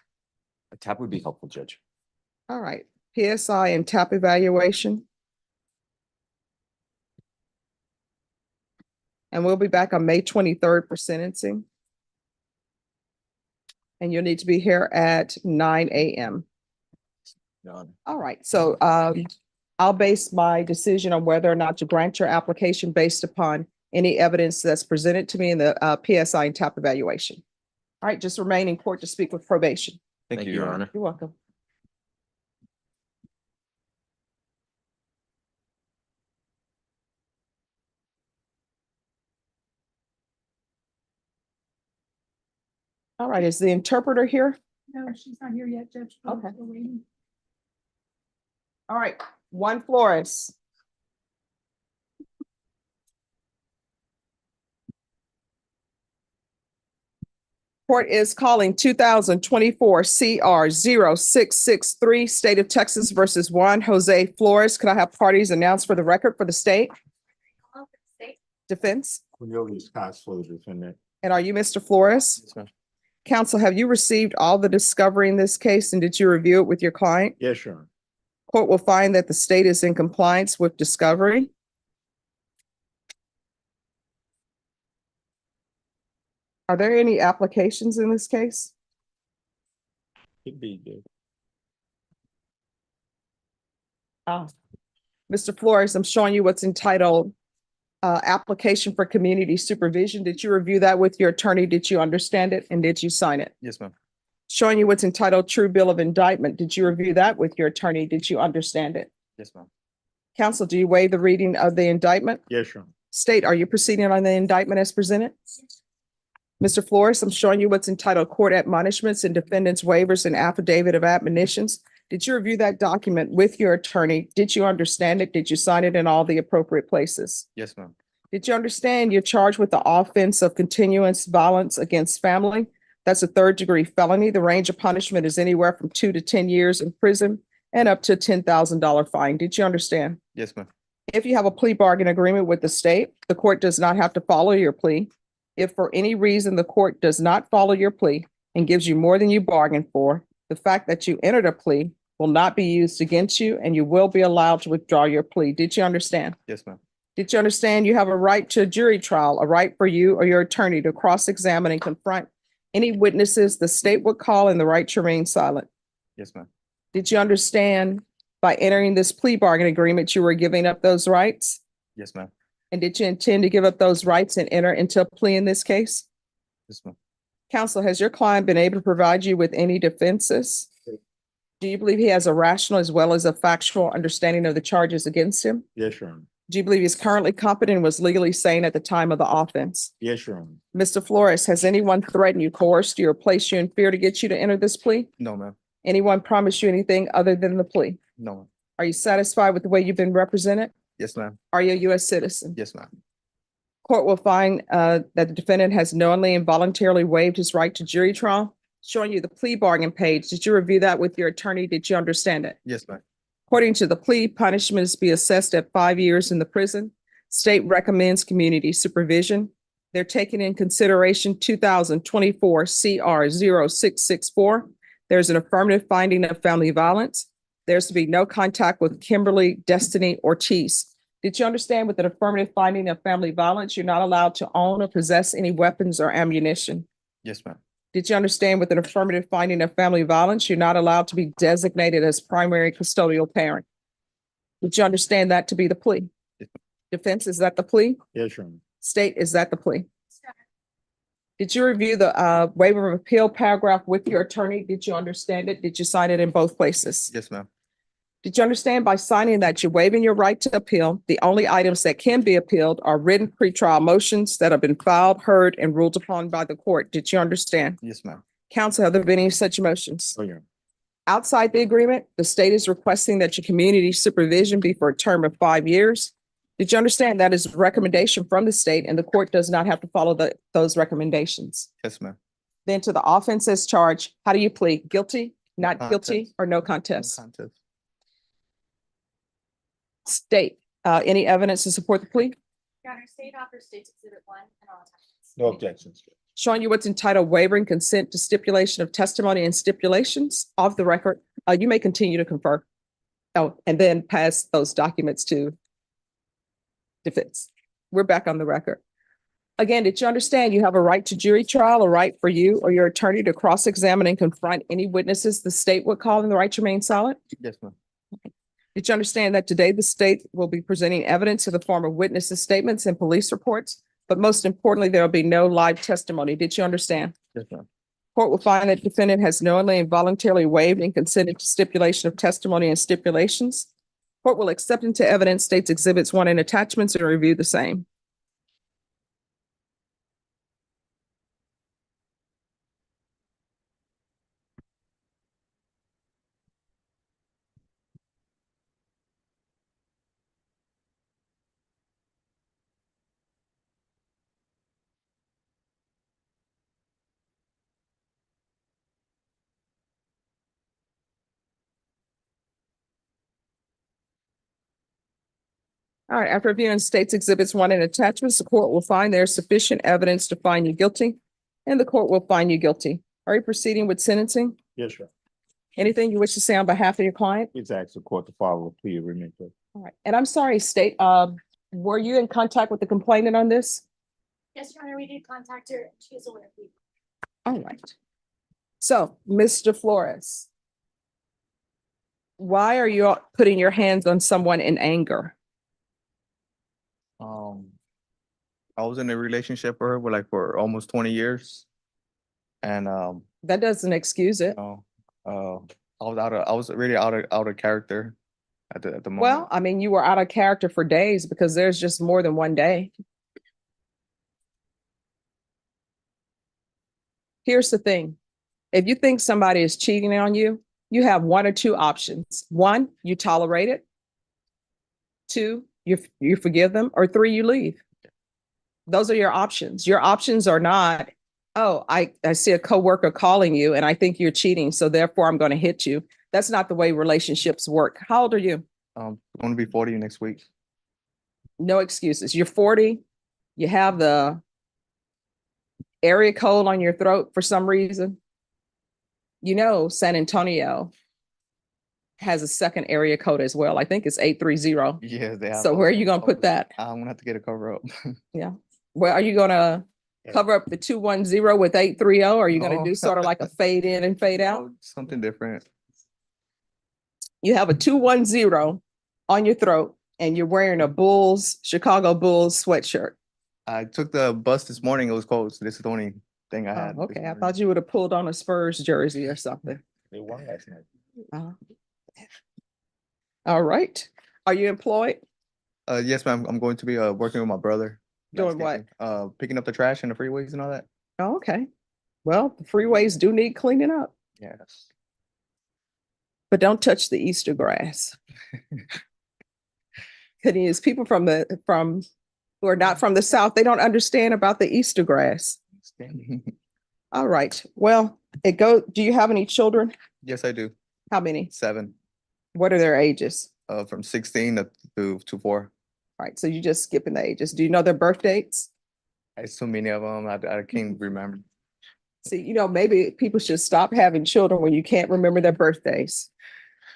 A tap would be helpful, Judge. All right. PSI and tap evaluation. And we'll be back on May 23rd for sentencing. And you'll need to be here at 9 a.m. Your Honor. All right. So I'll base my decision on whether or not to grant your application based upon any evidence that's presented to me in the PSI and tap evaluation. All right, just remain in court to speak with probation. Thank you, Your Honor. You're welcome. All right, is the interpreter here? No, she's not here yet, Judge. Okay. We're waiting. All right, Juan Flores. Court is calling 2024 CR 0663, State of Texas versus Juan Jose Flores. Could I have parties announced for the record for the state? Defense? Cornelius Scott for the defendant. And are you Mr. Flores? Yes, ma'am. Counsel, have you received all the discovery in this case and did you review it with your client? Yes, Your Honor. Court will find that the state is in compliance with discovery. Are there any applications in this case? Could be, dude. Mr. Flores, I'm showing you what's entitled application for community supervision. Did you review that with your attorney? Did you understand it? And did you sign it? Yes, ma'am. Showing you what's entitled true bill of indictment. Did you review that with your attorney? Did you understand it? Yes, ma'am. Counsel, do you waive the reading of the indictment? Yes, Your Honor. State, are you proceeding on the indictment as presented? Mr. Flores, I'm showing you what's entitled Court Admonishments and Defendants Waivers and Affidavit of Admonitions. Did you review that document with your attorney? Did you understand it? Did you sign it in all the appropriate places? Yes, ma'am. Did you understand you're charged with the offense of continuous violence against family? That's a third-degree felony. The range of punishment is anywhere from 2 to 10 years in prison and up to a $10,000 fine. Did you understand? Yes, ma'am. If you have a plea bargain agreement with the state, the court does not have to follow your plea. If for any reason the court does not follow your plea and gives you more than you bargained for, the fact that you entered a plea will not be used against you and you will be allowed to withdraw your plea. Did you understand? Yes, ma'am. Did you understand you have a right to a jury trial, a right for you or your attorney to cross-examine and confront any witnesses the state would call and the right to remain silent? Yes, ma'am. Did you understand by entering this plea bargain agreement, you were giving up those rights? Yes, ma'am. And did you intend to give up those rights and enter into a plea in this case? Yes, ma'am. Counsel, has your client been able to provide you with any defenses? Do you believe he has a rational as well as a factual understanding of the charges against him? Yes, Your Honor. Do you believe he's currently competent and was legally sane at the time of the offense? Yes, Your Honor. Mr. Flores, has anyone threatened you, coerced you, or placed you in fear to get you to enter this plea? No, ma'am. Anyone promised you anything other than the plea? No, ma'am. Are you satisfied with the way you've been represented? Yes, ma'am. Are you a U.S. citizen? Yes, ma'am. Court will find that the defendant has knowingly and voluntarily waived his right to jury trial. Showing you the plea bargain page. Did you review that with your attorney? Did you understand it? Yes, ma'am. According to the plea, punishment is to be assessed at 5 years in the prison. State recommends community supervision. They're taking in consideration 2024 CR 0664. There's an affirmative finding of family violence. There's to be no contact with Kimberly Destiny Ortiz. Did you understand with an affirmative finding of family violence, you're not allowed to own or possess any weapons or ammunition? Yes, ma'am. Did you understand with an affirmative finding of family violence, you're not allowed to be designated as primary custodial parent? Did you understand that to be the plea? Defense, is that the plea? Yes, Your Honor. State, is that the plea? Did you review the waiver of appeal paragraph with your attorney? Did you understand it? Did you sign it in both places? Yes, ma'am. Did you understand by signing that you're waiving your right to appeal? The only items that can be appealed are written pretrial motions that have been filed, heard, and ruled upon by the court. Did you understand? Yes, ma'am. Counsel, have there been any such motions? Oh, yeah. Outside the agreement, the state is requesting that your community supervision be for a term of 5 years. Did you understand that is a recommendation from the state and the court does not have to follow those recommendations? Yes, ma'am. Then to the offense as charged, how do you plead? Guilty, not guilty, Contest. or no No contest? contest. State, any evidence to support the plea? Your Honor, state offers State's Exhibit 1 and all attachments. No objections. Showing you what's entitled wavering consent to stipulation of testimony and stipulations off the record. You may continue to confer. Oh, and then pass those documents to defense. We're back on the record. Again, did you understand you have a right to jury trial, a right for you or your attorney to cross-examine and confront any witnesses the state would call in the right to remain silent? Yes, ma'am. Did you understand that today the state will be presenting evidence in the form of witnesses' statements and police reports? But most importantly, there will be no live testimony. Did you understand? Yes, ma'am. Court will find that defendant has knowingly and voluntarily waived and consented to stipulation of testimony and stipulations. Court will accept into evidence State's Exhibits 1 and attachments and review the same. All right, after reviewing State's Exhibits 1 and attachments, the court will find there is sufficient evidence to find you guilty, and the court will find you guilty. Are you proceeding with sentencing? Yes, sir. Anything you wish to say on behalf of your client? It's asked the court to follow a plea agreement. All right, and I'm sorry, State, were you in contact with the complainant on this? Yes, Your Honor, we did contact her. She is aware. All right. So, Mr. Flores, why are you putting your hands on someone in anger? I was in a relationship with her for almost 20 years. And That doesn't excuse it. I was really out of character. at the moment. Well, I mean, you were out of character for days because there's just more than one day. Here's the thing. If you think somebody is cheating on you, you have one or two options. One, you tolerate it. Two, you forgive them, or three, you leave. Those are your options. Your options are not, oh, I see a coworker calling you and I think you're cheating, so therefore I'm going to hit you. That's not the way relationships work. How old are you? I'm going to be 40 next week. No excuses. You're 40. You have the area code on your throat for some reason. You know, San Antonio has a second area code as well. I think it's 830. Yeah, they have. So where are you going to put that? I'm gonna have to get a cover up. Yeah. Well, are you going to cover up the 210 with 830? Or are you going to No. do sort of like a fade in and fade out? No, something different. You have a 210 on your throat and you're wearing a Chicago Bulls sweatshirt. I took the bus this morning. It was cold, so this is the only thing I had. Oh, okay. I thought you would have pulled on a Spurs jersey or something. They won last night. All right. Are you employed? Yes, ma'am. I'm going to be working with my brother. Doing what? Picking up the trash and the freeways and all that. Oh, okay. Well, the freeways do need cleaning up, Yes. but don't touch the Easter grass. Because people from who are not from the South, they don't understand about the Easter grass. All right. Well, do you have any children? Yes, I do. How many? 7. What are their ages? From 16 to 4. All right. So you're just skipping the ages. Do you know their birth dates? It's so many of them. I can't remember. See, maybe people should stop having children when you can't remember their birthdays.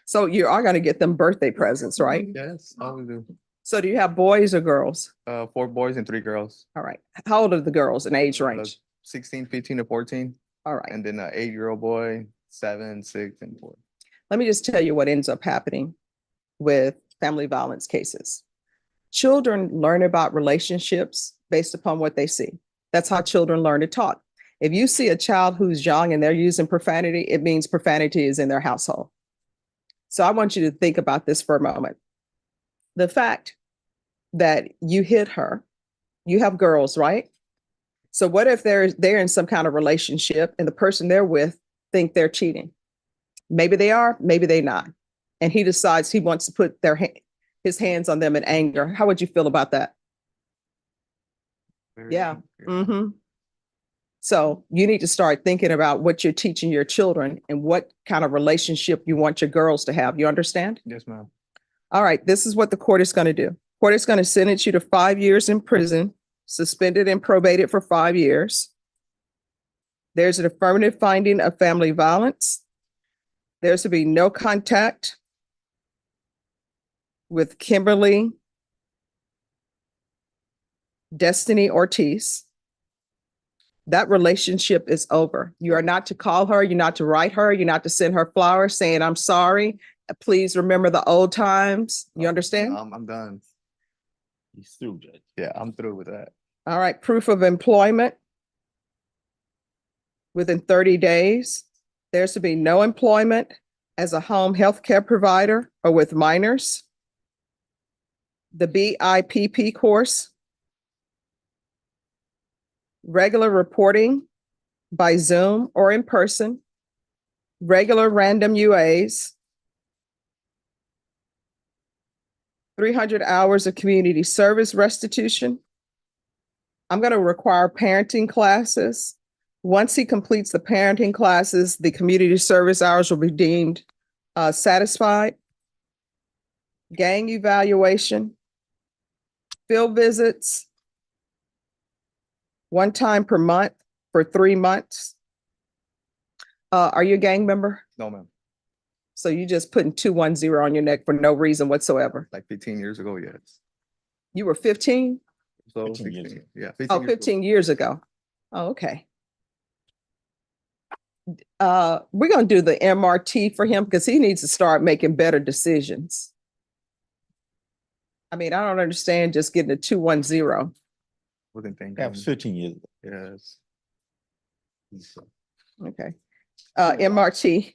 So you are going to get them birthday presents, right? Yes, always do. So do you have boys or girls? 4 boys and 3 girls. All right. How old are the girls in age range? 16, 15 to 14. All right. And then an 8-year-old boy, 7, 6, and 4. Let me just tell you what ends up happening with family violence cases. Children learn about relationships based upon what they see. That's how children learn to talk. If you see a child who's young and they're using profanity, it means profanity is in their household. So I want you to think about this for a moment. The fact that you hit her, you have girls, right? So what if they're in some kind of relationship and the person they're with think they're cheating? Maybe they are, maybe they're not. And he decides he wants to put his hands on them in anger. How would you feel about that? Yeah. Mm-hmm. So you need to start thinking about what you're teaching your children and what kind of relationship you want your girls to have. You understand? Yes, ma'am. All right. This is what the court is going to do. Court is going to sentence you to 5 years in prison, suspended and probated for 5 years. There's an affirmative finding of family violence. There's to be no contact with Kimberly Destiny Ortiz. That relationship is over. You are not to call her, you're not to write her, you're not to send her flowers saying, I'm sorry. Please remember the old times. You understand? I'm done. He's through, Judge. Yeah, I'm through with that. All right. Proof of employment within 30 days. There's to be no employment as a home health care provider or with minors. The BIPP course. Regular reporting by Zoom or in person. Regular random UAs. 300 hours of community service restitution. I'm going to require parenting classes. Once he completes the parenting classes, the community service hours will be deemed satisfied. Gang evaluation. Field visits. 1 time per month for 3 months. Are you a gang member? No, ma'am. So you just putting 210 on your neck for no reason whatsoever. Like 15 years ago, yes. You were 15? So 15 years 16, ago. yeah. 15 Oh, years ago. 15 years ago. Oh, okay. We're going to do the MRT for him because he needs to start making better decisions. I mean, I don't understand just getting a 210. Wasn't thinking. That was 15 years ago. Yes. Okay. MRT.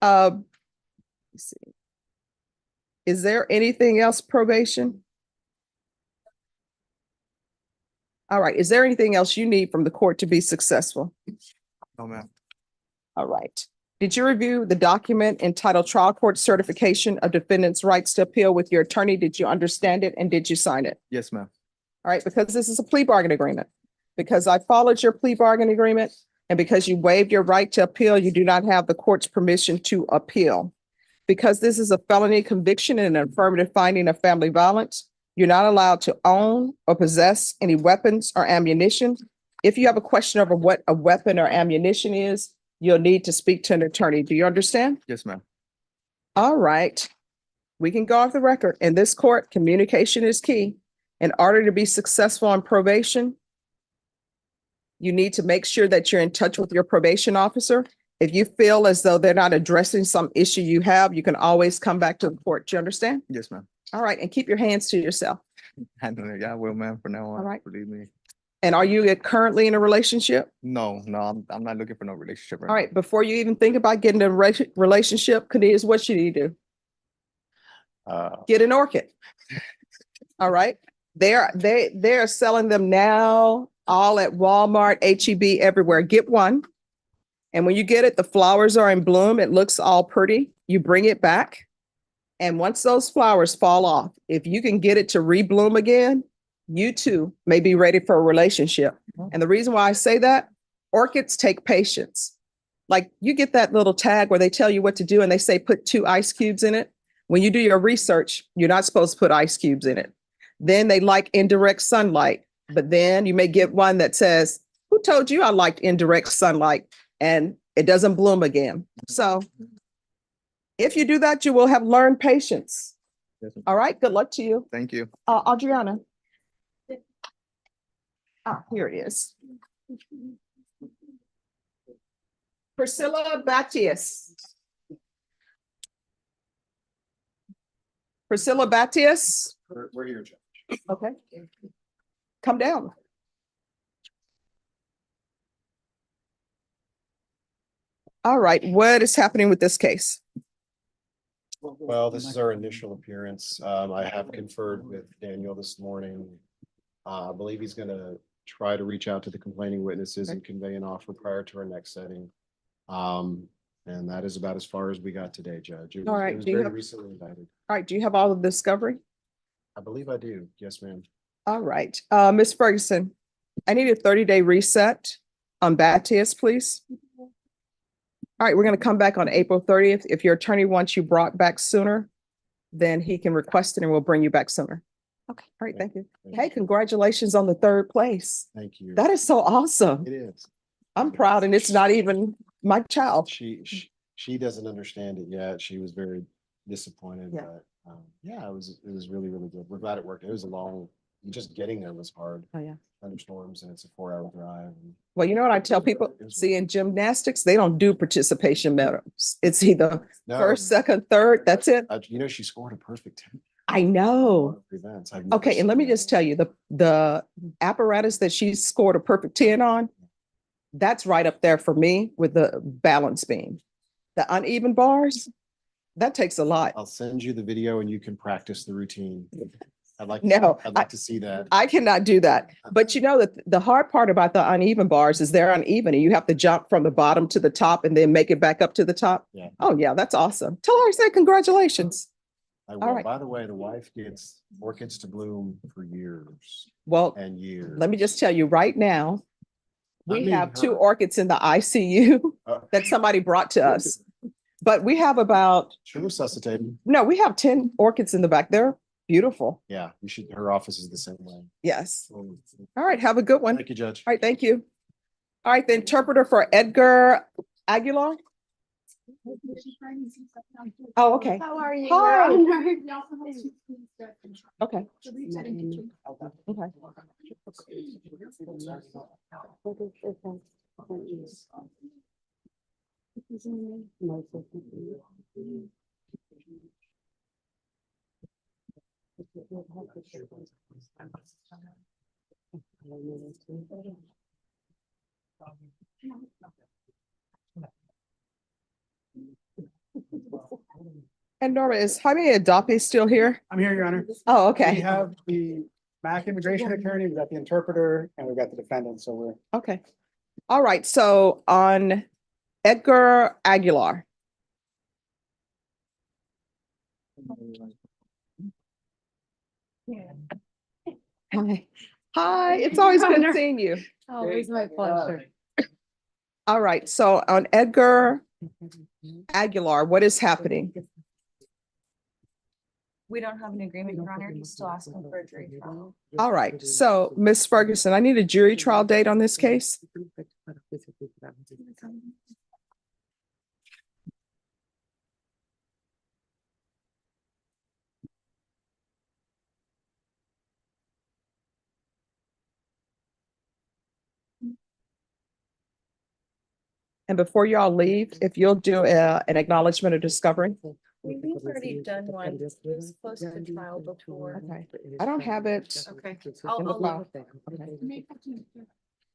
Let's see. Is there anything else probation? All right, is there anything else you need from the court to be successful? No, ma'am. All right. Did you review the document entitled Trial Court Certification of Defendant's Rights to Appeal with your attorney? Did you understand it and did you sign it? Yes, ma'am. All right, because this is a plea bargain agreement. Because I followed your plea bargain agreement and because you waived your right to appeal, you do not have the court's permission to appeal. Because this is a felony conviction and an affirmative finding of family violence, you're not allowed to own or possess any weapons or ammunition. If you have a question over what a weapon or ammunition is, you'll need to speak to an attorney. Do you understand? Yes, ma'am. All right. We can go off the record. In this court, communication is key. In order to be successful on probation, you need to make sure that you're in touch with your probation officer. If you feel as though they're not addressing some issue you have, you can always come back to the court. Do you understand? Yes, ma'am. All right, and keep your hands to yourself. Yeah, I will, ma'am, from now on. All right. Believe me. And are you currently in a relationship? No, I'm not looking for no relationship. All right, before you even think about getting a relationship, Khadijah, what should you do? Get an orchid. All right. They're selling them now, all at Walmart, HEB, everywhere. Get one. And when you get it, the flowers are in bloom. It looks all pretty. You bring it back. And once those flowers fall off, if you can get it to rebloom again, you too may be ready for a relationship. And the reason why I say that, orchids take patience. Like you get that little tag where they tell you what to do and they say put 2 ice cubes in it. When you do your research, you're not supposed to put ice cubes in it. Then they like indirect sunlight, but then you may get one that says, who told you I liked indirect sunlight? And it doesn't bloom again. So if you do that, you will have learned patience. Yes, ma'am. All right, good luck to you. Thank you. Adriana. Here it is. Priscilla Batius. Priscilla Batius. We're here, Judge. Okay. Come down. All right, what is happening with this case? Well, this is our initial appearance. I have conferred with Daniel this morning. I believe he's gonna try to reach out to the complaining witnesses and convey an offer prior to our next setting. And that is about as far as we got today, Judge. It All was- right, it was do you very have- recently indicted. All right, do you have all of the discovery? I believe I do. Yes, ma'am. All right, Ms. Ferguson, I need a 30-day reset on Batius, please. All right, we're gonna come back on April 30th. If your attorney wants you brought back sooner, then he can request it and we'll bring you back sooner. Okay, all right, thank you. Hey, congratulations on the 3rd place. Thank you. That is so awesome. It is. I'm proud and it's not even my child. She doesn't understand it yet. She was very disappointed, Yeah. but yeah, it was really, really good. We're glad it worked. It was a long, just getting there was hard. Oh, yeah. Thunderstorms and it's a 4-hour drive. and Well, you know what I tell people? See, in gymnastics, they don't do participation medals. It's either No. first, second, third, that's it. You know, she scored a perfect 10 I know. events. I've never Okay, and let seen me that. just tell you, the apparatus that she scored a perfect 10 on, that's right up there for me with the balance beam. The uneven bars, that takes a lot. I'll send you the video and you can practice the routine. I'd like to see that. I cannot do that. But you know that the hard part about the uneven bars is they're uneven and you have to jump from the bottom to the top and then make it back up to the top. Yeah. Oh, yeah, that's awesome. Tell her I said congratulations. I All will. right. By the way, the wife gets orchids to bloom for years Well, and years. let me just tell you right now, I we mean have 2 her. orchids in the ICU Uh. that somebody brought to us. But we have about, She resuscitated. no, we have 10 orchids in the back. They're beautiful. Yeah, you should, her office is the same way. Yes. All right, have a good one. Thank you, Judge. All right, thank you. All right, the interpreter for Edgar Aguilar. Oh, okay. How are you? Hi. Okay. Okay. And Norma, is Jaime Adope still here? I'm here, Your Honor. Oh, We okay, have the MAC immigration attorney, we've got the interpreter, and we've got the defendant, so we're. okay. All right, so on Edgar Aguilar. Hi. Hi, it's always good seeing you. Always my pleasure. All right, so on Edgar Aguilar, what is happening? We don't have an agreement, Your Honor. He's still asking for a jury trial. All right, so Ms. Ferguson, I need a jury trial date on this case. And before y'all leave, if you'll do an acknowledgement of discovery. We've already done one. It was close to the trial before. Okay, I don't have it. Okay. in the I'll file. look. Okay.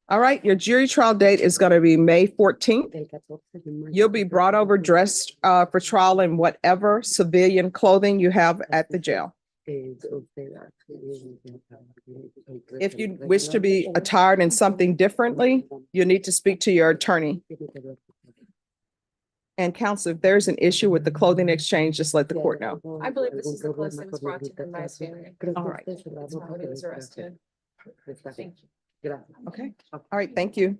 All right, your jury trial date is going to be May 14th. You'll be brought over dressed for trial in whatever civilian clothing you have at the jail. If you wish to be attired in something differently, you need to speak to your attorney. And counsel, if there's an issue with the clothing exchange, just let the court know. I believe this is the closest it was brought to him by his family. All right. That's when he was arrested. Thank you. Okay, all right, thank you.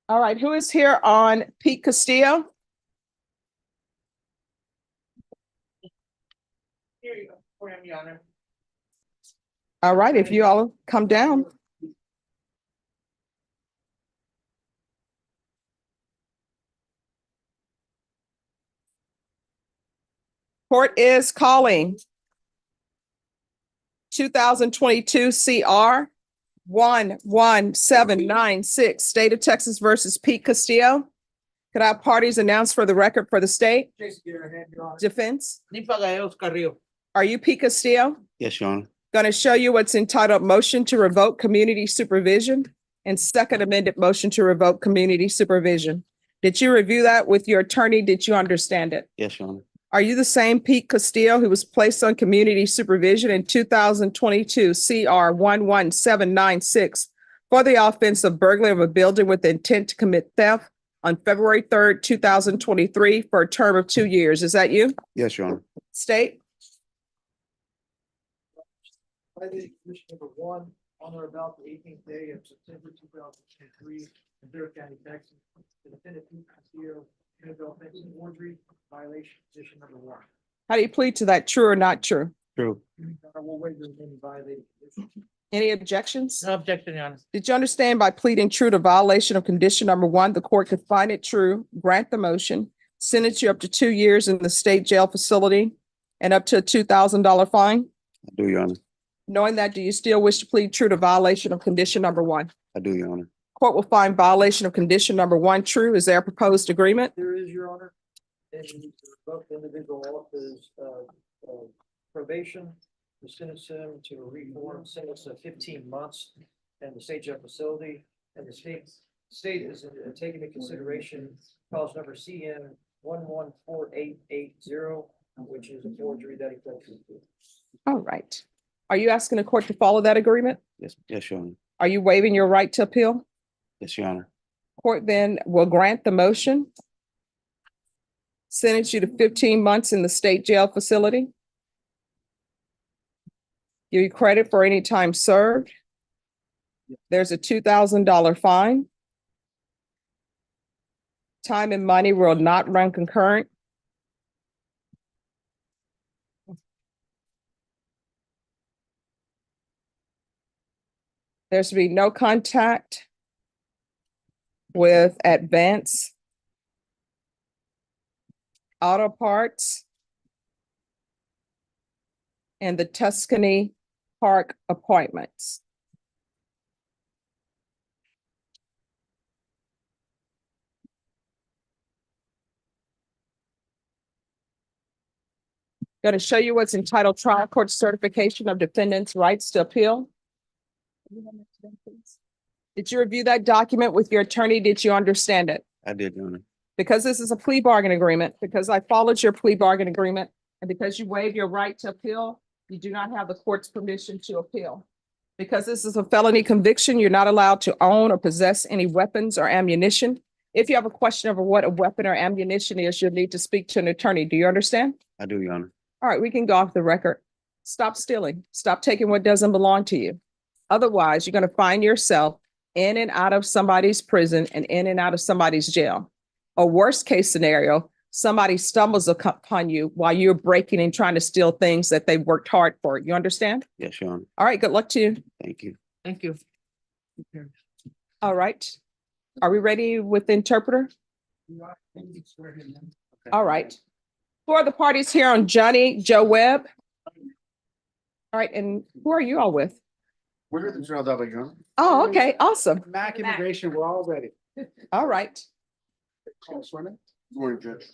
All right, who is here on Pete Castillo? Here you go, for him, Your Honor. All right, if you all come down. Court is calling 2022 CR 11796, State of Texas versus Pete Castillo. Could I have parties announced for the record for the state? Defense? Are you Pete Castillo? Yes, Your Honor. Going to show you what's entitled motion to revoke community supervision and second amended motion to revoke community supervision. Did you review that with your attorney? Did you understand it? Yes, Your Honor. Are you the same Pete Castillo who was placed on community supervision in 2022 CR 11796 for the offense of burglary of a building with intent to commit theft on February 3rd, 2023 for a term of 2 years? Is that you? Yes, Your Honor. State? By the Commission number 1, on or about the 18th day of September 2023, in Dare County, Texas, the defendant Pete Castillo, Annabelle Benson forgery, violation position number 1. How do you plead to that? True or not true? True. I will waive the remaining violated position. Any objections? No objection, Your Honor. Did you understand by pleading true to violation of condition number 1, the court could find it true, grant the motion, sentence you up to 2 years in the state jail facility and up to a $2,000 fine? I do, Your Honor. Knowing that, do you still wish to plead true to violation of condition number 1? I do, Your Honor. Court will find violation of condition number 1 true. Is there a proposed agreement? There is, Your Honor. And both individual off his probation, to sentence him to a reform sentence of 15 months in the state jail facility. And the state is taking into consideration cause number CN 114880, which is a forgery that he pled to. All right. Are you asking the court to follow that agreement? Yes, Your Honor. Are you waiving your right to appeal? Yes, Your Honor. Court then will grant the motion, sentence you to 15 months in the state jail facility, give you credit for any time served. There's a $2,000 fine. Time and money will not run concurrent. There's to be no contact with Advance Auto Parts and the Tuscany Park appointments. Going to show you what's entitled Trial Court Certification of Defendant's Rights to Appeal. Did you review that document with your attorney? Did you understand it? I did, Your Honor. Because this is a plea bargain agreement, because I followed your plea bargain agreement, and because you waive your right to appeal, you do not have the court's permission to appeal. Because this is a felony conviction, you're not allowed to own or possess any weapons or ammunition. If you have a question over what a weapon or ammunition is, you'll need to speak to an attorney. Do you understand? I do, Your Honor. All right, we can go off the record. Stop stealing. Stop taking what doesn't belong to you. Otherwise, you're going to find yourself in and out of somebody's prison and in and out of somebody's jail. Or worst case scenario, somebody stumbles upon you while you're breaking and trying to steal things that they worked hard for. You understand? Yes, Your Honor. All right, good luck to you. Thank you. Thank you. All right. Are we ready with the interpreter? All right. Who are the parties here on Johnny Joe Webb? All right, and who are you all with? We're the trial double, Your Honor. Oh, okay, awesome. Mac Immigration, we're all ready. All right. Morning, Judge.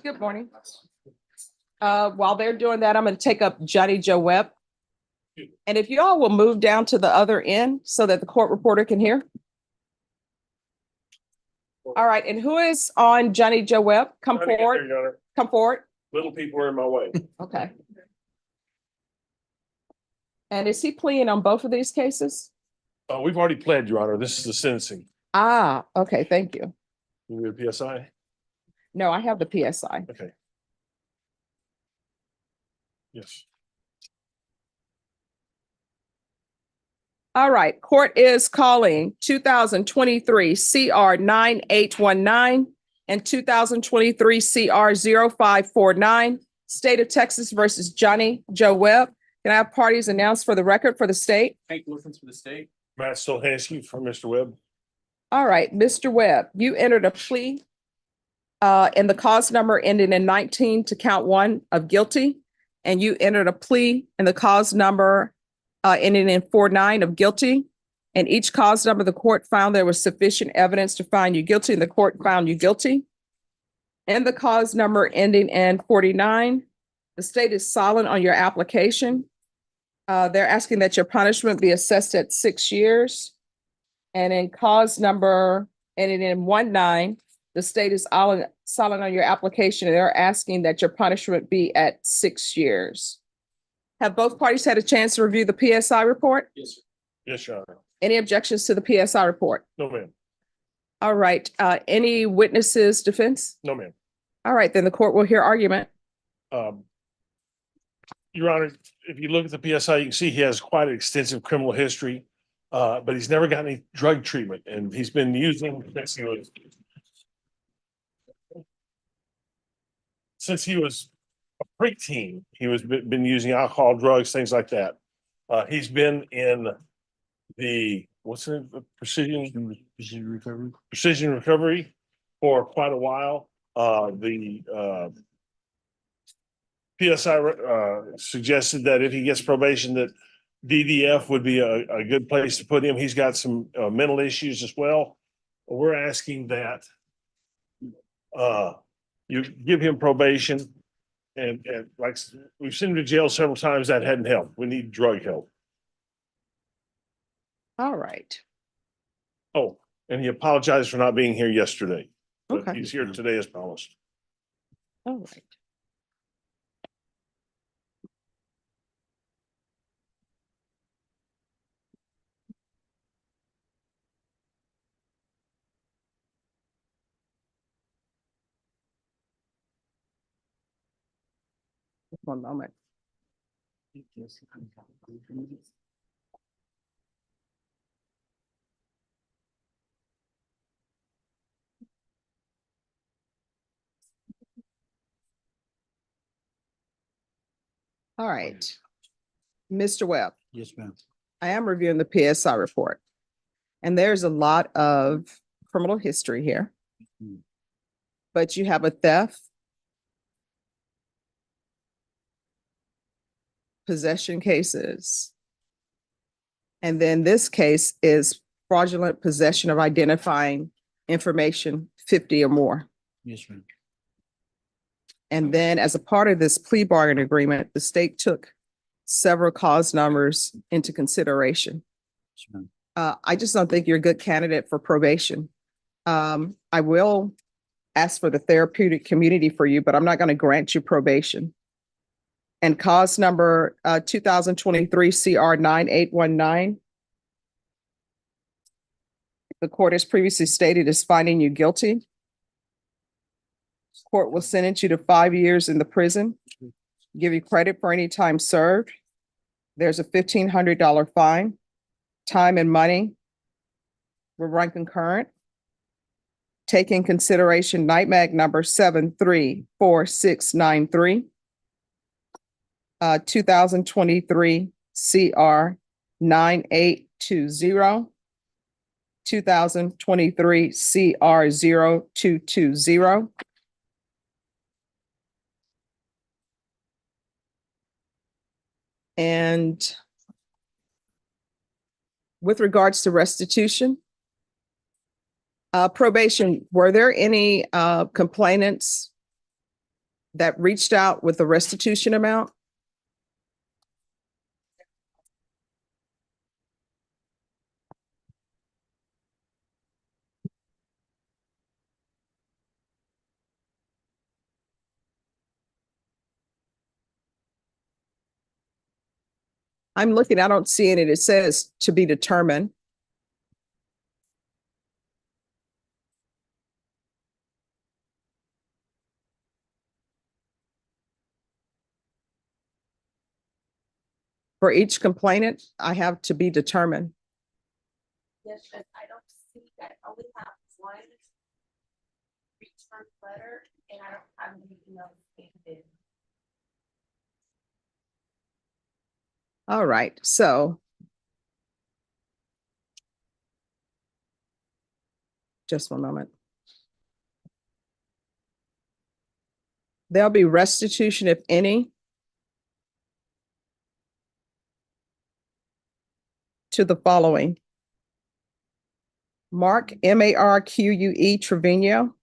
Good morning. While they're doing that, I'm going to take up Johnny Joe Webb. And if you all will move down to the other end so that the court reporter can hear. All right, and who is on Johnny Joe Webb? Come forward. Come forward. Little people are in my way. Okay. And is he pleading on both of these cases? We've already pled, Your Honor. This is the sentencing. Ah, okay, thank you. You need a PSI? No, I have the PSI. Okay. Yes. All right, court is calling 2023 CR 9819 and 2023 CR 0549, State of Texas versus Johnny Joe Webb. Can I have parties announced for the record for the state? Hank Wilkins for the state. Matt Stolhansky for Mr. Webb. All right, Mr. Webb, you entered a plea in the cause number ending in 19 to count 1 of guilty, and you entered a plea in the cause number ending in 49 of guilty. And each cause number, the court found there was sufficient evidence to find you guilty, and the court found you guilty. And the cause number ending in 49, the state is silent on your application. They're asking that your punishment be assessed at 6 years. And in cause number ending in 19, the state is silent on your application, and they're asking that your punishment be at 6 years. Have both parties had a chance to review the PSI report? Yes, sir. Yes, Your Honor. Any objections to the PSI report? No, ma'am. All right. Any witnesses defense? No, ma'am. All right, then the court will hear argument. Your Honor, if you look at the PSI, you can see he has quite an extensive criminal history, but he's never got any drug treatment, and he's been using since he was a preteen. He was been using alcohol, drugs, things like that. He's been in the precision recovery for quite a while. The PSI suggested that if he gets probation, that DDF would be a good place to put him. He's got some mental issues as well. We're asking that you give him probation, and like we've sent him to jail several times. That hadn't helped. We need drug help. All right. Oh, and he apologized for not being here yesterday, but Okay. he's here today as promised. All right. One moment. All right. Mr. Webb, Yes, ma'am. I am reviewing the PSI report, and there's a lot of criminal history here. But you have a theft, possession cases, and then this case is fraudulent possession of identifying information 50 or more. Yes, ma'am. And then as a part of this plea bargain agreement, the state took several cause numbers into consideration. Sure. I just don't think you're a good candidate for probation. I will ask for the therapeutic community for you, but I'm not going to grant you probation. And cause number 2023 CR 9819. The court has previously stated is finding you guilty. Court will sentence you to 5 years in the prison, give you credit for any time served. There's a $1,500 fine. Time and money will run concurrent. Take in consideration NIMAG number 734693. 2023 CR 9820. 2023 CR 0220. And with regards to restitution, probation, were there any complainants that reached out with the restitution amount? I'm looking, I don't see it. It says to be determined. For each complainant, I have to be determined. Yes, Judge, I don't see that. I only have one return letter and I don't have anything else stated. All right, so just one moment. There'll be restitution, if any, to the following. Mark, Marque Trevino.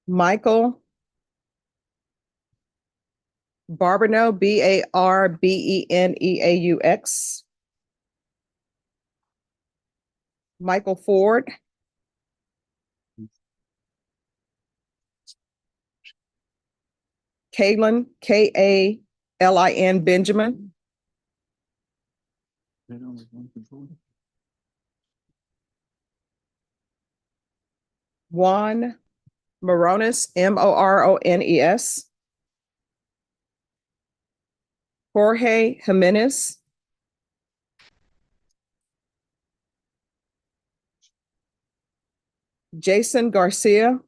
Michael Barbeneux, Barbeneaux. Michael Ford. Kaylin, Kailin Benjamin. Juan Morones, Morones. Jorge Jimenez. Jason Garcia.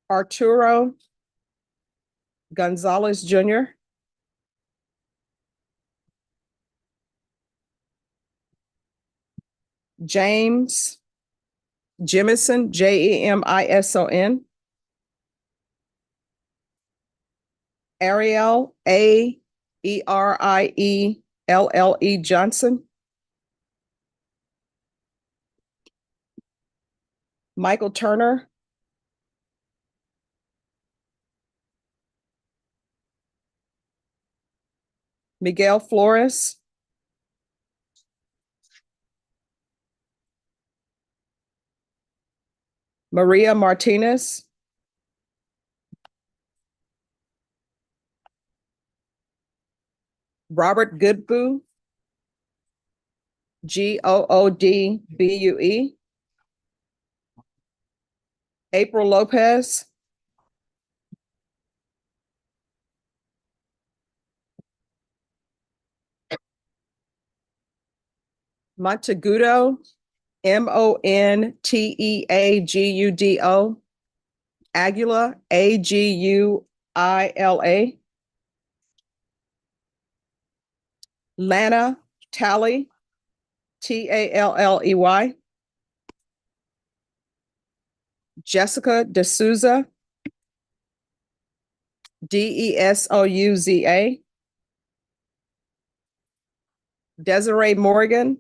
Arturo Gonzalez Jr. James Jemison, Jamison. Ariel, Aerielle Johnson. Michael Turner. Miguel Flores. Maria Martinez. Robert Goodbue. Goodbue. April Lopez. Montegudo, Monteagudo. Aguila, Aguila. Lana Talley, Talley. Jessica D'Souza, Desouza. Desiree Morgan,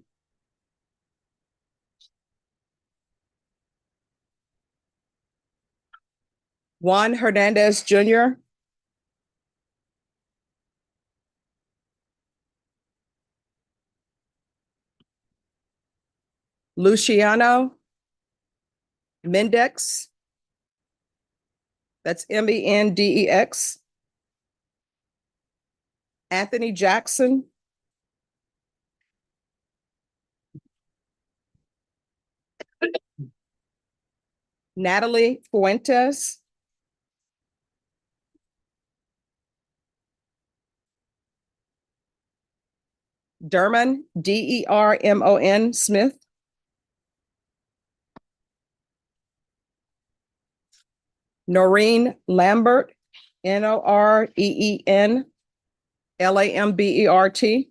Juan Hernandez Jr., Luciano Mendex. That's Mendex. Anthony Jackson. Natalie Fuentes. Dermon, Dermon Smith. Noreen Lambert, Noreen Lambert.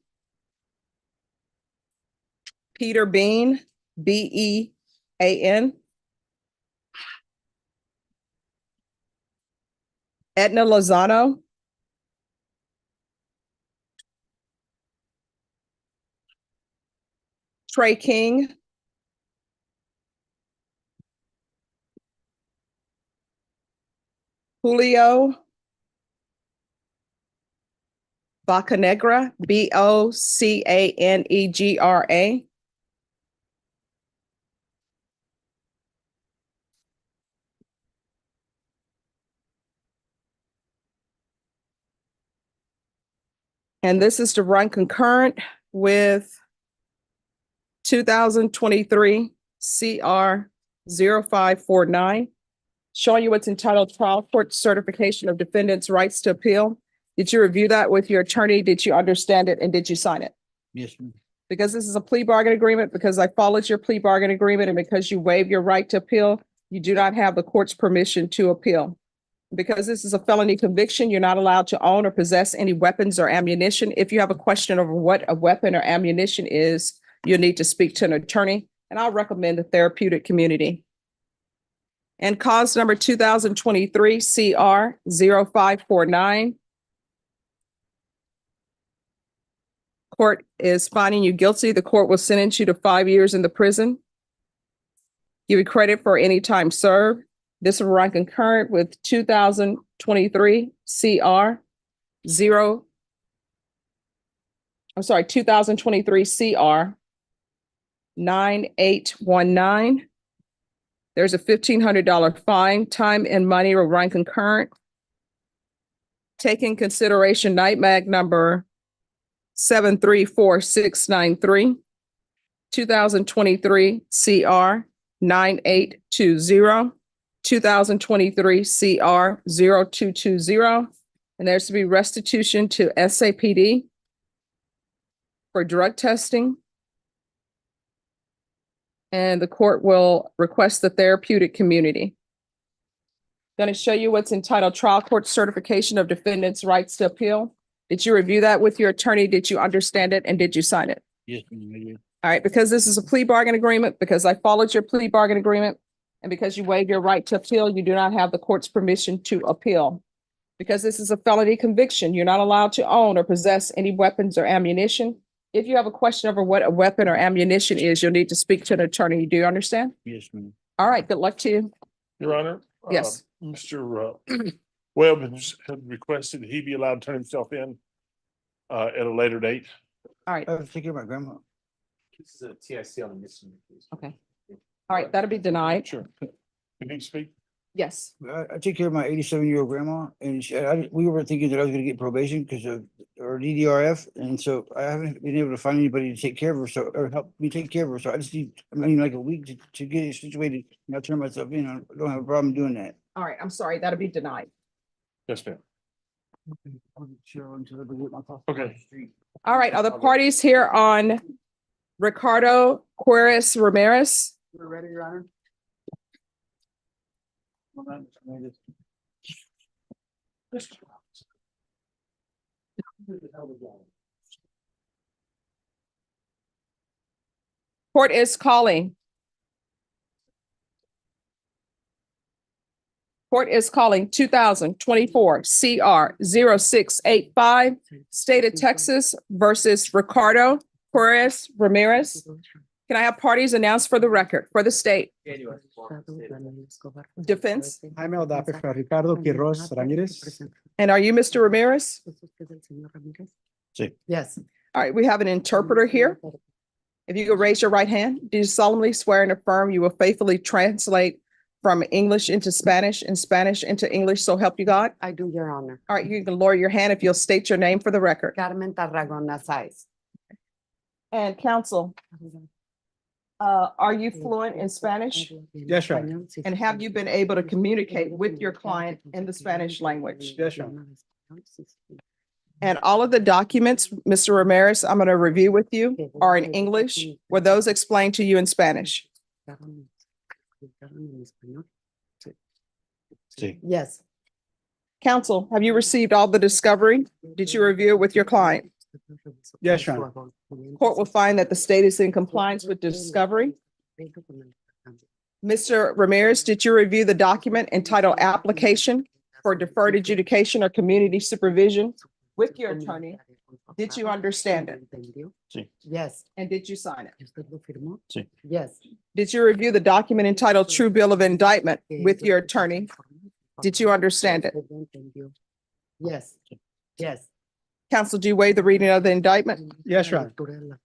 Peter Bean, Bean. Edna Lozano. Trey King. Julio Bocanegra, Bocanegra. And this is to run concurrent with 2023 CR 0549, showing you what's entitled Trial Court Certification of Defendant's Rights to Appeal. Did you review that with your attorney? Did you understand it? And did you sign it? Yes, ma'am. Because this is a plea bargain agreement, because I followed your plea bargain agreement, and because you waive your right to appeal, you do not have the court's permission to appeal. Because this is a felony conviction, you're not allowed to own or possess any weapons or ammunition. If you have a question over what a weapon or ammunition is, you'll need to speak to an attorney, and I'll recommend the therapeutic community. And cause number 2023 CR 0549. Court is finding you guilty. The court will sentence you to 5 years in the prison. Give you credit for any time served. This will run concurrent with 2023 CR 2023 CR 9819. There's a $1,500 fine. Time and money will run concurrent. Take in consideration night mag number 734693, 2023 CR 9820, 2023 CR 0220, and there's to be restitution to SAPD for drug testing. And the court will request the therapeutic community. Going to show you what's entitled Trial Court Certification of Defendant's Rights to Appeal. Did you review that with your attorney? Did you understand it? And did you sign it? Yes, ma'am. All right, because this is a plea bargain agreement, because I followed your plea bargain agreement, and because you waive your right to appeal, you do not have the court's permission to appeal. Because this is a felony conviction, you're not allowed to own or possess any weapons or ammunition. If you have a question over what a weapon or ammunition is, you'll need to speak to an attorney. Do you understand? Yes, ma'am. All right, good luck to you. Your Honor. Yes. Mr. Webb has requested that he be allowed to turn himself in at a later date. All right. I'll take care of my grandma. This is a TIC on the missing. Okay. All right, that'll be denied. Sure. Can you speak? Yes. I take care of my 87-year-old grandma, and we were thinking that I was gonna get probation because of or DDRF, and so I haven't been able to find anybody to take care of her, or help me take care of her. So I just need, like a week to get it situated, and I'll turn myself in. I don't have a problem doing that. All right, I'm sorry, that'll be denied. Yes, ma'am. Okay. All right, are the parties here on Ricardo Queres Ramirez? We're ready, Your Honor. Court is calling. Court is calling 2024 CR 0685, State of Texas versus Ricardo Torres, Ramirez. Can I have parties announced for the record, for the state? Defense, Jaime Aldape for Ricardo Quiroz Ramirez. and are you Mr. Ramirez? Yes. All right, we have an interpreter here. If you could raise your right hand, do you solemnly swear and affirm you will faithfully translate from English into Spanish and Spanish into English, so help you God? I do, Your Honor. All right, you can lower your hand if you'll state your name for the record. Carmen Tarragona Sáez. And counsel, are you fluent in Spanish? Yes, Your Honor. And have you been able to communicate with your client in the Spanish language? Yes, Your Honor. And all of the documents, Mr. Ramirez, I'm going to review with you are in English. Were those explained to you in Spanish? Yes. Counsel, have you received all the discovery? Did you review it with your client? Yes, Your Honor. Court will find that the state is in compliance with discovery. Mr. Ramirez, did you review the document entitled Application for Deferred Adjudication or Community Supervision with your attorney? Did you understand it? Yes. And did you sign it? Yes. Did you review the document entitled True Bill of Indictment with your attorney? Did you understand it? Yes. Yes. Counsel, do you waive the reading of the indictment? Yes, Your Honor.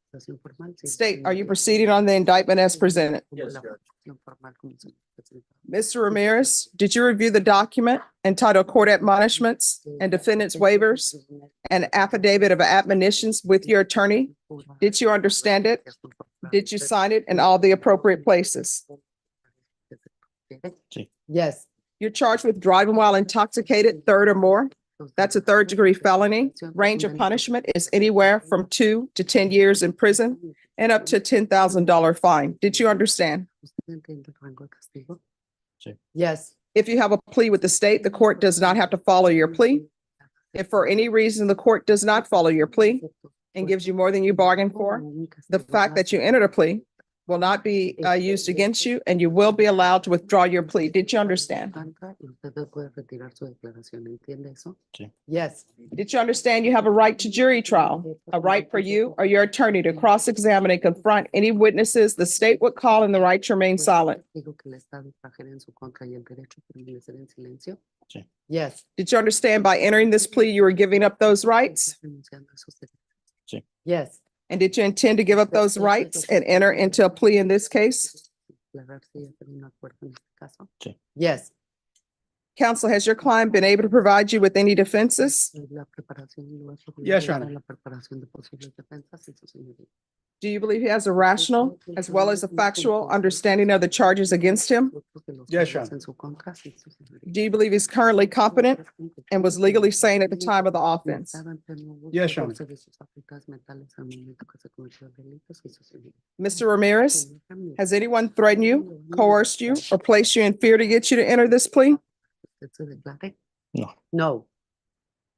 State, are you proceeding on the indictment as presented? Mr. Ramirez, did you review the document entitled Court Admonishments and Defendants Waivers and Affidavit of Admonitions with your attorney? Did you understand it? Did you sign it in all the appropriate places? Yes. You're charged with driving while intoxicated, third or more. That's a third-degree felony. Range of punishment is anywhere from 2 to 10 years in prison and up to $10,000 fine. Did you understand? Yes. If you have a plea with the state, the court does not have to follow your plea. If for any reason the court does not follow your plea and gives you more than you bargained for, the fact that you entered a plea will not be used against you, and you will be allowed to withdraw your plea. Did you understand? Yes. Did you understand you have a right to jury trial? A right for you or your attorney to cross-examine and confront any witnesses the state would call and the right to remain silent? Yes. Did you understand by entering this plea, you were giving up those rights? Yes. And did you intend to give up those rights and enter into a plea in this case? Yes. Counsel, has your client been able to provide you with any defenses? Yes, Your Honor. Do you believe he has a rational as well as a factual understanding of the charges against him? Yes, Your Honor. Do you believe he's currently competent and was legally sane at the time of the offense? Yes, Your Honor. Mr. Ramirez, has anyone threatened you, coerced you, or placed you in fear to get you to enter this plea? No. No.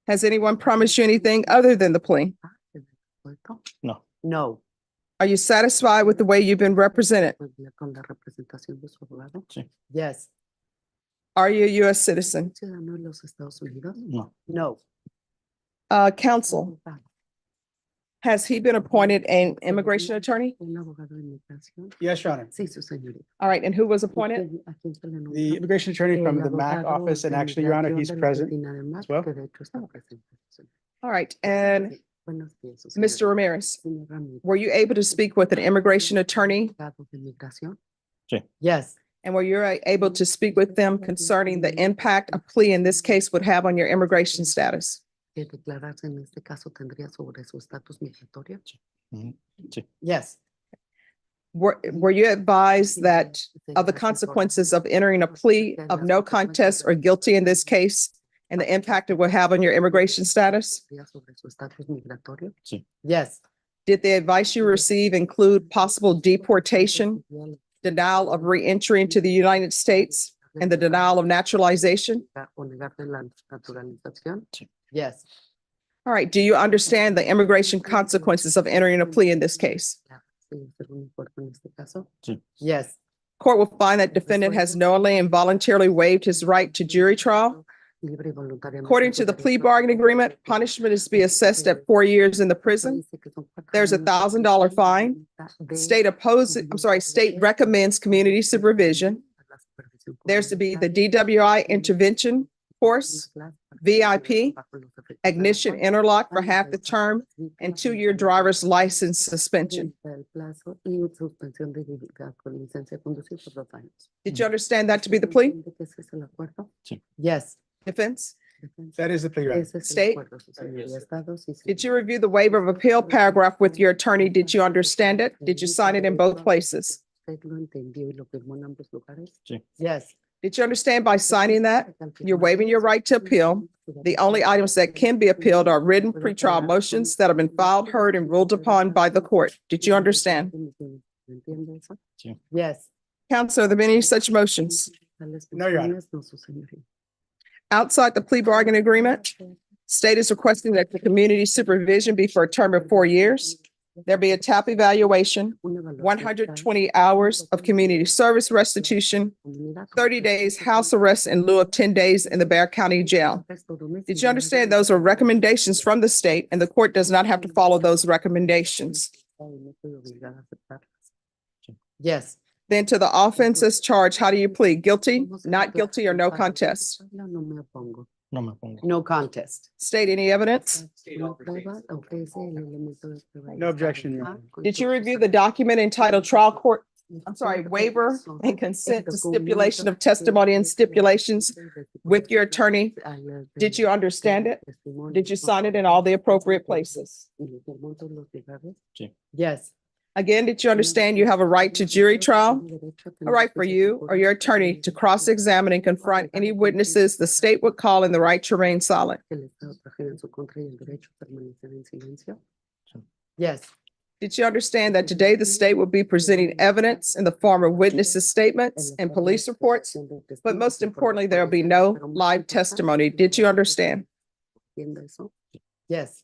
Has anyone promised you anything other than the plea? No. No. Are you satisfied with the way you've been represented? Yes. Are you a U.S. citizen? No. No. Counsel, has he been appointed an immigration attorney? Yes, Your Honor. All right, and who was appointed? The immigration attorney from the MAC office, and actually, Your Honor, he's present as well. All right, and Mr. Ramirez, were you able to speak with an immigration attorney? Yes. And were you able to speak with them concerning the impact a plea in this case would have on your immigration status? Yes. Were you advised that of the consequences of entering a plea of no contest or guilty in this case and the impact it will have on your immigration status? Yes. Did the advice you receive include possible deportation, denial of re-entry into the United States, and the denial of naturalization? Yes. All right, do you understand the immigration consequences of entering a plea in this case? Yes. Court will find that defendant has knowingly and voluntarily waived his right to jury trial, According to the plea bargaining agreement, punishment is to be assessed at 4 years in the prison. There's a $1,000 fine. State recommends community supervision. There's to be the DWI intervention course, VIP, ignition interlock for half the term, and 2-year driver's license suspension. Did you understand that to be the plea? Yes. Defense? That is the plea. Your Honor. State? Did you review the waiver of appeal paragraph with your attorney? Did you understand it? Did you sign it in both places? Yes. Did you understand by signing that, you're waiving your right to appeal? The only items that can be appealed are written pretrial motions that have been filed, heard, and ruled upon by the court. Did you understand? Yes. Counsel, are there any such motions? No, Your Honor. Outside the plea bargain agreement, state is requesting that the community supervision be for a term of 4 years. There be a TAP evaluation, 120 hours of community service restitution, 30 days house arrest in lieu of 10 days in the Bexar County Jail. Did you understand those are recommendations from the state and the court does not have to follow those recommendations? Yes. Then to the offenses charged, how do you plead? Guilty, not guilty, or no contest? No contest. State any evidence? No objection, Your Honor. Did you review the document entitled waiver and consent to stipulation of testimony and stipulations with your attorney? Did you understand it? Did you sign it in all the appropriate places? Yes. Again, did you understand you have a right to jury trial? A right for you or your attorney to cross-examine and confront any witnesses the state would call in the right to remain silent? Yes. Did you understand that today the state will be presenting evidence in the form of witnesses' statements and police reports? But most importantly, there will be no live testimony. Did you understand? Yes.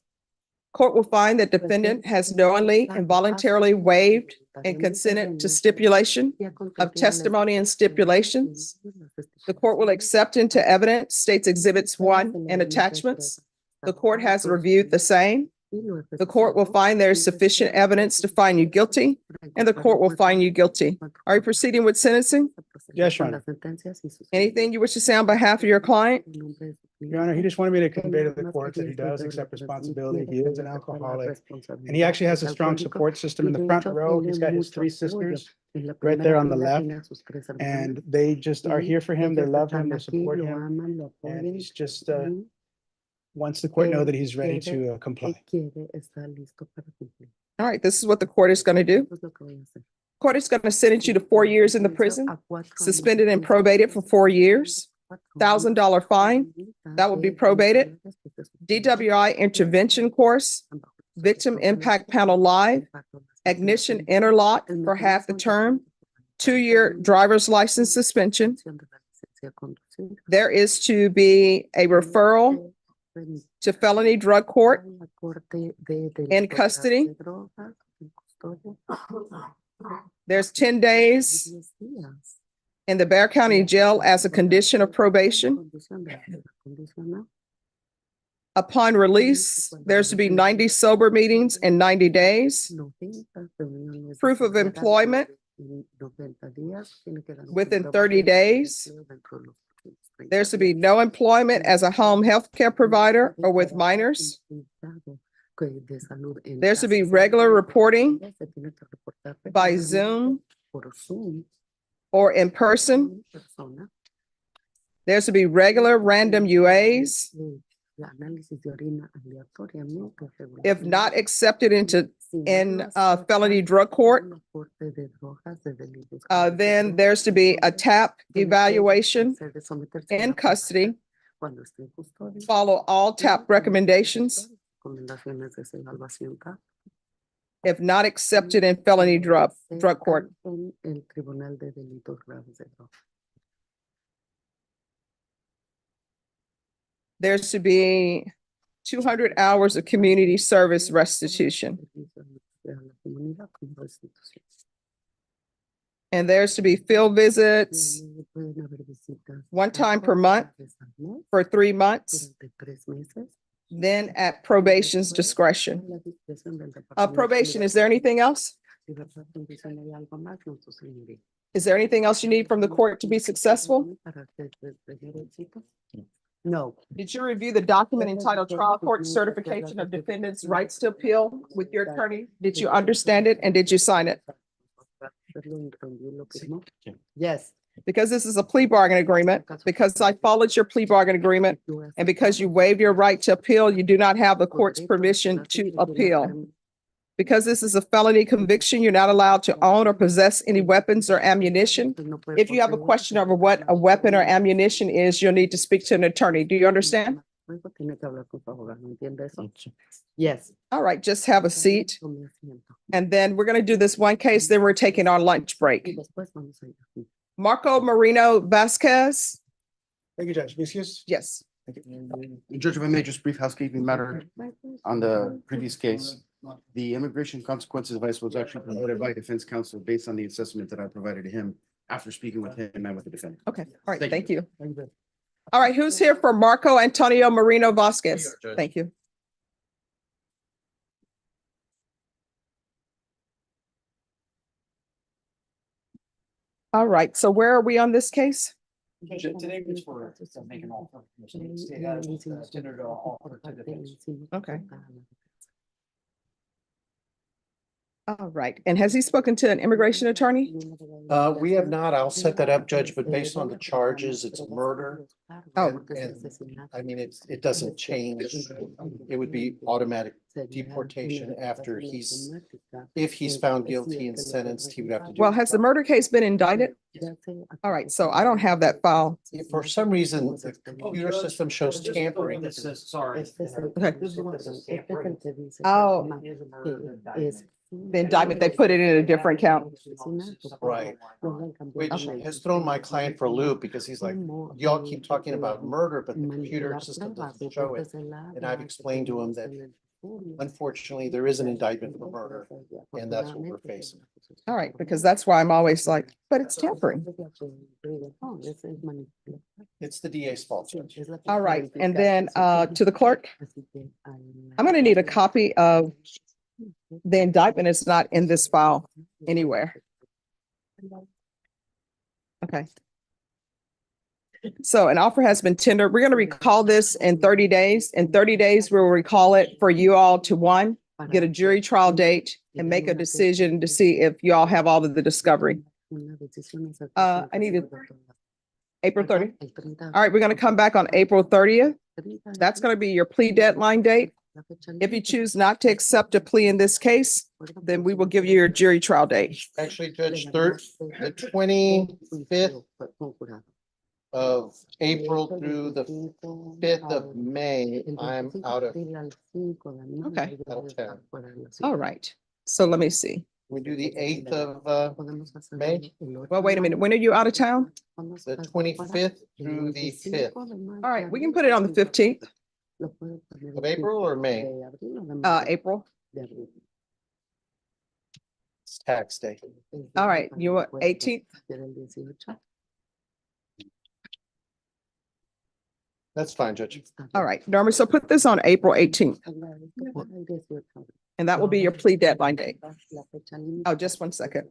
Court will find that defendant has knowingly and voluntarily waived and consented to stipulation of testimony and stipulations. The court will accept into evidence states exhibits 1 and attachments. The court has reviewed the same. The court will find there is sufficient evidence to find you guilty, and the court will find you guilty. Are you proceeding with sentencing? Yes, Your Honor. Anything you wish to say on behalf of your client? Your Honor, he just wanted me to convey to the court that he does accept responsibility. He is an alcoholic. And he actually has a strong support system in the front row. He's got his 3 sisters right there on the left. And they just are here for him. They love him, they support him. And he's just wants the court know that he's ready to comply. All right, this is what the court is going to do. Court is going to sentence you to 4 years in the prison, suspended and probated for 4 years. $1,000 fine, that will be probated. DWI intervention course, victim impact panel live, ignition interlock for half the term, 2-year driver's license suspension. There is to be a referral to felony drug court in custody. There's 10 days in the Bexar County Jail as a condition of probation. Upon release, there's to be 90 sober meetings in 90 days. Proof of employment within 30 days. There's to be no employment as a home health care provider or with minors. There's to be regular reporting by Zoom or in person. There's to be regular random UAs. If not accepted in felony drug court, then there's to be a TAP evaluation in custody. Follow all TAP recommendations. If not accepted in felony drug court. There's to be 200 hours of community service restitution. And there's to be field visits 1 time per month for 3 months, then at probation's discretion. Probation, is there anything else? Is there anything else you need from the court to be successful? No. Did you review the document entitled Trial Court Certification of Defendants' Rights to Appeal with your attorney? Did you understand it and did you sign it? Yes. Because this is a plea bargain agreement, because I followed your plea bargain agreement, and because you waive your right to appeal, you do not have the court's permission to appeal. Because this is a felony conviction, you're not allowed to own or possess any weapons or ammunition. If you have a question over what a weapon or ammunition is, you'll need to speak to an attorney. Do you understand? Yes. All right, just have a seat. And then we're going to do this one case, then we're taking our lunch break. Marco Marino Vasquez. Thank you, Judge. Excuse? Yes. Judge, if I may, just brief housekeeping matter on the previous case. The immigration consequences advice was actually provided by defense counsel based on the assessment that I provided to him after speaking with him and with the defendant. Okay, all right, thank you. All right, who's here for Marco Antonio Marino Vasquez? Thank you. All right, so where are we on this case? Today was for make an offer. Dinner to offer to defense. Okay. All right, and has he spoken to an immigration attorney? We have not. I'll set that up, Judge, but based on the charges, it's murder. Oh. And I mean, it doesn't change. It would be automatic deportation after if he's found guilty and sentenced, he would have to do. Well, has the murder case been indicted? All right, so I don't have that file. If for some reason, the computer system shows tampering. This is, sorry. Okay. This is what it says, tampering. Oh. The indictment, they put it in a different count. Right. Which has thrown my client for a loop because he's like, y'all keep talking about murder, but the computer system doesn't show it. And I've explained to him that unfortunately, there is an indictment for murder, and that's what we're facing. All right, because that's why I'm always like, but it's tampering. It's the DA's fault, Judge. All right, and then to the clerk. I'm gonna need a copy of the indictment. It's not in this file anywhere. Okay. So an offer has been tendered. We're going to recall this in 30 days. In 30 days, we'll recall it for you all to get a jury trial date and make a decision to see if you all have all of the discovery. I needed April 30th. All right, we're going to come back on April 30th. That's going to be your plea deadline date. If you choose not to accept a plea in this case, then we will give you your jury trial date. Actually, Judge, the 25th of April through the 5th of May, I'm out of. Okay. Out of town. All right. So let me see. We do the 8th of May, Well, wait a minute. When are you out of town? the 25th through the 5th All right, we can put it on the 15th, of April or May. April. It's tax day. All right, you want 18th? That's fine, Judge. All right, Norma, so put this on April 18th, and that will be your plea deadline date. Oh, just one second.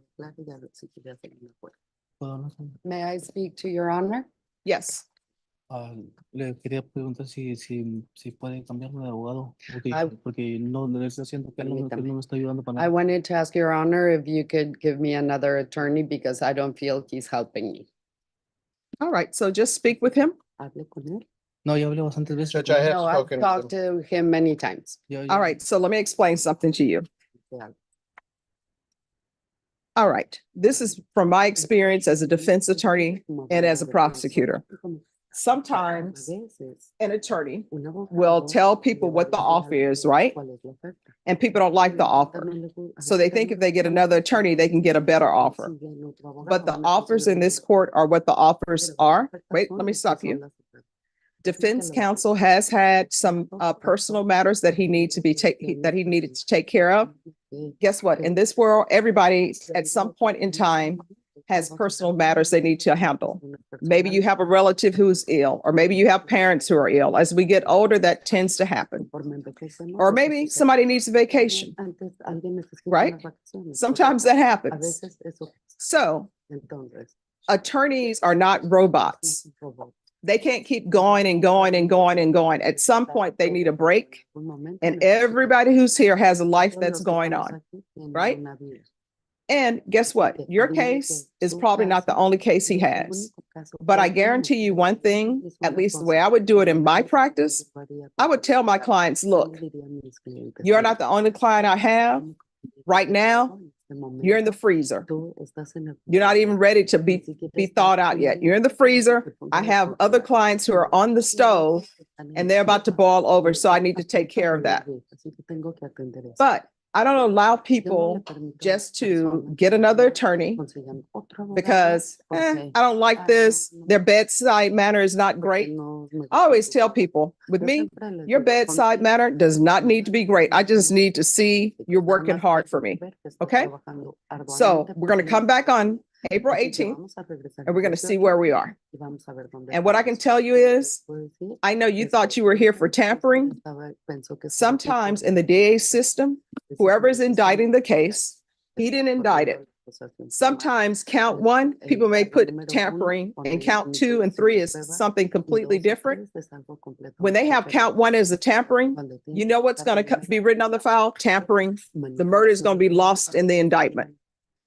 May I speak to your honor? Yes. Le quería preguntar si puede cambiarme de abogado, I- porque no le estoy haciendo que él no me está ayudando para I nada. wanted to ask your honor if you could give me another attorney because I don't feel he's helping me. All right, so just speak with him. No, ya hablé bastantes veces. Judge, I have No, I've spoken with talked to him many times. All right, so let me explain something to you. All right, this is from my experience as a defense attorney and as a prosecutor. Sometimes an attorney will tell people what the offer is, right? And people don't like the offer. So they think if they get another attorney, they can get a better offer. But the offers in this court are what the offers are. Wait, let me stop you. Defense counsel has had some personal matters that he needed to take care of. Guess what? In this world, everybody at some point in time has personal matters they need to handle. Maybe you have a relative who's ill, or maybe you have parents who are ill. As we get older, that tends to happen. Or maybe somebody needs a vacation, right? Sometimes that happens. So attorneys are not robots. They can't keep going and going and going and going. At some point, they need a break. And everybody who's here has a life that's going on, right? And guess what? Your case is probably not the only case he has. But I guarantee you one thing, at least the way I would do it in my practice, I would tell my clients, look, you're not the only client I have. Right now, you're in the freezer. You're not even ready to be thawed out yet. You're in the freezer. I have other clients who are on the stove and they're about to boil over, so I need to take care of that. But I don't allow people just to get another attorney because I don't like this. Their bedside manner is not great. I always tell people, with me, your bedside manner does not need to be great. I just need to see you're working hard for me. Okay? So we're going to come back on April 18th, and we're going to see where we are. And what I can tell you is, I know you thought you were here for tampering. Sometimes in the DA system, whoever is indicting the case, he didn't indict it. Sometimes count one, people may put tampering, and count 2 and 3 is something completely different. When they have count 1 as the tampering, you know what's going to be written on the file? Tampering. The murder is going to be lost in the indictment.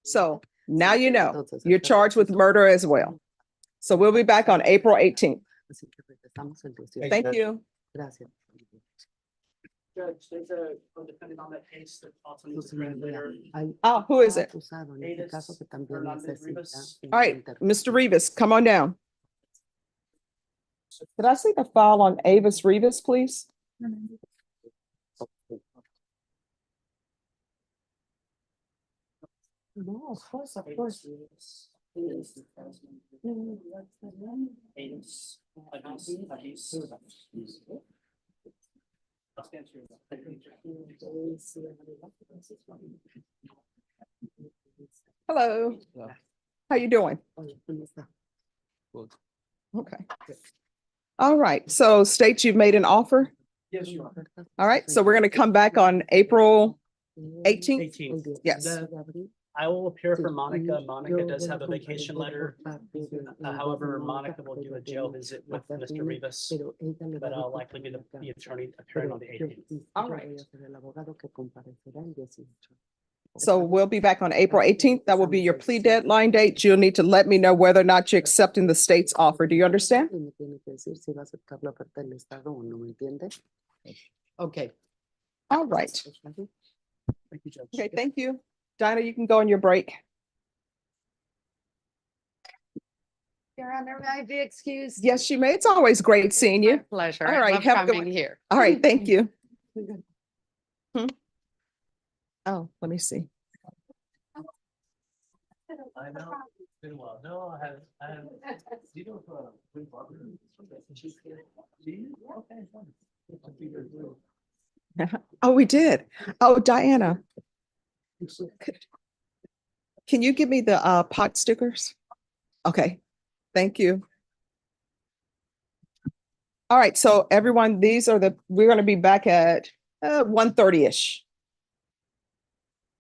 So now you know you're charged with murder as well. So we'll be back on April 18th. Thank you. Judge, there's a depending on that case that also needs to grant later. Oh, who is it? Davis, Hernandez, Rivas. All right, Mr. Rivas, come on down. Could I see the file on Avis Rivas, please? No, of course, of course. Hello. How you doing? Okay. All right. So state you've made an offer. Yes, you are. All right. So we're going to come back on April 18th. 18th. Yes. I will appear for Monica. Monica does have a vacation letter. However, Monica will do a jail visit with Mr. Rivas, but I'll likely be the attorney appearing on the 18th. All right. So we'll be back on April 18th. That will be your plea deadline date. You'll need to let me know whether or not you're accepting the state's offer. Do you understand? Okay. All right. Thank you, Judge. Okay, thank you. Dinah, you can go on your break. Your Honor, may I be excused? Yes, you may. It's always great seeing you. Pleasure. All I right, love have a good coming one. here. All right, thank you. Oh, let me see. I know. It's been a while. No, I have. Do you know if Queen Barbara? She's here. Do you? Okay. Oh, we did. Oh, Diana. Can you give me the pot stickers? Okay, thank you. All right, so everyone, we're going to be back at 1:30-ish.